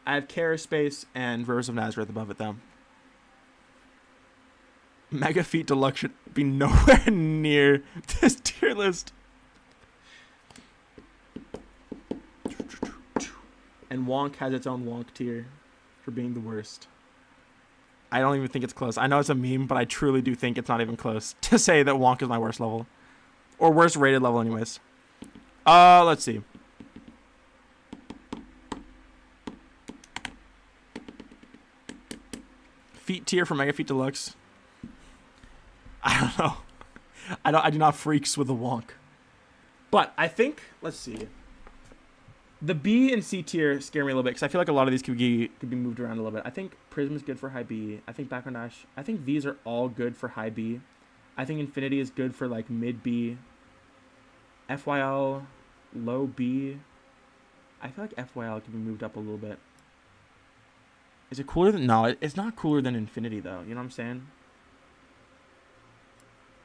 I have Space and Rivers of Nazareth above it though. Mega Feet Deluxe should be nowhere near this tier list. And Wonk has its own Wonk tier for being the worst. I don't even think it's close. I know it's a meme, but I truly do think it's not even close to say that Wonk is my worst level. Or worst rated level anyways. Let's see. Feet tier for Mega Feet Deluxe. I don't know. I do not freaks with the Wonk. But I think, let's see. The B and C tier scare me a little bit because I feel like a lot of these could be moved around a little bit. I think Prism is good for high B. I think Background Dash. I think these are all good for high B. I think Infinity is good for like mid B. FYL, low B. I feel like FYL could be moved up a little bit. Is it cooler than... No, it's not cooler than Infinity though. You know what I'm saying?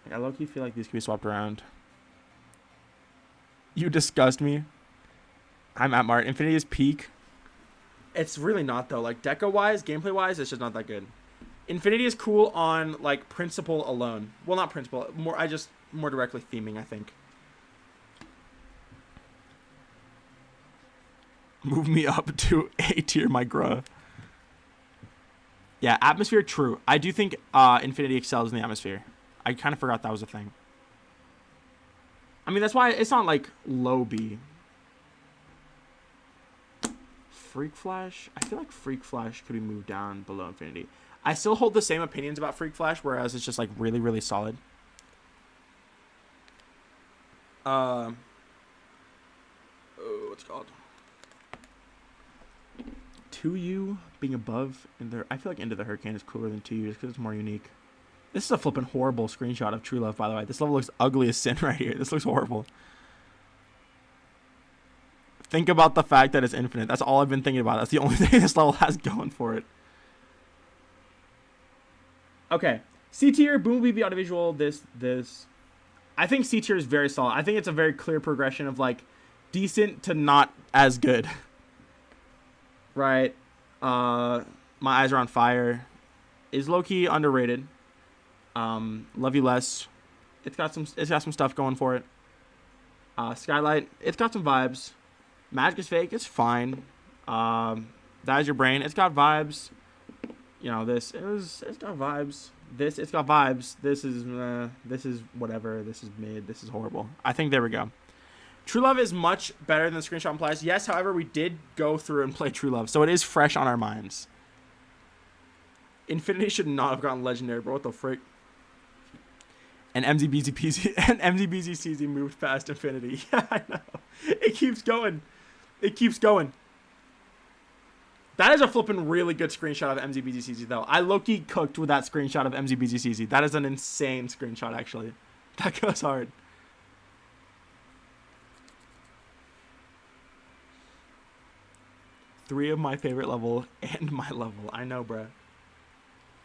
Like, I low-key feel like these could be swapped around. You disgust me. I'm at Mart. Infinity is peak. It's really not though. Like deco-wise, gameplay-wise, it's just not that good. Infinity is cool on like principle alone. Well, not principle. More directly theming, I think. Move me up to A tier, my gruh. Yeah, atmosphere, true. I do think Infinity excels in the atmosphere. I kind of forgot that was a thing. I mean, that's why it's not like low B. Freak Flash? I feel like Freak Flash could be moved down below Infinity. I still hold the same opinions about Freak Flash, whereas it's just like really, really solid. What's it called? 2U being above in there. I feel like Into the Hurricane is cooler than 2U just because it's more unique. This is a flipping horrible screenshot of True Love, by the way. This level looks ugly as sin right here. This looks horrible. Think about the fact that it's infinite. That's all I've been thinking about. That's the only thing this level has going for it. Okay. C tier, Boom BB audiovisual, this. I think C tier is very solid. I think it's a very clear progression of like decent to not as good. Right. My Eyes Are on Fire is low-key underrated. Love You Less. It's got some stuff going for it. Skylight, it's got some vibes. Magic is Fake, it's fine. That Is Your Brain, it's got vibes. You know, it's got vibes. It's got vibes. This is whatever. This is mid. This is horrible. I think there we go. True Love is much better than the screenshot implies. Yes, however, we did go through and play True Love, so it is fresh on our minds. Infinity should not have gotten legendary, bro. What the frick? And MZBZCZ moved past Infinity. Yeah, I know. It keeps going. It keeps going. That is a flipping really good screenshot of MZBZCZ, though. I low-key cooked with that screenshot of MZBZCZ. That is an insane screenshot, actually. That goes hard. Three of my favorite level and my level. I know, bruh.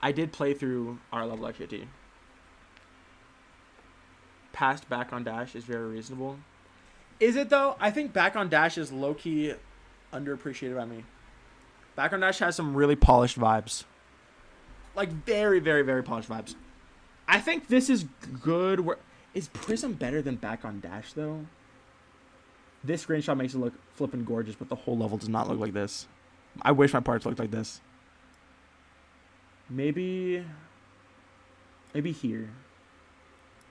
I did play through our level actually. Past Back on Dash is very reasonable. Is it though? I think Back on Dash is low-key underappreciated by me. Back on Dash has some really polished vibes. Like very, very, very polished vibes. I think this is good. Is Prism better than Back on Dash though? This screenshot makes it look flipping gorgeous, but the whole level does not look like this. I wish my parts looked like this. Maybe here.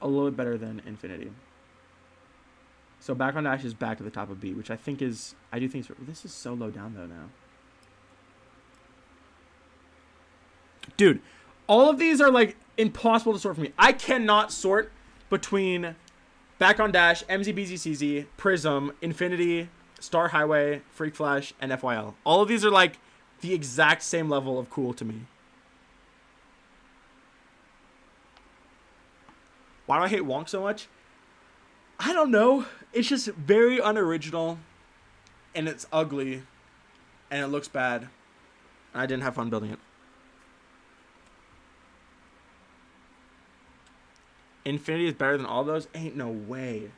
A little bit better than Infinity. So back on dash is back to the top of B, which I do think is, this is so low down though now. Dude, all of these are like impossible to sort for me. I cannot sort between back on dash, MZBZCZ, Prism, Infinity, Star Highway, Freak Flash, and FYL. All of these are like the exact same level of cool to me. Why do I hate Wonk so much? I don't know. It's just very unoriginal, and it's ugly, and it looks bad, and I didn't have fun building it. Infinity is better than all those? Ain't no way.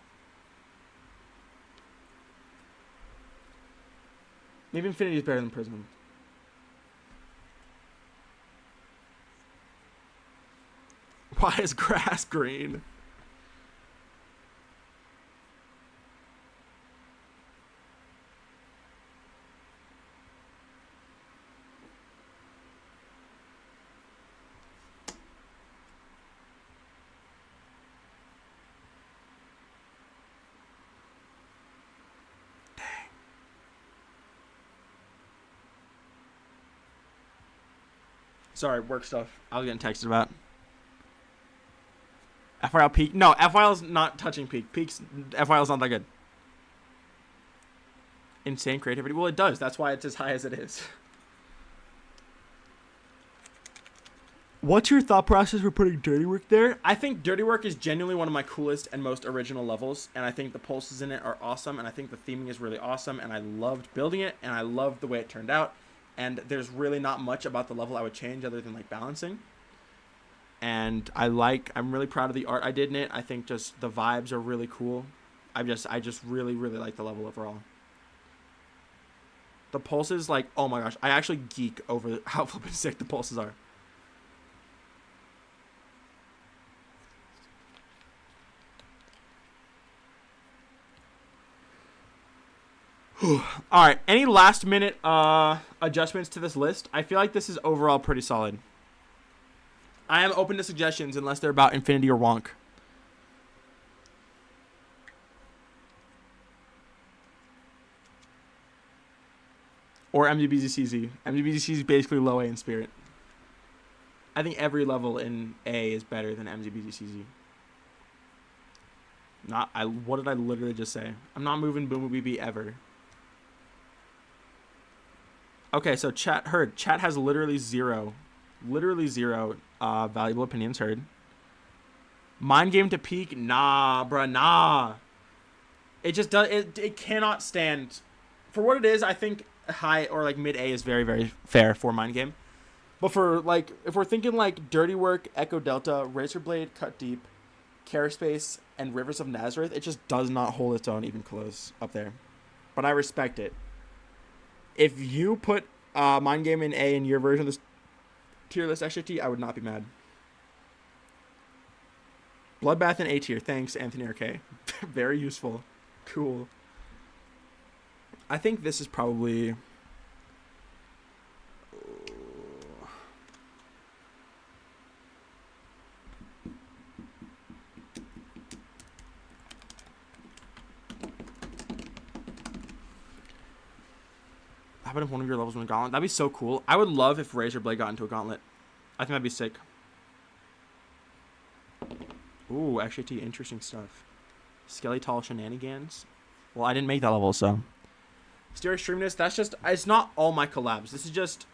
Maybe Infinity is better than Prism. Why is grass green? Sorry, work stuff. I was getting texted about. FYL peak? No, FYL's not touching peak. FYL's not that good. Insane creativity? Well, it does. That's why it's as high as it is. What's your thought process for putting Dirty Work there? I think Dirty Work is genuinely one of my coolest and most original levels, and I think the pulses in it are awesome, and I think the theming is really awesome, and I loved building it, and I loved the way it turned out, and there's really not much about the level I would change other than like balancing. And I'm really proud of the art I did in it. I think just the vibes are really cool. I just really, really like the level overall. The pulses, like, oh my gosh, I actually geek over how flippin' sick the pulses are. All right, any last minute adjustments to this list? I feel like this is overall pretty solid. I am open to suggestions unless they're about Infinity or Wonk. Or MZBZCZ. MZBZCZ is basically low A in Spirit. I think every level in A is better than MZBZCZ. What did I literally just say? I'm not moving Boom BB ever. Okay, so chat heard. Chat has literally zero valuable opinions heard. Mind game to peak? Nah, bruh, nah. It just does. It cannot stand for what it is. I think high or like mid A is very, very fair for mind game. But for like, if we're thinking like Dirty Work, Echo Delta, Razorblade, Cut Deep, Caraspace, and Rivers of Nazareth, it just does not hold its own even close up there. But I respect it. If you put mind game in A in your version of this tier list SJT, I would not be mad. Bloodbath in A tier. Thanks, Anthony RK. Very useful. Cool. I think this is probably... How about if one of your levels went Gauntlet? That'd be so cool. I would love if Razorblade got into a Gauntlet. I think that'd be sick. Ooh, actually, interesting stuff. Skeletal Shenanigans. Well, I didn't make that level, so. Stereo Streamness, that's just... It's not all my collabs. This is just,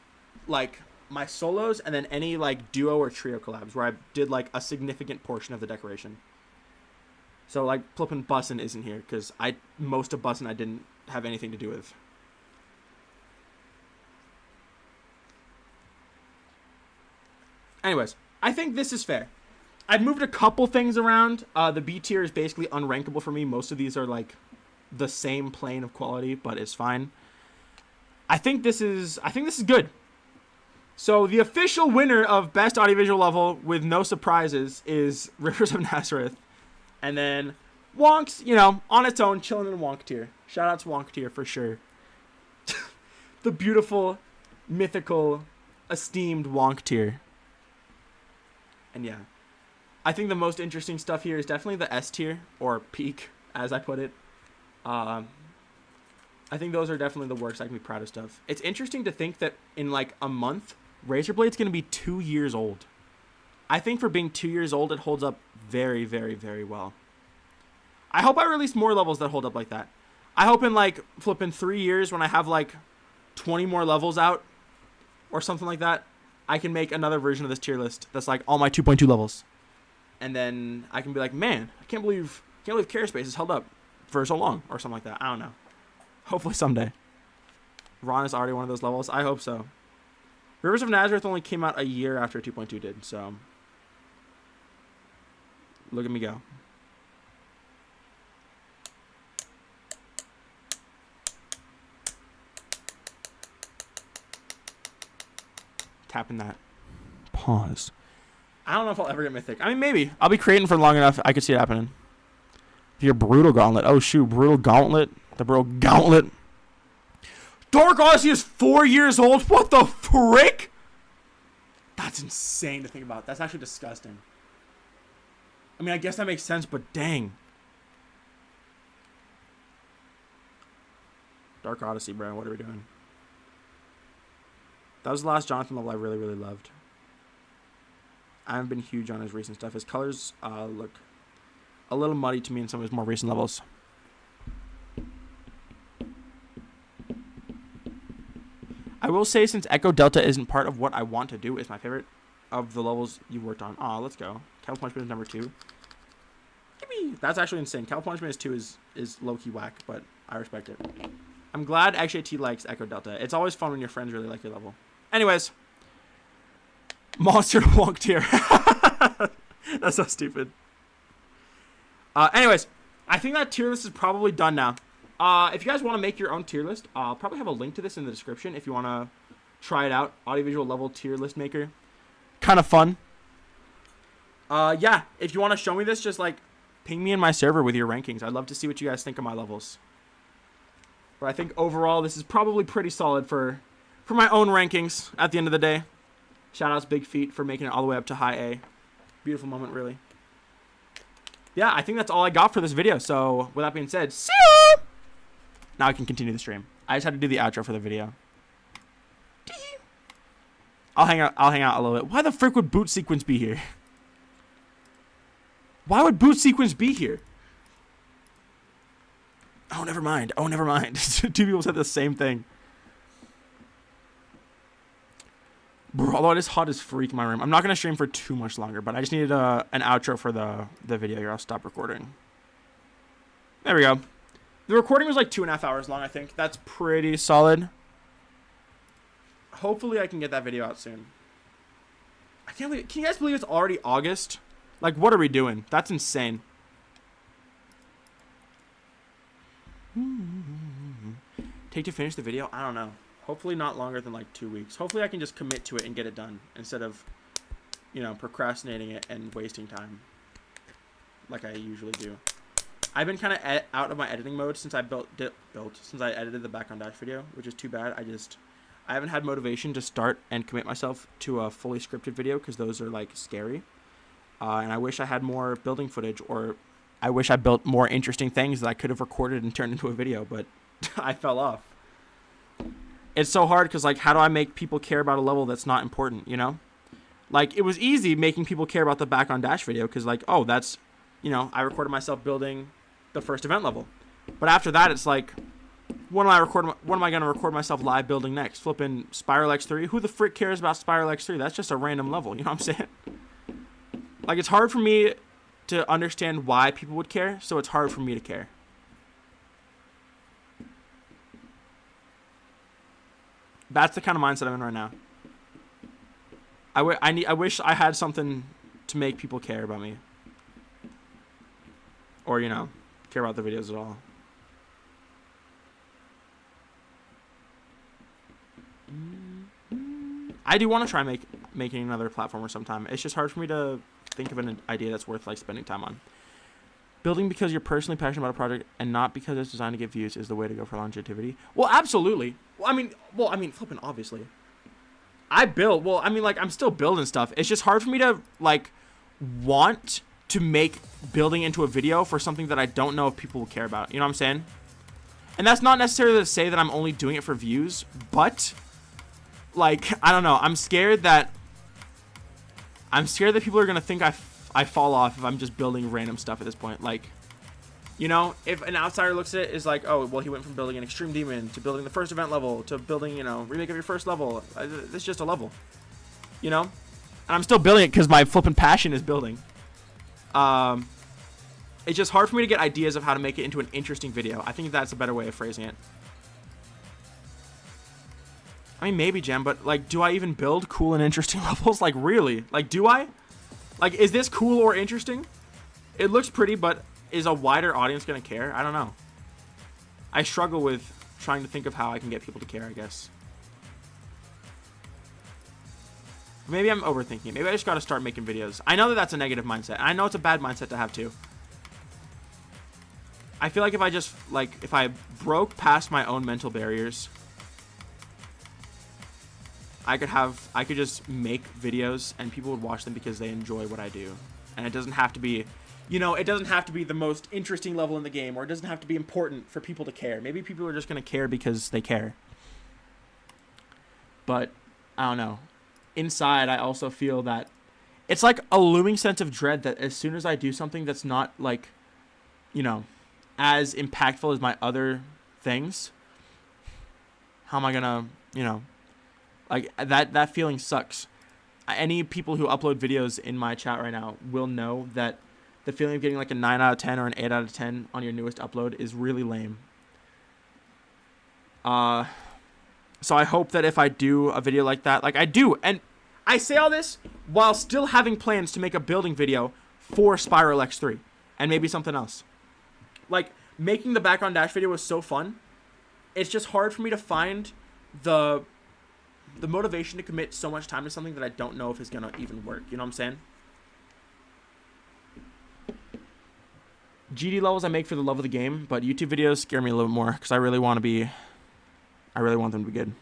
like, my solos and then any, like, duo or trio collabs where I did, like, a significant portion of the decoration. So, like, flippin' Bussin' isn't here because most of Bussin' I didn't have anything to do with. Anyways, I think this is fair. I've moved a couple things around. The B tier is basically unrankable for me. Most of these are like the same plane of quality, but it's fine. I think this is good. So the official winner of best audiovisual level with no surprises is Rivers of Nazareth. And then Wonk's, on its own, chilling in Wonk tier. Shout out to Wonk tier for sure. The beautiful, mythical, esteemed Wonk tier. And yeah, I think the most interesting stuff here is definitely the S tier, or peak, as I put it. I think those are definitely the works I can be proudest of. It's interesting to think that in like a month, Razor Blade's going to be 2 years old. I think for being 2 years old, it holds up very, very, very well. I hope I release more levels that hold up like that. I hope in like flipping 3 years when I have like 20 more levels out or something like that, I can make another version of this tier list that's like all my 2.2 levels. And then I can be like, man, I can't believe CareSpace has held up for so long or something like that. I don't know. Hopefully someday. Ron is already one of those levels. I hope so. Rivers of Nazareth only came out a year after 2.2 did, so look at me go. Tapping that pause. I don't know if I'll ever get Mythic. I mean, maybe. I'll be creating for long enough. I could see it happening. Your Brutal Gauntlet. Oh, shoot. Brutal Gauntlet. The Brutal Gauntlet. Dark Odyssey is 4 years old? What the frick? That's insane to think about. That's actually disgusting. I mean, I guess that makes sense, but dang. Dark Odyssey, bro. What are we doing? That was the last Jonathan level I really, really loved. I haven't been huge on his recent stuff. His colors look a little muddy to me in some of his more recent levels. I will say, since Echo Delta isn't part of what I want to do, is my favorite of the levels you worked on. Aw, let's go. Cowl Punishment is number 2. That's actually insane. Cowl Punishment is 2 is low-key whack, but I respect it. I'm glad XJT likes Echo Delta. It's always fun when your friends really like your level. Anyways. Monster Wonk tier. That's so stupid. Anyways, I think that tier list is probably done now. If you guys want to make your own tier list, I'll probably have a link to this in the description if you want to try it out. Audiovisual level tier list maker. Kind of fun. Yeah, if you want to show me this, just like ping me in my server with your rankings. I'd love to see what you guys think of my levels. But I think overall this is probably pretty solid for my own rankings at the end of the day. Shoutouts Big Feet for making it all the way up to high A. Beautiful moment, really. Yeah, I think that's all I got for this video. So with that being said, see ya! Now I can continue the stream. I just had to do the outro for the video. I'll hang out a little bit. Why the frick would boot sequence be here? Why would boot sequence be here? Oh, never mind. Oh, never mind. 2 people said the same thing. Bro, although it is hot as freak in my room. I'm not going to stream for too much longer, but I just needed an outro for the video here. I'll stop recording. There we go. The recording was like 2.5 hours long, I think. That's pretty solid. Hopefully I can get that video out soon. I can't believe... Can you guys believe it's already August? Like, what are we doing? That's insane. Take to finish the video? I don't know. Hopefully not longer than like 2 weeks. Hopefully I can just commit to it and get it done instead of, you know, procrastinating it and wasting time like I usually do. I've been kind of out of my editing mode since I since I edited the background dash video, which is too bad. I haven't had motivation to start and commit myself to a fully scripted video because those are like scary. And I wish I had more building footage, or I wish I built more interesting things that I could have recorded and turned into a video, but I fell off. It's so hard because, like, how do I make people care about a level that's not important, you know? Like, it was easy making people care about the background dash video because, like, oh, that's, you know, I recorded myself building the first event level. But after that, it's like, what am I going to record myself live building next? Flipping Spiral X3? Who the frick cares about Spiral X3? That's just a random level, you know what I'm saying? Like, it's hard for me to understand why people would care, so it's hard for me to care. That's the kind of mindset I'm in right now. I wish I had something to make people care about me. Or, you know, care about the videos at all. I do want to try making another platformer sometime. It's just hard for me to think of an idea that's worth, like, spending time on. Building because you're personally passionate about a project and not because it's designed to get views is the way to go for longevity. Well, absolutely. Well, I mean, flipping, obviously. I build. Well, I mean, like, I'm still building stuff. It's just hard for me to, like, want to make building into a video for something that I don't know if people will care about. You know what I'm saying? And that's not necessarily to say that I'm only doing it for views, but like, I don't know. I'm scared that people are going to think I fall off if I'm just building random stuff at this point. Like, you know, if an outsider looks at it, is like, oh, well, he went from building an extreme demon to building the first event level to building, you know, remake of your first level. It's just a level, you know? And I'm still building it because my flipping passion is building. It's just hard for me to get ideas of how to make it into an interesting video. I think that's a better way of phrasing it. I mean, maybe, Gem, but, like, do I even build cool and interesting levels? Like, really? Like, do I? Like, is this cool or interesting? It looks pretty, but is a wider audience going to care? I don't know. I struggle with trying to think of how I can get people to care, I guess. Maybe I'm overthinking it. Maybe I just got to start making videos. I know that that's a negative mindset. I know it's a bad mindset to have, too. I feel like if I just, like, if I broke past my own mental barriers, I could just make videos and people would watch them because they enjoy what I do. And it doesn't have to be, you know, it doesn't have to be the most interesting level in the game, or it doesn't have to be important for people to care. Maybe people are just going to care because they care. But, I don't know. Inside, I also feel that it's like a looming sense of dread that as soon as I do something that's not, like, you know, as impactful as my other things, how am I going to, you know, like, that feeling sucks. Any people who upload videos in my chat right now will know that the feeling of getting like a 9 out of 10 or an 8 out of 10 on your newest upload is really lame. So I hope that if I do a video like that, like I do, and I say all this while still having plans to make a building video for Spiral X3 and maybe something else. Like, making the background dash video was so fun. It's just hard for me to find the motivation to commit so much time to something that I don't know if is going to even work. You know what I'm saying? GD levels I make for the love of the game, but YouTube videos scare me a little bit more because I really want them to be good.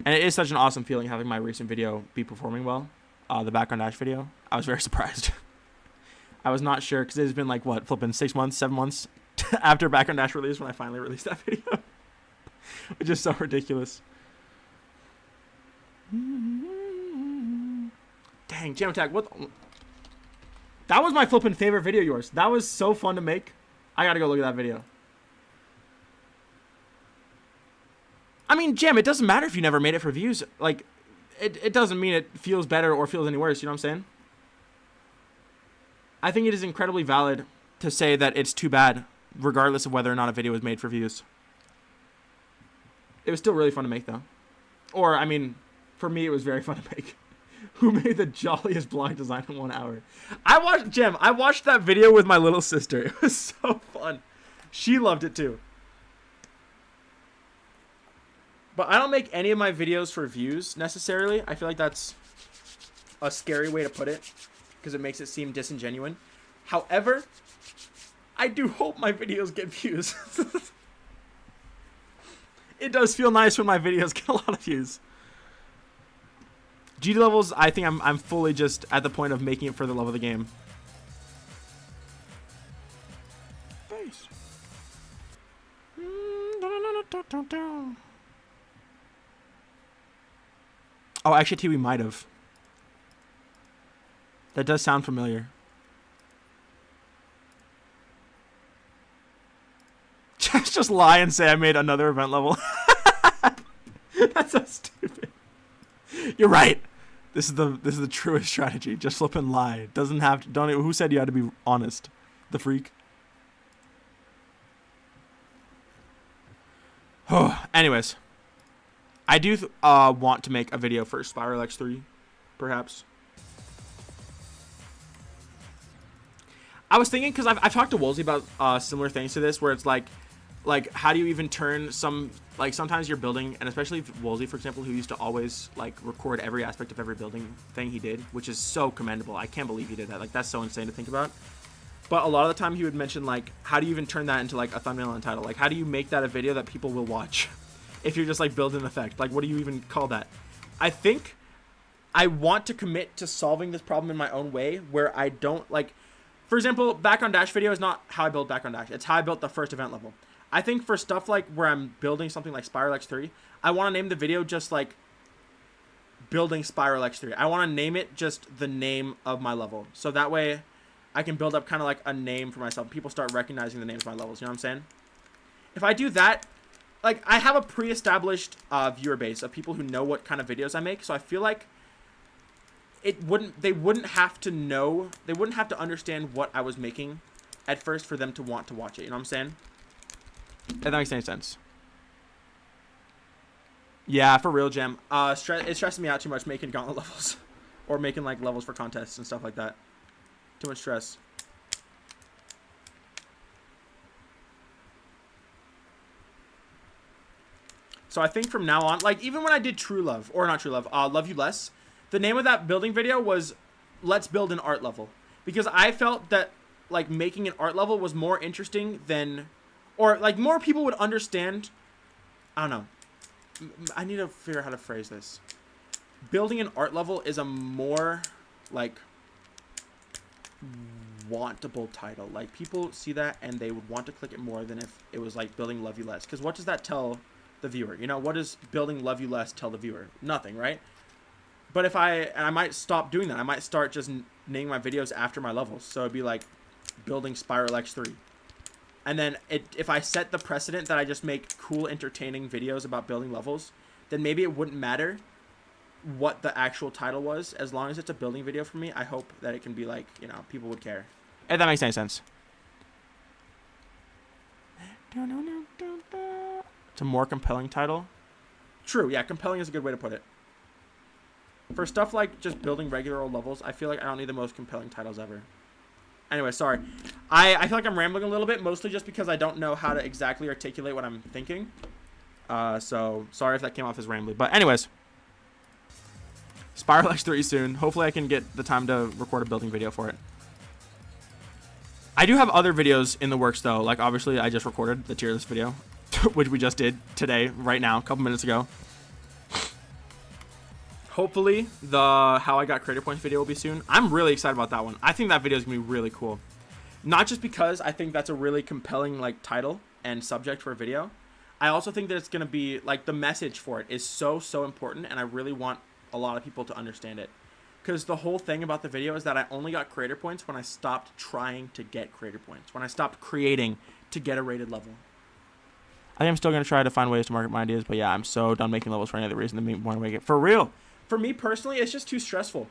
And it is such an awesome feeling having my recent video be performing well. The background dash video. I was very surprised. I was not sure because it has been like, what, flipping 6 months, 7 months after background dash release when I finally released that video. Which is so ridiculous. Dang, Jam Attack, what the... That was my flipping favorite video of yours. That was so fun to make. I gotta go look at that video. I mean, Jam, it doesn't matter if you never made it for views. Like, it doesn't mean it feels better or feels any worse, you know what I'm saying? I think it is incredibly valid to say that it's too bad, regardless of whether or not a video was made for views. It was still really fun to make, though. Or, I mean, for me, it was very fun to make. Who made the jolliest blog design in 1 hour? I watched that video with my little sister. It was so fun. She loved it, too. But I don't make any of my videos for views, necessarily. I feel like that's a scary way to put it, because it makes it seem disingenuous. However, I do hope my videos get views. It does feel nice when my videos get a lot of views. GD levels, I think I'm fully just at the point of making it for the love of the game. Face. Oh, actually, T, we might have. That does sound familiar. Just lie and say I made another event level. That's so stupid. You're right. This is the truest strategy. Just flip and lie. Doesn't have to. Don't. Who said you had to be honest? The freak. Anyways, I do want to make a video for Spiral X3, perhaps. I was thinking, because I've talked to Woolsey about similar things to this, where it's like how do you even turn some, like, sometimes you're building, and especially Woolsey, for example, who used to always like record every aspect of every building thing he did, which is so commendable. I can't believe he did that. Like, that's so insane to think about. But a lot of the time he would mention, like, how do you even turn that into like a thumbnail and title? Like, how do you make that a video that people will watch? if you're just like building an effect. Like, what do you even call that? I think I want to commit to solving this problem in my own way, where I don't like, for example, background dash video is not how I build background dash. It's how I built the first event level. I think for stuff like where I'm building something like Spiral X3, I want to name the video just like building Spiral X3. I want to name it just the name of my level. So that way I can build up kind of like a name for myself. People start recognizing the names of my levels. You know what I'm saying? If I do that, like, I have a pre-established viewer base of people who know what kind of videos I make. So I feel like they wouldn't have to understand what I was making at first for them to want to watch it. You know what I'm saying? If that makes any sense. Yeah, for real, Gem. It stresses me out too much making gauntlet levels. Or making, like, levels for contests and stuff like that. Too much stress. So I think from now on, like, even when I did True Love, or not True Love, Love You Less, the name of that building video was Let's Build an Art Level. Because I felt that, like, making an art level was more interesting than, or, like, more people would understand. I don't know. I need to figure out how to phrase this. Building an art level is a more, like, wantable title. Like, people see that and they would want to click it more than if it was, like, Building Love You Less. Because what does that tell the viewer? You know, what does Building Love You Less tell the viewer? Nothing, right? But if I might stop doing that. I might start just naming my videos after my levels. So it'd be like Building Spiral X3. And then if I set the precedent that I just make cool, entertaining videos about building levels, then maybe it wouldn't matter what the actual title was. As long as it's a building video for me, I hope that it can be like, you know, people would care. If that makes any sense. It's a more compelling title. True, yeah, compelling is a good way to put it. For stuff like just building regular old levels, I feel like I don't need the most compelling titles ever. Anyway, sorry. I feel like I'm rambling a little bit, mostly just because I don't know how to exactly articulate what I'm thinking. So, sorry if that came off as rambly. But anyways. Spiral X3 soon. Hopefully I can get the time to record a building video for it. I do have other videos in the works, though. Like, obviously, I just recorded the tier list video, which we just did today, right now, a couple minutes ago. Hopefully, the How I Got Creator Points video will be soon. I'm really excited about that one. I think that video is going to be really cool. Not just because I think that's a really compelling, like, title and subject for a video. I also think that it's going to be, like, the message for it is so, so important, and I really want a lot of people to understand it. Because the whole thing about the video is that I only got creator points when I stopped trying to get creator points. When I stopped creating to get a rated level. I think I'm still going to try to find ways to market my ideas, but yeah, I'm so done making levels for any other reason than want to make it. For real. For me personally, it's just too stressful.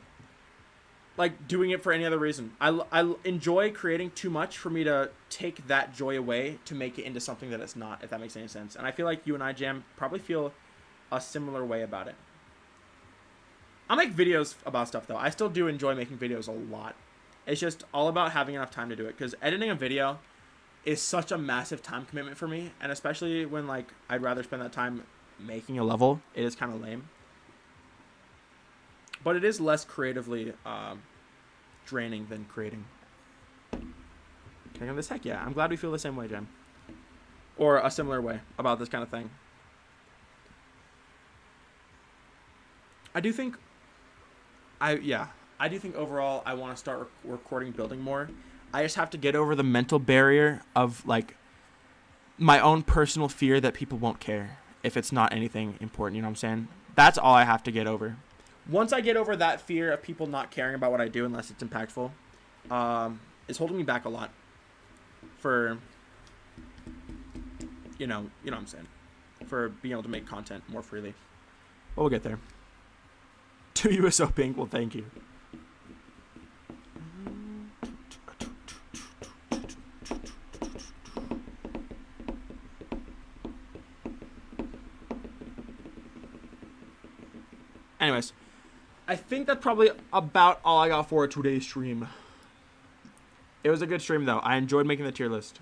Like, doing it for any other reason. I enjoy creating too much for me to take that joy away to make it into something that it's not, if that makes any sense. And I feel like you and I, Jam, probably feel a similar way about it. I make videos about stuff, though. I still do enjoy making videos a lot. It's just all about having enough time to do it. Because editing a video is such a massive time commitment for me. And especially when, like, I'd rather spend that time making a level, it is kind of lame. But it is less creatively draining than creating. Can I get this? Heck yeah. I'm glad we feel the same way, Jen. Or a similar way about this kind of thing. I do think overall I want to start recording building more. I just have to get over the mental barrier of, like, my own personal fear that people won't care if it's not anything important, you know what I'm saying? That's all I have to get over. Once I get over that fear of people not caring about what I do unless it's impactful, it's holding me back a lot for, you know what I'm saying, for being able to make content more freely. But we'll get there. 2 USO pink, well, thank you. Anyways, I think that's probably about all I got for today's stream. It was a good stream, though. I enjoyed making the tier list.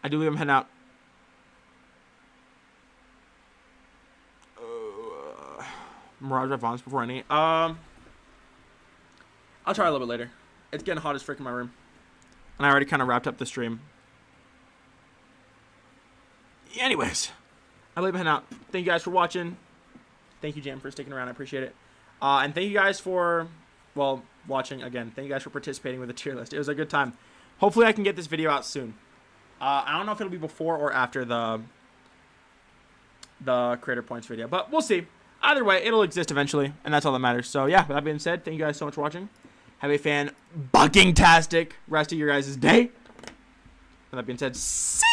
I do believe I'm heading out. Mirage Advance before any. I'll try a little bit later. It's getting hot as frick in my room. And I already kind of wrapped up the stream. Anyways, I believe I'm heading out. Thank you guys for watching. Thank you, Jam, for sticking around. I appreciate it. And thank you guys for, well, watching again. Thank you guys for participating with the tier list. It was a good time. Hopefully I can get this video out soon. I don't know if it'll be before or after the creator points video, but we'll see. Either way, it'll exist eventually, and that's all that matters. So yeah, with that being said, thank you guys so much for watching. Have a fan-bucking-tastic rest of your guys' day. With that being said, see